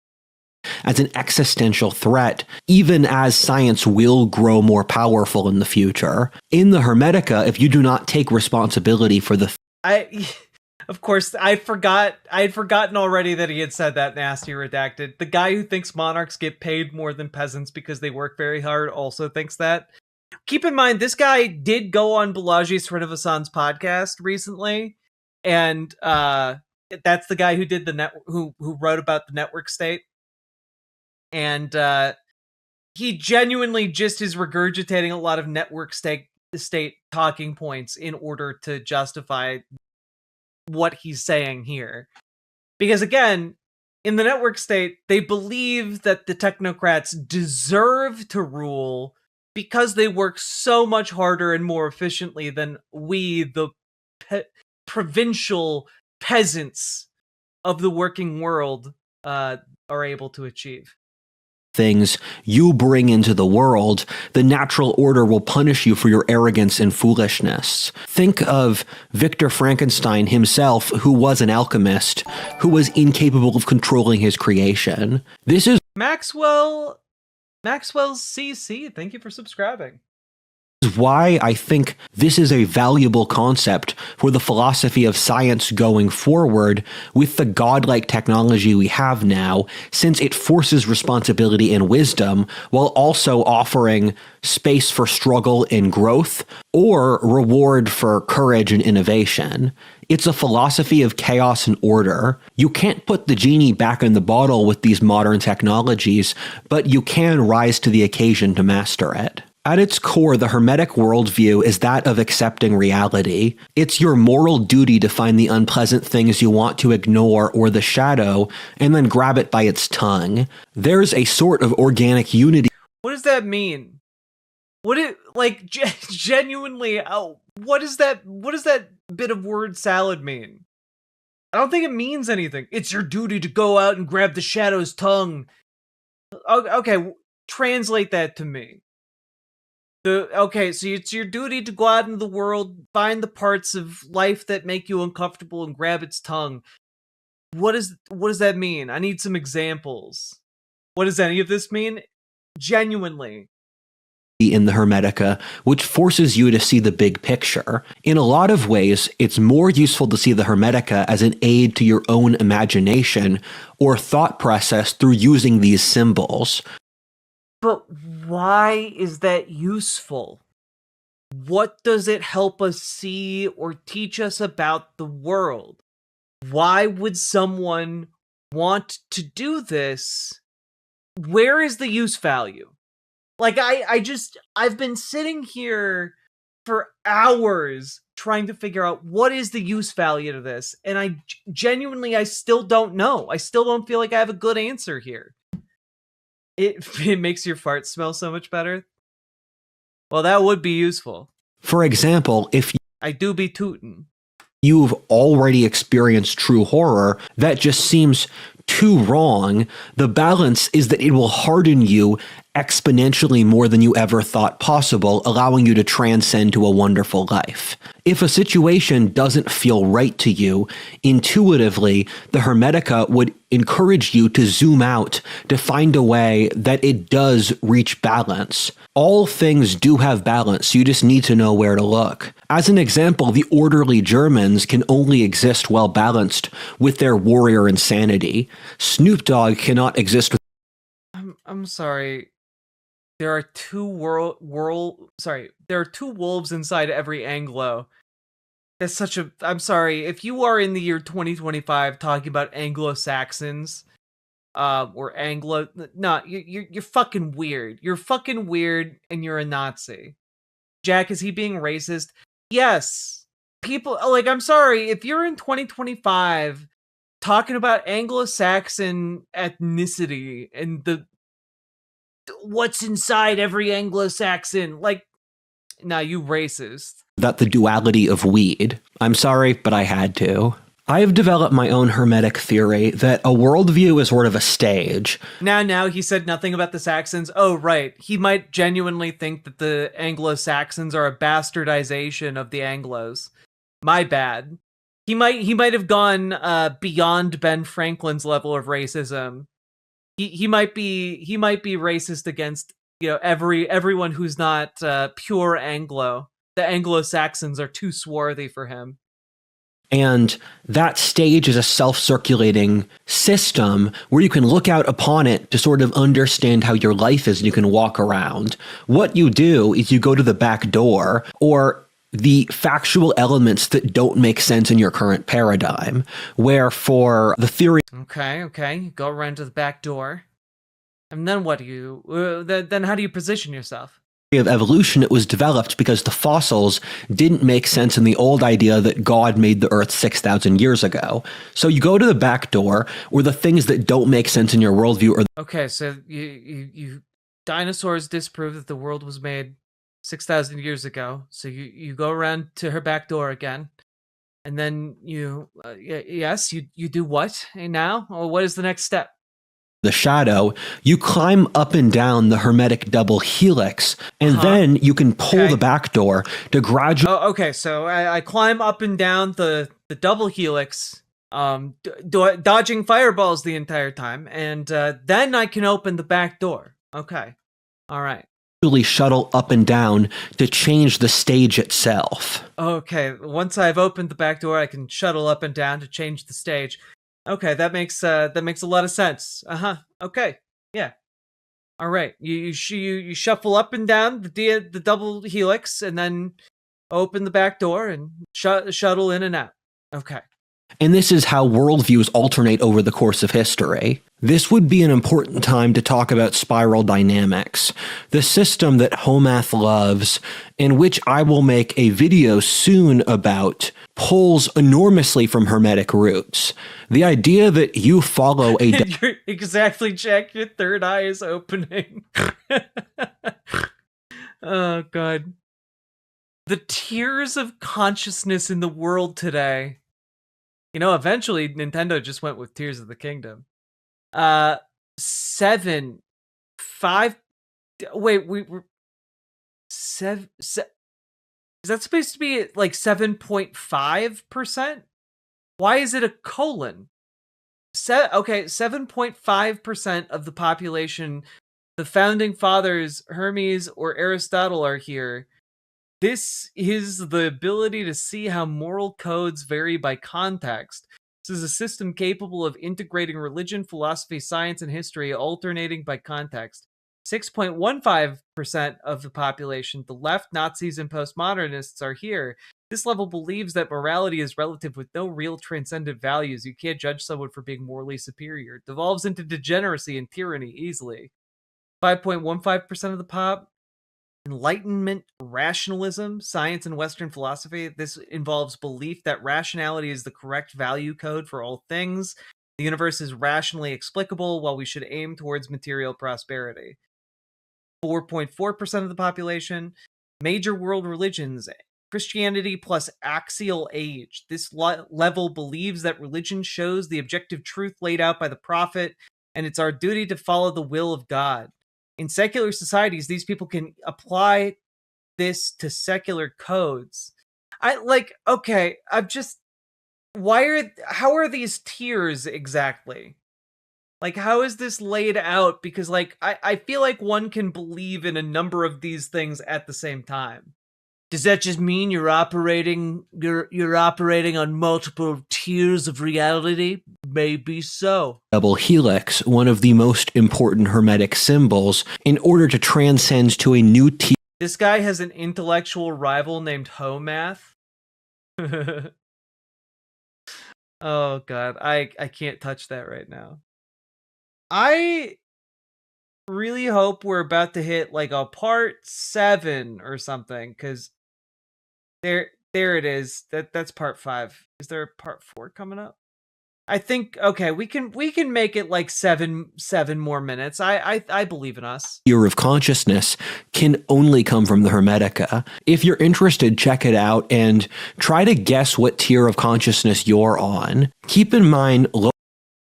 As an existential threat, even as science will grow more powerful in the future. In the Hermetica, if you do not take responsibility for the Of course, I had forgotten already that he had said that nasty redacted. The guy who thinks monarchs get paid more than peasants because they work very hard also thinks that. Keep in mind, this guy did go on Balaji Srinivasan's podcast recently, and that's the guy who did who wrote about the network state. And he genuinely just is regurgitating a lot of network state talking points in order to justify what he's saying here. Because again, in the network state, they believe that the technocrats deserve to rule because they work so much harder and more efficiently than we, the provincial peasants of the working world, are able to achieve. Things you bring into the world, the natural order will punish you for your arrogance and foolishness. Think of Victor Frankenstein himself, who was an alchemist, who was incapable of controlling his creation. This is Maxwell's CC, thank you for subscribing. why I think this is a valuable concept for the philosophy of science going forward with the godlike technology we have now, since it forces responsibility and wisdom while also offering space for struggle and growth or reward for courage and innovation. It's a philosophy of chaos and order. You can't put the genie back in the bottle with these modern technologies, but you can rise to the occasion to master it. At its core, the Hermetic worldview is that of accepting reality. It's your moral duty to find the unpleasant things you want to ignore or the shadow, and then grab it by its tongue. There's a sort of organic unity. What does that mean? Genuinely, what does that bit of word salad mean? I don't think it means anything. It's your duty to go out and grab the shadow's tongue. Okay, translate that to me. So it's your duty to go out into the world, find the parts of life that make you uncomfortable and grab its tongue. What does that mean? I need some examples. What does any of this mean? Genuinely. In the Hermetica, which forces you to see the big picture. In a lot of ways, it's more useful to see the Hermetica as an aid to your own imagination or thought process through using these symbols. But why is that useful? What does it help us see or teach us about the world? Why would someone want to do this? Where is the use value? Like, I've been sitting here for hours trying to figure out what is the use value to this, and I still don't know. I still don't feel like I have a good answer here. It makes your fart smell so much better. Well, that would be useful. For example, if I do be tootin'. You've already experienced true horror that just seems too wrong, the balance is that it will harden you exponentially more than you ever thought possible, allowing you to transcend to a wonderful life. If a situation doesn't feel right to you, intuitively, the Hermetica would encourage you to zoom out to find a way that it does reach balance. All things do have balance, you just need to know where to look. As an example, the orderly Germans can only exist well balanced with their warrior insanity. Snoop Dogg cannot exist with I'm sorry. There are two there are two wolves inside every Anglo. That's such a. I'm sorry. If you are in the year 2025 talking about Anglo-Saxons, or Anglo, no, you're fucking weird. You're fucking weird, and you're a Nazi. Jack, is he being racist? Yes. People, like, I'm sorry. If you're in 2025 talking about Anglo-Saxon ethnicity and what's inside every Anglo-Saxon, like, nah, you racist. that the duality of weed. I'm sorry, but I had to. I have developed my own hermetic theory that a worldview is sort of a stage. Now, he said nothing about the Saxons. Oh, right. He might genuinely think that the Anglo-Saxons are a bastardization of the Anglos. My bad. He might have gone beyond Ben Franklin's level of racism. He might be racist against, you know, everyone who's not pure Anglo. The Anglo-Saxons are too swarthy for him. And that stage is a self-circulating system where you can look out upon it to sort of understand how your life is and you can walk around. What you do is you go to the back door, or the factual elements that don't make sense in your current paradigm, where for the theory Okay, you go around to the back door. And then what do you... then how do you position yourself? of evolution, it was developed because the fossils didn't make sense in the old idea that God made the earth 6,000 years ago. So you go to the back door, where the things that don't make sense in your worldview are... Okay, so you dinosaurs disprove that the world was made 6,000 years ago. So you go around to her back door again. And then you... yes, you do what now? Or what is the next step? the shadow, you climb up and down the hermetic double helix, and then you can pull the back door to gradually... Oh, okay, so I climb up and down the double helix, dodging fireballs the entire time, and then I can open the back door. Okay, all right. Shuttle up and down to change the stage itself. Okay, once I've opened the back door, I can shuttle up and down to change the stage. Okay, that makes a lot of sense. Okay, yeah. All right, you shuffle up and down the double helix, and then open the back door and shuttle in and out. Okay. And this is how worldviews alternate over the course of history. This would be an important time to talk about spiral dynamics, the system that Homath loves, and which I will make a video soon about, pulls enormously from Hermetic roots. The idea that you follow a... You're exactly, Jack. Your third eye is opening. Oh, God. The tiers of consciousness in the world today. You know, eventually Nintendo just went with Tears of the Kingdom. 7, 5. Wait, we're 7. Is that supposed to be like 7.5%? Why is it a colon? Okay, 7.5% of the population. The founding fathers, Hermes or Aristotle, are here. This is the ability to see how moral codes vary by context. This is a system capable of integrating religion, philosophy, science, and history, alternating by context. 6.15% of the population, the left, Nazis, and postmodernists, are here. This level believes that morality is relative with no real transcendent values. You can't judge someone for being morally superior. It devolves into degeneracy and tyranny easily. 5.15% of the pop, Enlightenment, rationalism, science, and Western philosophy. This involves belief that rationality is the correct value code for all things. The universe is rationally explicable, while we should aim towards material prosperity. 4.4% of the population, major world religions, Christianity plus axial age. This level believes that religion shows the objective truth laid out by the prophet, and it's our duty to follow the will of God. in secular societies, these people can apply this to secular codes. Okay, how are these tiers exactly? Like, how is this laid out? Because, like, I feel like one can believe in a number of these things at the same time. Does that just mean you're operating on multiple tiers of reality? Maybe so. Double helix, one of the most important Hermetic symbols, in order to transcend to a new tier. This guy has an intellectual rival named Homath. Oh god, I can't touch that right now. I really hope we're about to hit like a part 7 or something, because there it is. That's part 5. Is there a part 4 coming up? I think, okay, we can make it like seven more minutes. I believe in us. Tier of consciousness can only come from the Hermetica. If you're interested, check it out and try to guess what tier of consciousness you're on. Keep in mind,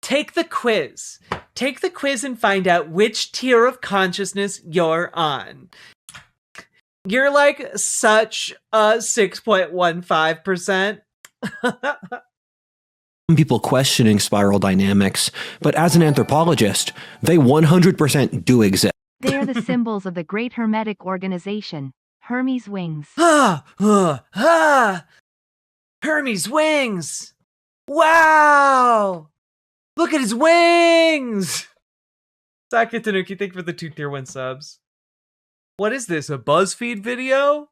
take the quiz. Take the quiz and find out which tier of consciousness you're on. You're like such a 6.15%. people questioning spiral dynamics, but as an anthropologist, they 100% do exist. They are the symbols of the great Hermetic organization, Hermes wings. Hermes wings! Wow! Look at his wings! Sake Tanuki, thank you for the 2 tier 1 subs. What is this, a BuzzFeed video?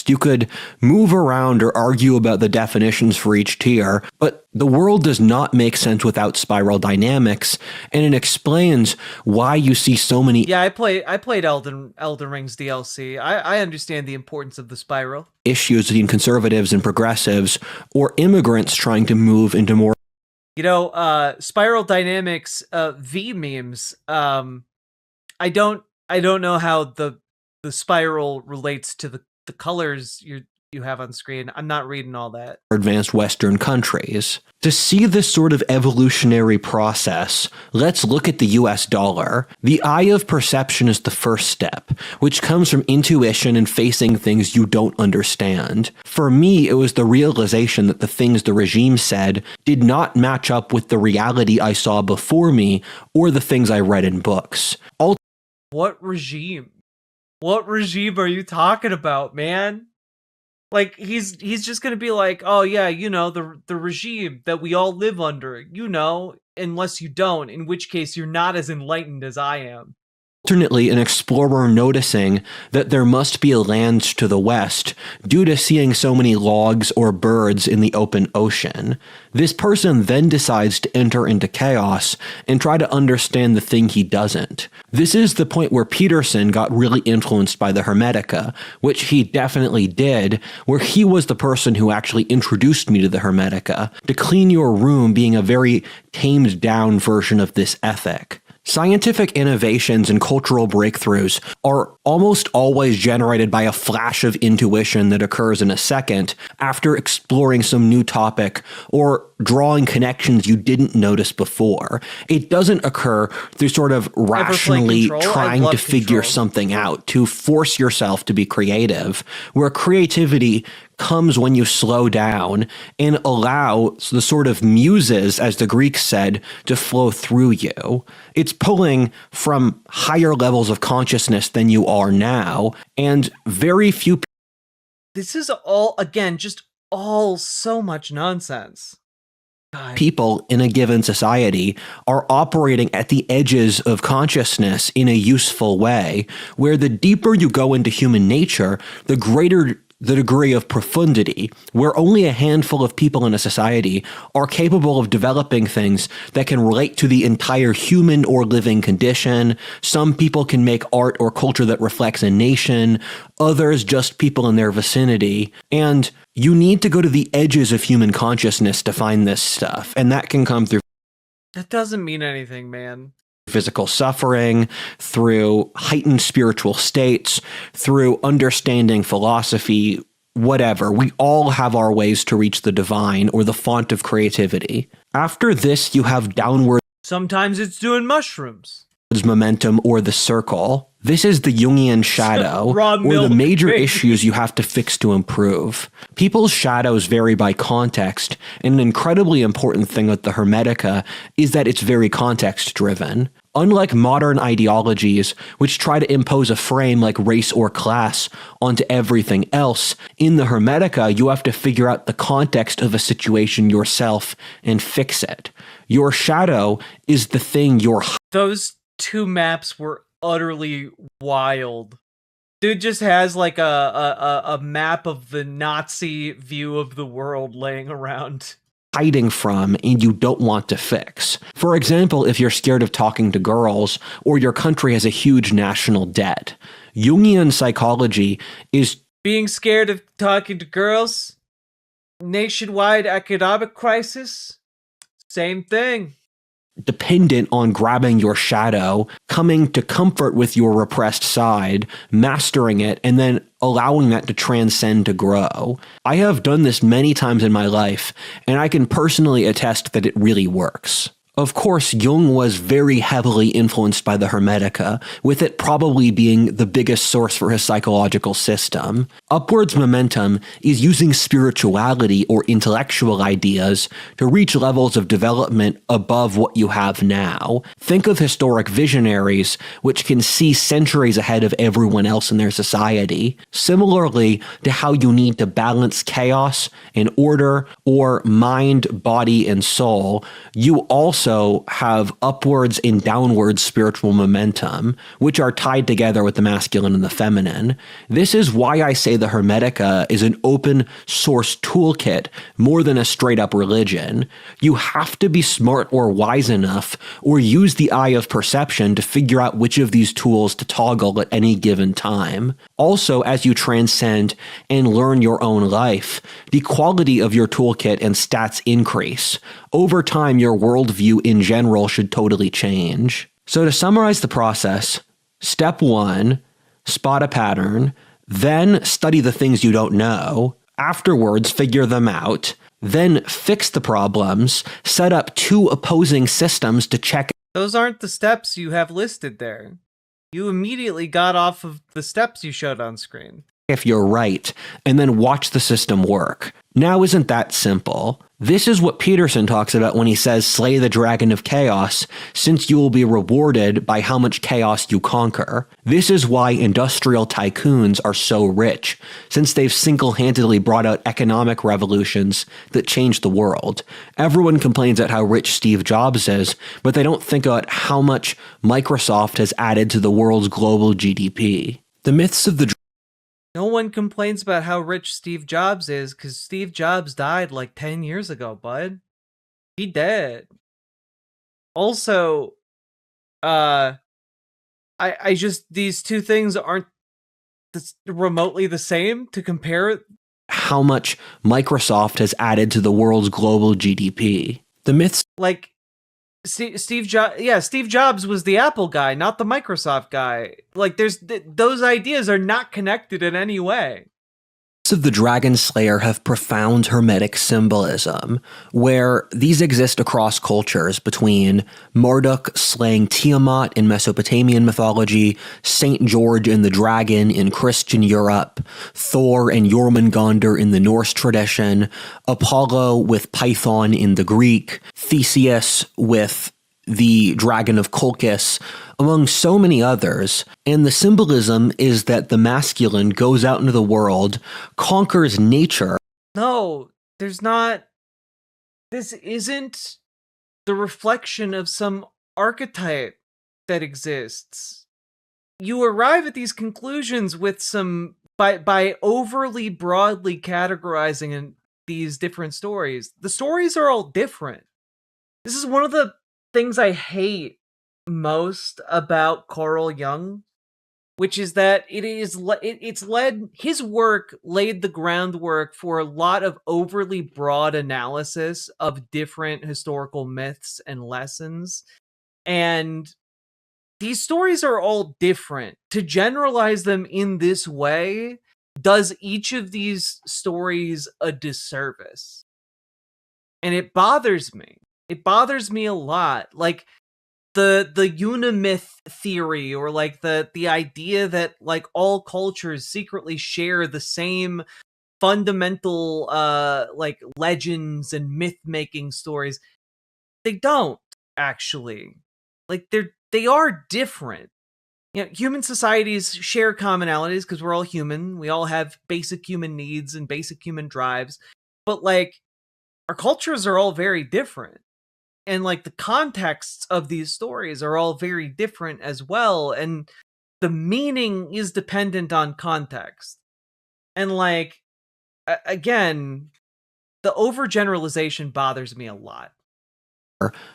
You could move around or argue about the definitions for each tier, but the world does not make sense without spiral dynamics, and it explains why you see so many— Yeah, I played Elden Ring's DLC. I understand the importance of the spiral. —issues between conservatives and progressives, or immigrants trying to move into more— You know, spiral dynamics, V memes. I don't know how the spiral relates to the colors you have on screen. I'm not reading all that. —advanced Western countries. To see this sort of evolutionary process, let's look at the US dollar. The eye of perception is the first step, which comes from intuition and facing things you don't understand. For me, it was the realization that the things the regime said did not match up with the reality I saw before me or the things I read in books. What regime? What regime are you talking about, man? Like, he's just gonna be like, oh yeah, you know, the regime that we all live under, you know, unless you don't, in which case you're not as enlightened as I am. Alternately, an explorer noticing that there must be a land to the west due to seeing so many logs or birds in the open ocean. This person then decides to enter into chaos and try to understand the thing he doesn't. This is the point where Peterson got really influenced by the Hermetica, which he definitely did, where he was the person who actually introduced me to the Hermetica, to clean your room being a very tamed down version of this ethic. Scientific innovations and cultural breakthroughs are almost always generated by a flash of intuition that occurs in a second after exploring some new topic or drawing connections you didn't notice before. It doesn't occur through sort of rationally trying to figure something out, to force yourself to be creative, where creativity comes when you slow down and allow the sort of muses, as the Greeks said, to flow through you. It's pulling from higher levels of consciousness than you are now, and very few— This is all, again, just all so much nonsense. God. People in a given society are operating at the edges of consciousness in a useful way, where the deeper you go into human nature, the greater the degree of profundity, where only a handful of people in a society are capable of developing things that can relate to the entire human or living condition. Some people can make art or culture that reflects a nation, others just people in their vicinity. And you need to go to the edges of human consciousness to find this stuff, and that can come through— That doesn't mean anything, man. Physical suffering, through heightened spiritual states, through understanding philosophy, whatever. We all have our ways to reach the divine or the font of creativity. After this, you have downward— Sometimes it's doing mushrooms. momentum or the circle. This is the Jungian shadow, Raw or the milk, major baby. issues you have to fix to improve. People's shadows vary by context, and an incredibly important thing with the Hermetica is that it's very context-driven. Unlike modern ideologies, which try to impose a frame like race or class onto everything else, in the Hermetica, you have to figure out the context of a situation yourself and fix it. Your shadow is the thing you're... Those two maps were utterly wild. Dude just has like a map of the Nazi view of the world laying around. hiding from and you don't want to fix. For example, if you're scared of talking to girls or your country has a huge national debt. Jungian psychology is Being scared of talking to girls? Nationwide economic crisis? Same thing. dependent on grabbing your shadow, coming to comfort with your repressed side, mastering it, and then allowing that to transcend to grow. I have done this many times in my life, and I can personally attest that it really works. Of course, Jung was very heavily influenced by the Hermetica, with it probably being the biggest source for his psychological system. Upwards momentum is using spirituality or intellectual ideas to reach levels of development above what you have now. Think of historic visionaries, which can see centuries ahead of everyone else in their society. Similarly to how you need to balance chaos and order, or mind, body, and soul, you also have upwards and downwards spiritual momentum, which are tied together with the masculine and the feminine. This is why I say the Hermetica is an open source toolkit more than a straight up religion. You have to be smart or wise enough, or use the eye of perception to figure out which of these tools to toggle at any given time. Also, as you transcend and learn your own life, the quality of your toolkit and stats increase. Over time, your worldview in general should totally change. So to summarize the process, step 1, spot a pattern, then study the things you don't know, afterwards figure them out, then fix the problems, set up 2 opposing systems to check. Those aren't the steps you have listed there. You immediately got off of the steps you showed on screen. If you're right, and then watch the system work. Now, isn't that simple? This is what Peterson talks about when he says, slay the dragon of chaos, since you will be rewarded by how much chaos you conquer. This is why industrial tycoons are so rich, since they've single-handedly brought out economic revolutions that change the world. Everyone complains about how rich Steve Jobs is, but they don't think about how much Microsoft has added to the world's global GDP. The myths of the No one complains about how rich Steve Jobs is, because Steve Jobs died like 10 years ago, bud. He dead. Also, I just, these two things aren't remotely the same to compare. how much Microsoft has added to the world's global GDP. The myths Like, Steve Jobs was the Apple guy, not the Microsoft guy. Like, those ideas are not connected in any way. of the Dragon Slayer have profound hermetic symbolism, where these exist across cultures between Marduk slaying Tiamat in Mesopotamian mythology, Saint George and the Dragon in Christian Europe, Thor and Jormungandr in the Norse tradition, Apollo with Python in the Greek, Theseus with the Dragon of Colchis, among so many others. And the symbolism is that the masculine goes out into the world, conquers nature. No, there's not. This isn't the reflection of some archetype that exists. You arrive at these conclusions with some by overly broadly categorizing in these different stories. The stories are all different. This is one of the things I hate most about Carl Jung, which is that it's led, his work laid the groundwork for a lot of overly broad analysis of different historical myths and lessons. And these stories are all different. To generalize them in this way does each of these stories a disservice. And it bothers me. It bothers me a lot. Like, the unimyth theory, or like the idea that like all cultures secretly share the same fundamental like legends and myth making stories. They don't actually. Like they are different. You know, human societies share commonalities because we're all human. We all have basic human needs and basic human drives. But like our cultures are all very different. And like the contexts of these stories are all very different as well. And the meaning is dependent on context. And like, again, the overgeneralization bothers me a lot.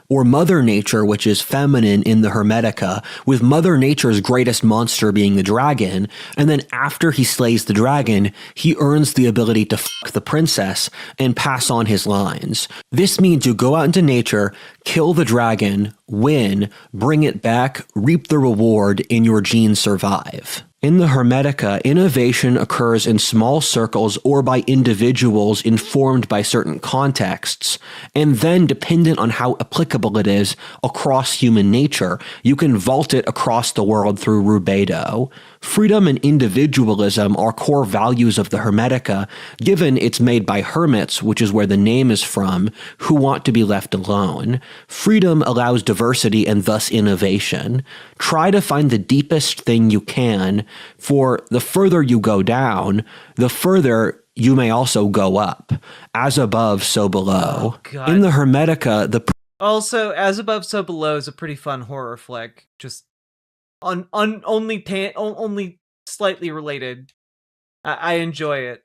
Or Mother Nature, which is feminine in the Hermetica, with Mother Nature's greatest monster being the dragon, and then after he slays the dragon, he earns the ability to fuck the princess and pass on his lines. This means you go out into nature, kill the dragon, win, bring it back, reap the reward, and your genes survive. In the Hermetica, innovation occurs in small circles or by individuals informed by certain contexts, and then dependent on how applicable it is across human nature, you can vault it across the world through Rubedo. Freedom and individualism are core values of the Hermetica, given it's made by hermits, which is where the name is from, who want to be left alone. Freedom allows diversity and thus innovation. Try to find the deepest thing you can, for the further you go down, the further you may also go up. As above, so below. Oh, in the Hermetica, the also, As Above, So Below is a pretty fun horror flick. Just only slightly related. I enjoy it.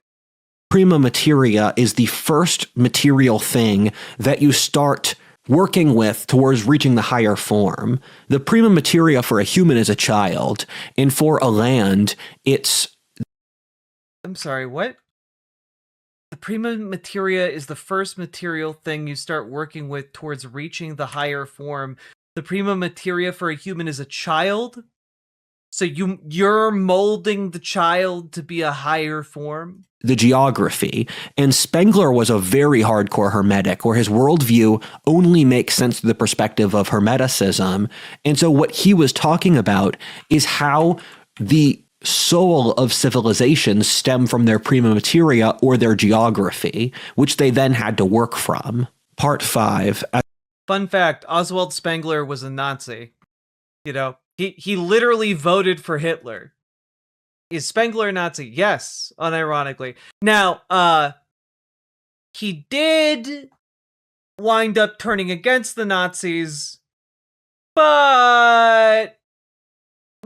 prima materia is the first material thing that you start working with towards reaching the higher form. The prima materia for a human is a child, and for a land, it's... I'm sorry, what? The prima materia is the first material thing you start working with towards reaching the higher form. The prima materia for a human is a child? So you're molding the child to be a higher form? The geography. And Spengler was a very hardcore Hermetic, where his worldview only makes sense through the perspective of Hermeticism. And so what he was talking about is how the soul of civilizations stem from their prima materia or their geography, which they then had to work from. Part 5. Fun fact, Oswald Spengler was a Nazi. You know, he literally voted for Hitler. Is Spengler a Nazi? Yes, unironically. Now, he did wind up turning against the Nazis, but,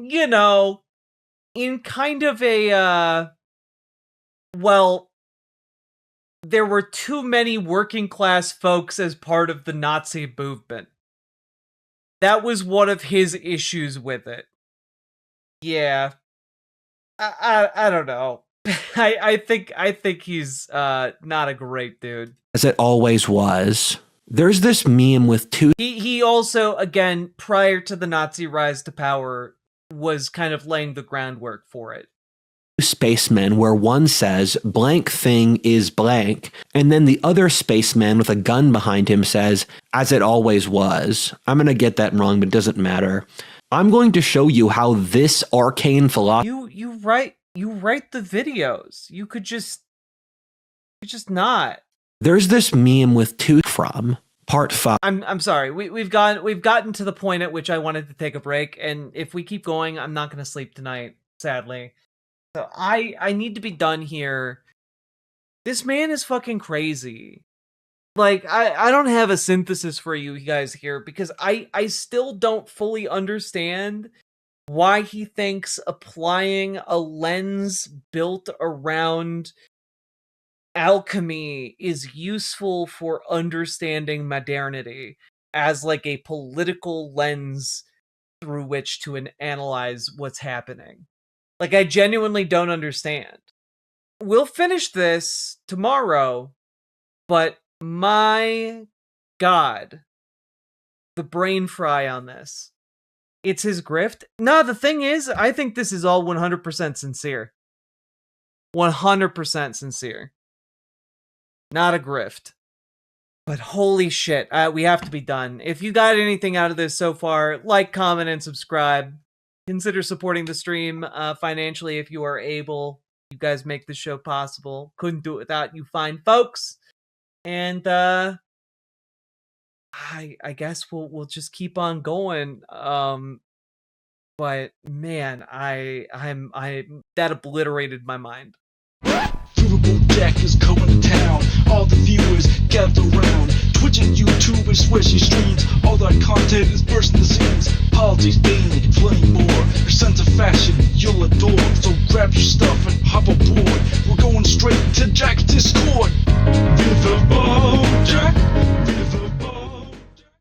you know, in kind of a, well, there were too many working class folks as part of the Nazi movement. That was one of his issues with it. Yeah. I don't know. I think he's not a great dude. As it always was. There's this meme with two... He also, again, prior to the Nazi rise to power, was kind of laying the groundwork for it. Spacemen where one says blank thing is blank, and then the other spaceman with a gun behind him says, as it always was. I'm going to get that wrong, but it doesn't matter. I'm going to show you how this arcane philosophy... You write the videos. You could just not. There's this meme with two from Part 5. I'm sorry. We've gotten to the point at which I wanted to take a break, and if we keep going, I'm not going to sleep tonight, sadly. So I need to be done here. This man is fucking crazy. Like, I don't have a synthesis for you guys here, because I still don't fully understand why he thinks applying a lens built around alchemy is useful for understanding modernity as like a political lens through which to analyze what's happening. Like, I genuinely don't understand. We'll finish this tomorrow, but my God, the brain fry on this. It's his grift. No, the thing is, I think this is all 100% sincere. 100% sincere. Not a grift. But holy shit, we have to be done. If you got anything out of this so far, like, comment, and subscribe. Consider supporting the stream financially if you are able. You guys make the show possible. Couldn't do it without you fine folks. And I guess we'll just keep on going. But man, I'm that obliterated my mind. Riverboat Jack is coming to town. All the viewers gather round. Twitch and YouTube and swishy streams. All that content is bursting the seams. Politics, Bane, and plenty more. Your sense of fashion you'll adore. So grab your stuff and hop aboard. We're going straight to Jack's Discord.